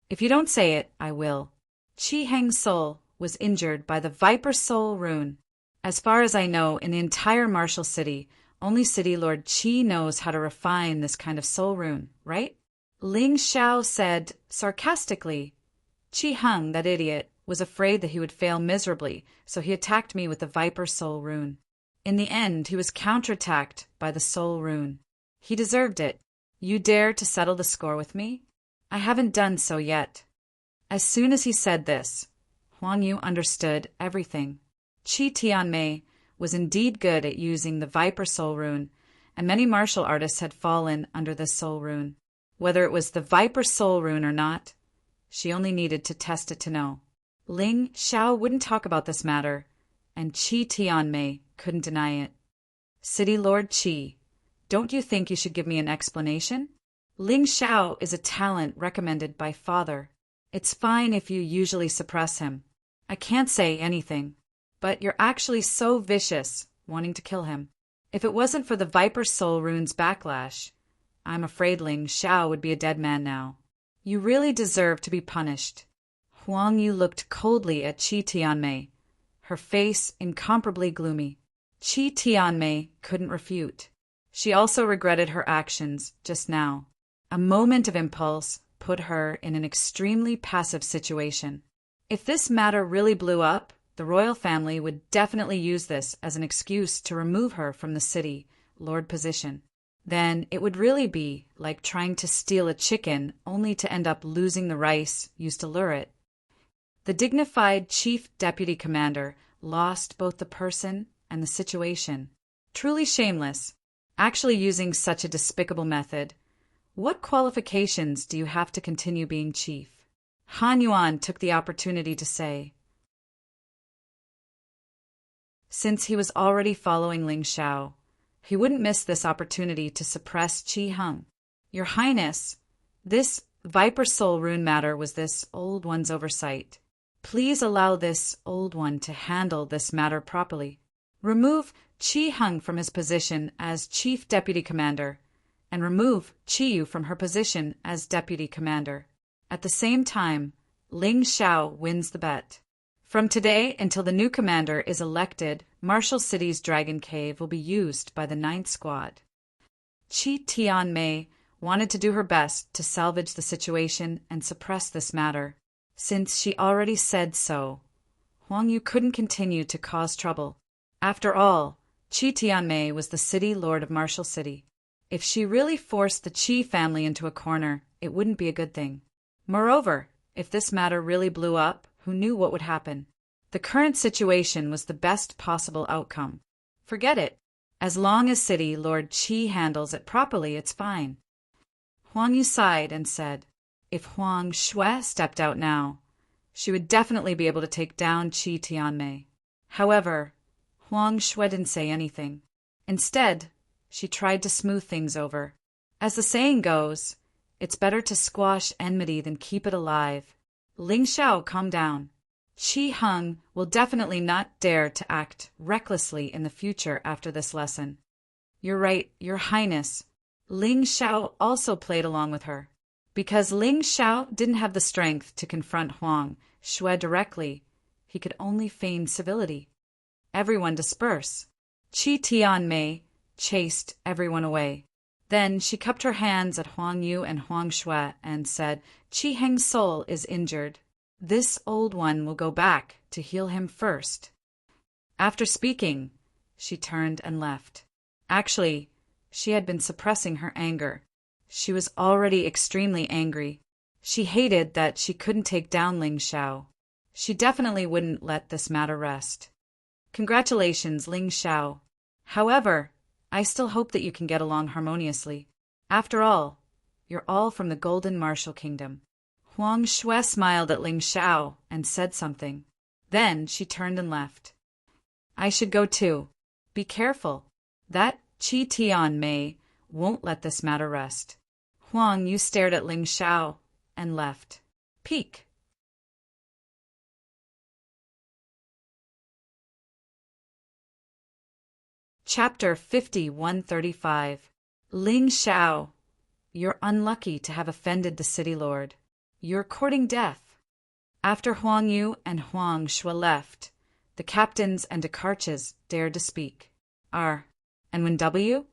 "If you don't say it, I will. Qi Heng's soul was injured by the Viper Soul Rune. As far as I know, in the entire Martial City, only City Lord Qi knows how to refine this kind of soul rune, right? Ling Xiao said sarcastically. Qi Heng, that idiot, was afraid that he would fail miserably, so he attacked me with the Viper Soul rune. In the end, he was counterattacked by the Soul rune. He deserved it. You dare to settle the score with me? I haven't done so yet. As soon as he said this, Huang Yu understood everything. Qi Tianmei was indeed good at using the Viper Soul rune, and many martial artists had fallen under this soul rune. Whether it was the Viper Soul rune or not, she only needed to test it to know. Ling Xiao wouldn't talk about this matter, and Qi Tianmei couldn't deny it. City Lord Qi, don't you think you should give me an explanation? Ling Xiao is a talent recommended by Father. It's fine if you usually suppress him. I can't say anything. But you're actually so vicious, wanting to kill him. If it wasn't for the Viper Soul rune's backlash, I'm afraid Ling Xiao would be a dead man now. You really deserve to be punished. Huang Yu looked coldly at Qi Tianmei, her face incomparably gloomy. Qi Tianmei couldn't refute. She also regretted her actions just now. A moment of impulse put her in an extremely passive situation. If this matter really blew up, the royal family would definitely use this as an excuse to remove her from the city lord position. Then it would really be like trying to steal a chicken only to end up losing the rice used to lure it. The dignified chief deputy commander lost both the person and the situation. Truly shameless, actually using such a despicable method. What qualifications do you have to continue being chief? Han Yuan took the opportunity to say, since he was already following Ling Xiao, he wouldn't miss this opportunity to suppress Qi Heng. Your Highness, this Viper Soul rune matter was this old one's oversight. Please allow this old one to handle this matter properly. Remove Qi Heng from his position as Chief Deputy Commander, and remove Qi Yu from her position as Deputy Commander. At the same time, Ling Xiao wins the bet. From today until the new commander is elected, Martial City's Dragon Cave will be used by the 9th Squad. Qi Tianmei wanted to do her best to salvage the situation and suppress this matter. Since she already said so, Huang Yu couldn't continue to cause trouble. After all, Qi Tianmei was the city lord of Martial City. If she really forced the Qi family into a corner, it wouldn't be a good thing. Moreover, if this matter really blew up, who knew what would happen? The current situation was the best possible outcome. Forget it. As long as City Lord Qi handles it properly, it's fine. Huang Yu sighed and said, if Huang Shui stepped out now, she would definitely be able to take down Qi Tianmei. However, Huang Shui didn't say anything. Instead, she tried to smooth things over. As the saying goes, it's better to squash enmity than keep it alive. Ling Xiao, calm down. Qi Heng will definitely not dare to act recklessly in the future after this lesson. You're right, Your Highness. Ling Xiao also played along with her. Because Ling Xiao didn't have the strength to confront Huang Shui directly, he could only feign civility. Everyone disperse. Qi Tianmei chased everyone away. Then she cupped her hands at Huang Yu and Huang Shui and said, Qi Heng's soul is injured. This old one will go back to heal him first. After speaking, she turned and left. Actually, she had been suppressing her anger. She was already extremely angry. She hated that she couldn't take down Ling Xiao. She definitely wouldn't let this matter rest. Congratulations, Ling Xiao. However, I still hope that you can get along harmoniously. After all, you're all from the Golden Martial Kingdom. Huang Shui smiled at Ling Xiao and said something. Then she turned and left. I should go too. Be careful. That Qi Tianmei won't let this matter rest. Huang Yu stared at Ling Xiao and left. Peek. Chapter 5135. Ling Xiao, you're unlucky to have offended the city lord. You're courting death. After Huang Yu and Huang Shui left, the captains and Descartes dared to speak. R. And when W,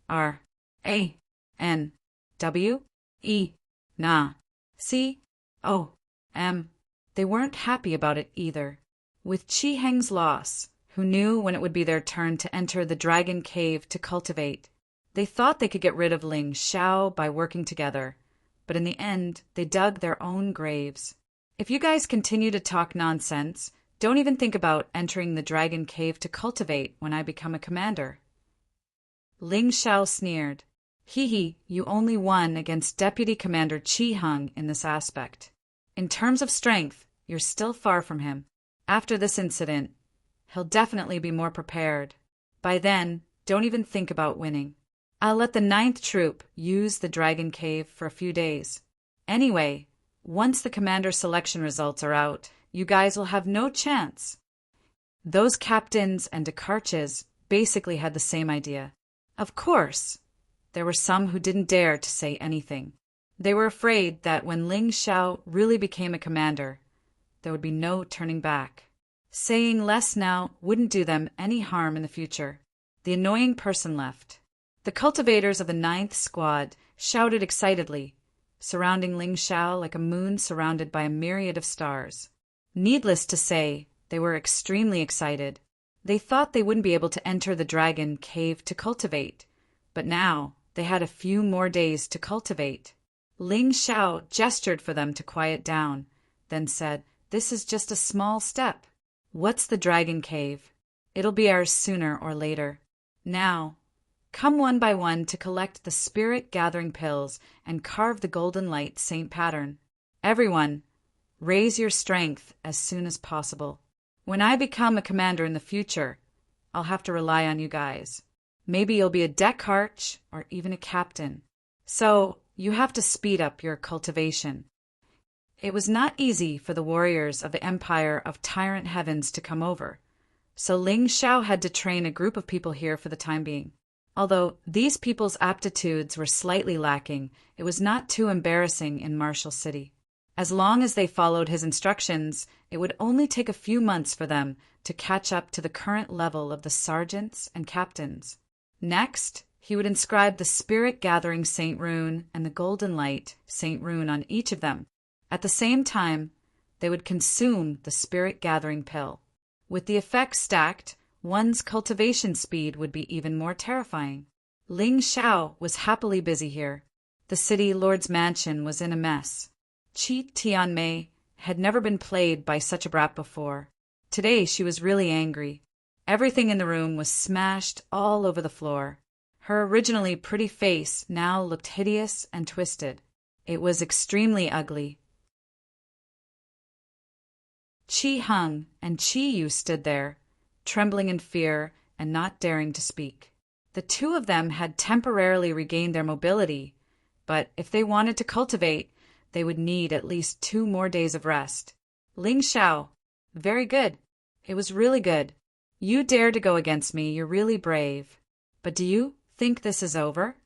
R, A, N, W, E, Na, C, O, M, they weren't happy about it either. With Chi Heng's loss, who knew when it would be their turn to enter the dragon cave to cultivate, they thought they could get rid of Ling Xiao by working together, but in the end, they dug their own graves. If you guys continue to talk nonsense, don't even think about entering the dragon cave to cultivate when I become a commander. Ling Xiao sneered. Hee, you only won against Deputy Commander Chi Heng in this aspect. In terms of strength, you're still far from him. After this incident, he'll definitely be more prepared. By then, don't even think about winning. I'll let the 9th Troop use the Dragon Cave for a few days. Anyway, once the commander selection results are out, you guys will have no chance. Those captains and Descartes basically had the same idea. Of course, there were some who didn't dare to say anything. They were afraid that when Ling Xiao really became a commander, there would be no turning back. Saying less now wouldn't do them any harm in the future. The annoying person left. The cultivators of the 9th Squad shouted excitedly, surrounding Ling Xiao like a moon surrounded by a myriad of stars. Needless to say, they were extremely excited. They thought they wouldn't be able to enter the dragon cave to cultivate, but now they had a few more days to cultivate. Ling Xiao gestured for them to quiet down, then said, "This is just a small step. What's the dragon cave? It'll be ours sooner or later. Now, come one by one to collect the spirit-gathering pills and carve the golden light saint pattern. Everyone, raise your strength as soon as possible. When I become a commander in the future, I'll have to rely on you guys. Maybe you'll be a Descartes or even a captain. So, you have to speed up your cultivation." It was not easy for the warriors of the Empire of Tyrant Heavens to come over, so Ling Xiao had to train a group of people here for the time being. Although these people's aptitudes were slightly lacking, it was not too embarrassing in Martial City. As long as they followed his instructions, it would only take a few months for them to catch up to the current level of the sergeants and captains. Next, he would inscribe the Spirit-Gathering Saint Rune and the Golden Light Saint Rune on each of them. At the same time, they would consume the Spirit-Gathering Pill. With the effects stacked, one's cultivation speed would be even more terrifying. Ling Xiao was happily busy here. The city lord's mansion was in a mess. Chi Tianmei had never been played by such a brat before. Today she was really angry. Everything in the room was smashed all over the floor. Her originally pretty face now looked hideous and twisted. It was extremely ugly. Chi Heng and Chi Yu stood there, trembling in fear and not daring to speak. The two of them had temporarily regained their mobility, but if they wanted to cultivate, they would need at least 2 more days of rest. Ling Xiao, very good. It was really good. You dare to go against me, you're really brave. But do you think this is over?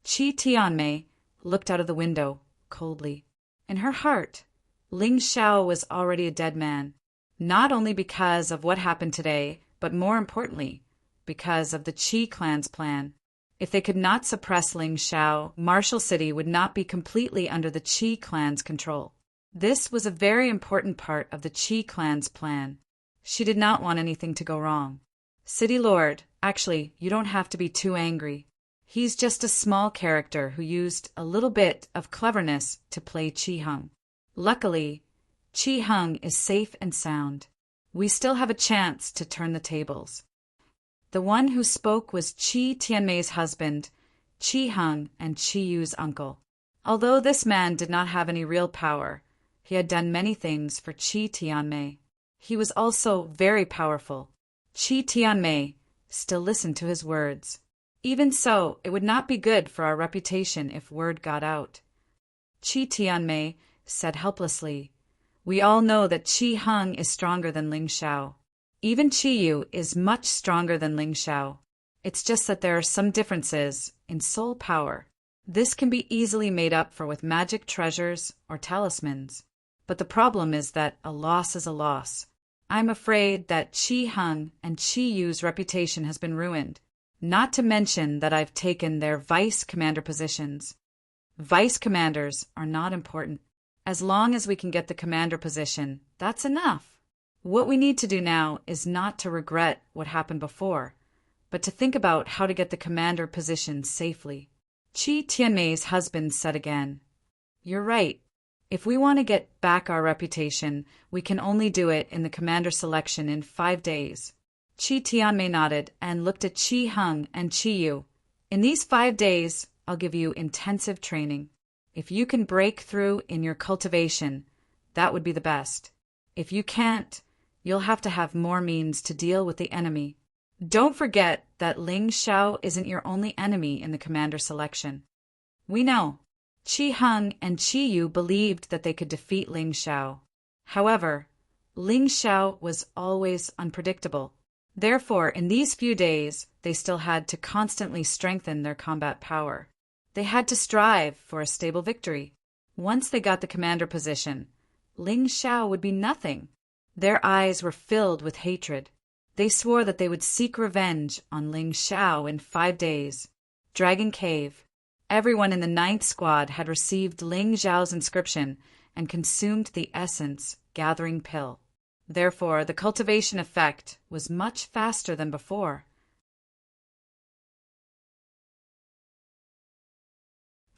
Chi Tianmei looked out of the window, coldly. In her heart, Ling Xiao was already a dead man, not only because of what happened today, but more importantly, because of the Qi clan's plan. If they could not suppress Ling Xiao, Martial City would not be completely under the Qi clan's control. This was a very important part of the Qi clan's plan. She did not want anything to go wrong. City Lord, actually, you don't have to be too angry. He's just a small character who used a little bit of cleverness to play Chi Heng. Luckily, Chi Heng is safe and sound. We still have a chance to turn the tables. The one who spoke was Chi Tianmei's husband, Chi Heng and Chi Yu's uncle. Although this man did not have any real power, he had done many things for Chi Tianmei. He was also very powerful. Chi Tianmei still listened to his words. Even so, it would not be good for our reputation if word got out. Chi Tianmei said helplessly, "We all know that Chi Heng is stronger than Ling Xiao. Even Chi Yu is much stronger than Ling Xiao. It's just that there are some differences in soul power. This can be easily made up for with magic treasures or talismans. but the problem is that a loss is a loss. I'm afraid that Qi Heng and Qi Yu's reputation has been ruined, not to mention that I've taken their vice commander positions. Vice commanders are not important. As long as we can get the commander position, that's enough. What we need to do now is not to regret what happened before, but to think about how to get the commander position safely. Qi Tianmei's husband said again, "You're right. If we want to get back our reputation, we can only do it in the commander selection in 5 days." Qi Tianmei nodded and looked at Qi Heng and Qi Yu. "In these 5 days, I'll give you intensive training. If you can break through in your cultivation, that would be the best. If you can't, you'll have to have more means to deal with the enemy. Don't forget that Ling Xiao isn't your only enemy in the commander selection." "We know." Qi Heng and Qi Yu believed that they could defeat Ling Xiao. However, Ling Xiao was always unpredictable. Therefore, in these few days, they still had to constantly strengthen their combat power. They had to strive for a stable victory. Once they got the commander position, Ling Xiao would be nothing. Their eyes were filled with hatred. They swore that they would seek revenge on Ling Xiao in 5 days. Dragon Cave. Everyone in the 9th Squad had received Ling Xiao's inscription and consumed the essence gathering pill. Therefore, the cultivation effect was much faster than before.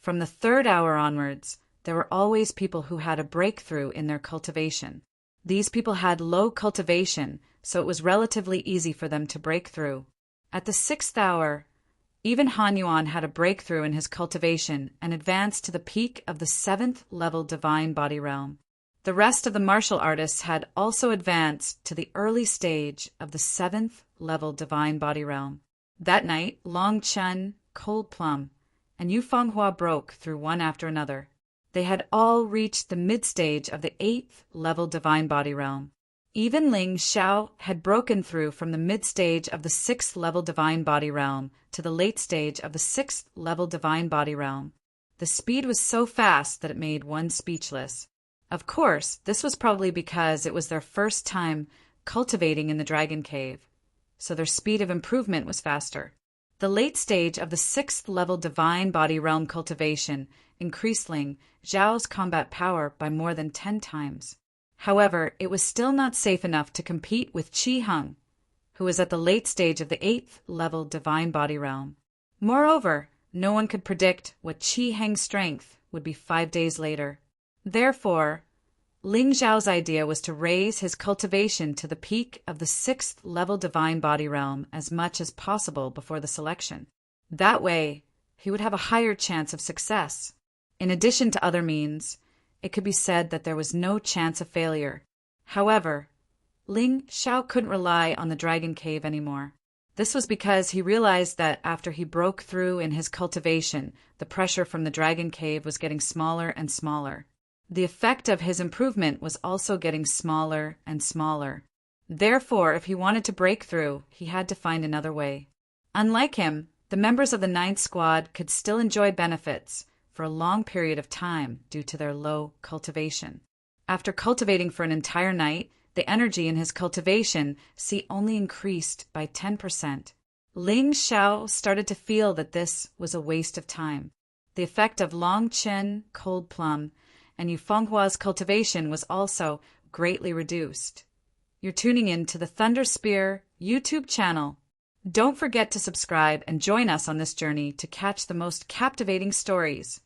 From the 3rd hour onwards, there were always people who had a breakthrough in their cultivation. These people had low cultivation, so it was relatively easy for them to break through. At the 6th hour, even Han Yuan had a breakthrough in his cultivation and advanced to the peak of the 7th level divine body realm. The rest of the martial artists had also advanced to the early stage of the 7th level divine body realm. That night, Long Chen, Cold Plum, and Yu Fenghua broke through one after another. They had all reached the mid-stage of the 8th level divine body realm. Even Ling Xiao had broken through from the mid-stage of the 6th level divine body realm to the late stage of the 6th level divine body realm. The speed was so fast that it made one speechless. Of course, this was probably because it was their first time cultivating in the Dragon Cave, so their speed of improvement was faster. The late stage of the 6th level divine body realm cultivation increased Ling Xiao's combat power by more than 10 times. However, it was still not safe enough to compete with Qi Heng, who was at the late stage of the 8th level divine body realm. Moreover, no one could predict what Qi Heng's strength would be 5 days later. Therefore, Ling Xiao's idea was to raise his cultivation to the peak of the 6th level divine body realm as much as possible before the selection. That way, he would have a higher chance of success. In addition to other means, it could be said that there was no chance of failure. However, Ling Xiao couldn't rely on the Dragon Cave anymore. This was because he realized that after he broke through in his cultivation, the pressure from the Dragon Cave was getting smaller and smaller. The effect of his improvement was also getting smaller and smaller. Therefore, if he wanted to break through, he had to find another way. Unlike him, the members of the 9th Squad could still enjoy benefits for a long period of time due to their low cultivation. After cultivating for an entire night, the energy in his cultivation only increased by 10%. Ling Xiao started to feel that this was a waste of time. The effect of Long Chen, Cold Plum, and Yu Fenghua's cultivation was also greatly reduced. You're tuning in to the Thunder Spear YouTube channel. Don't forget to subscribe and join us on this journey to catch the most captivating stories.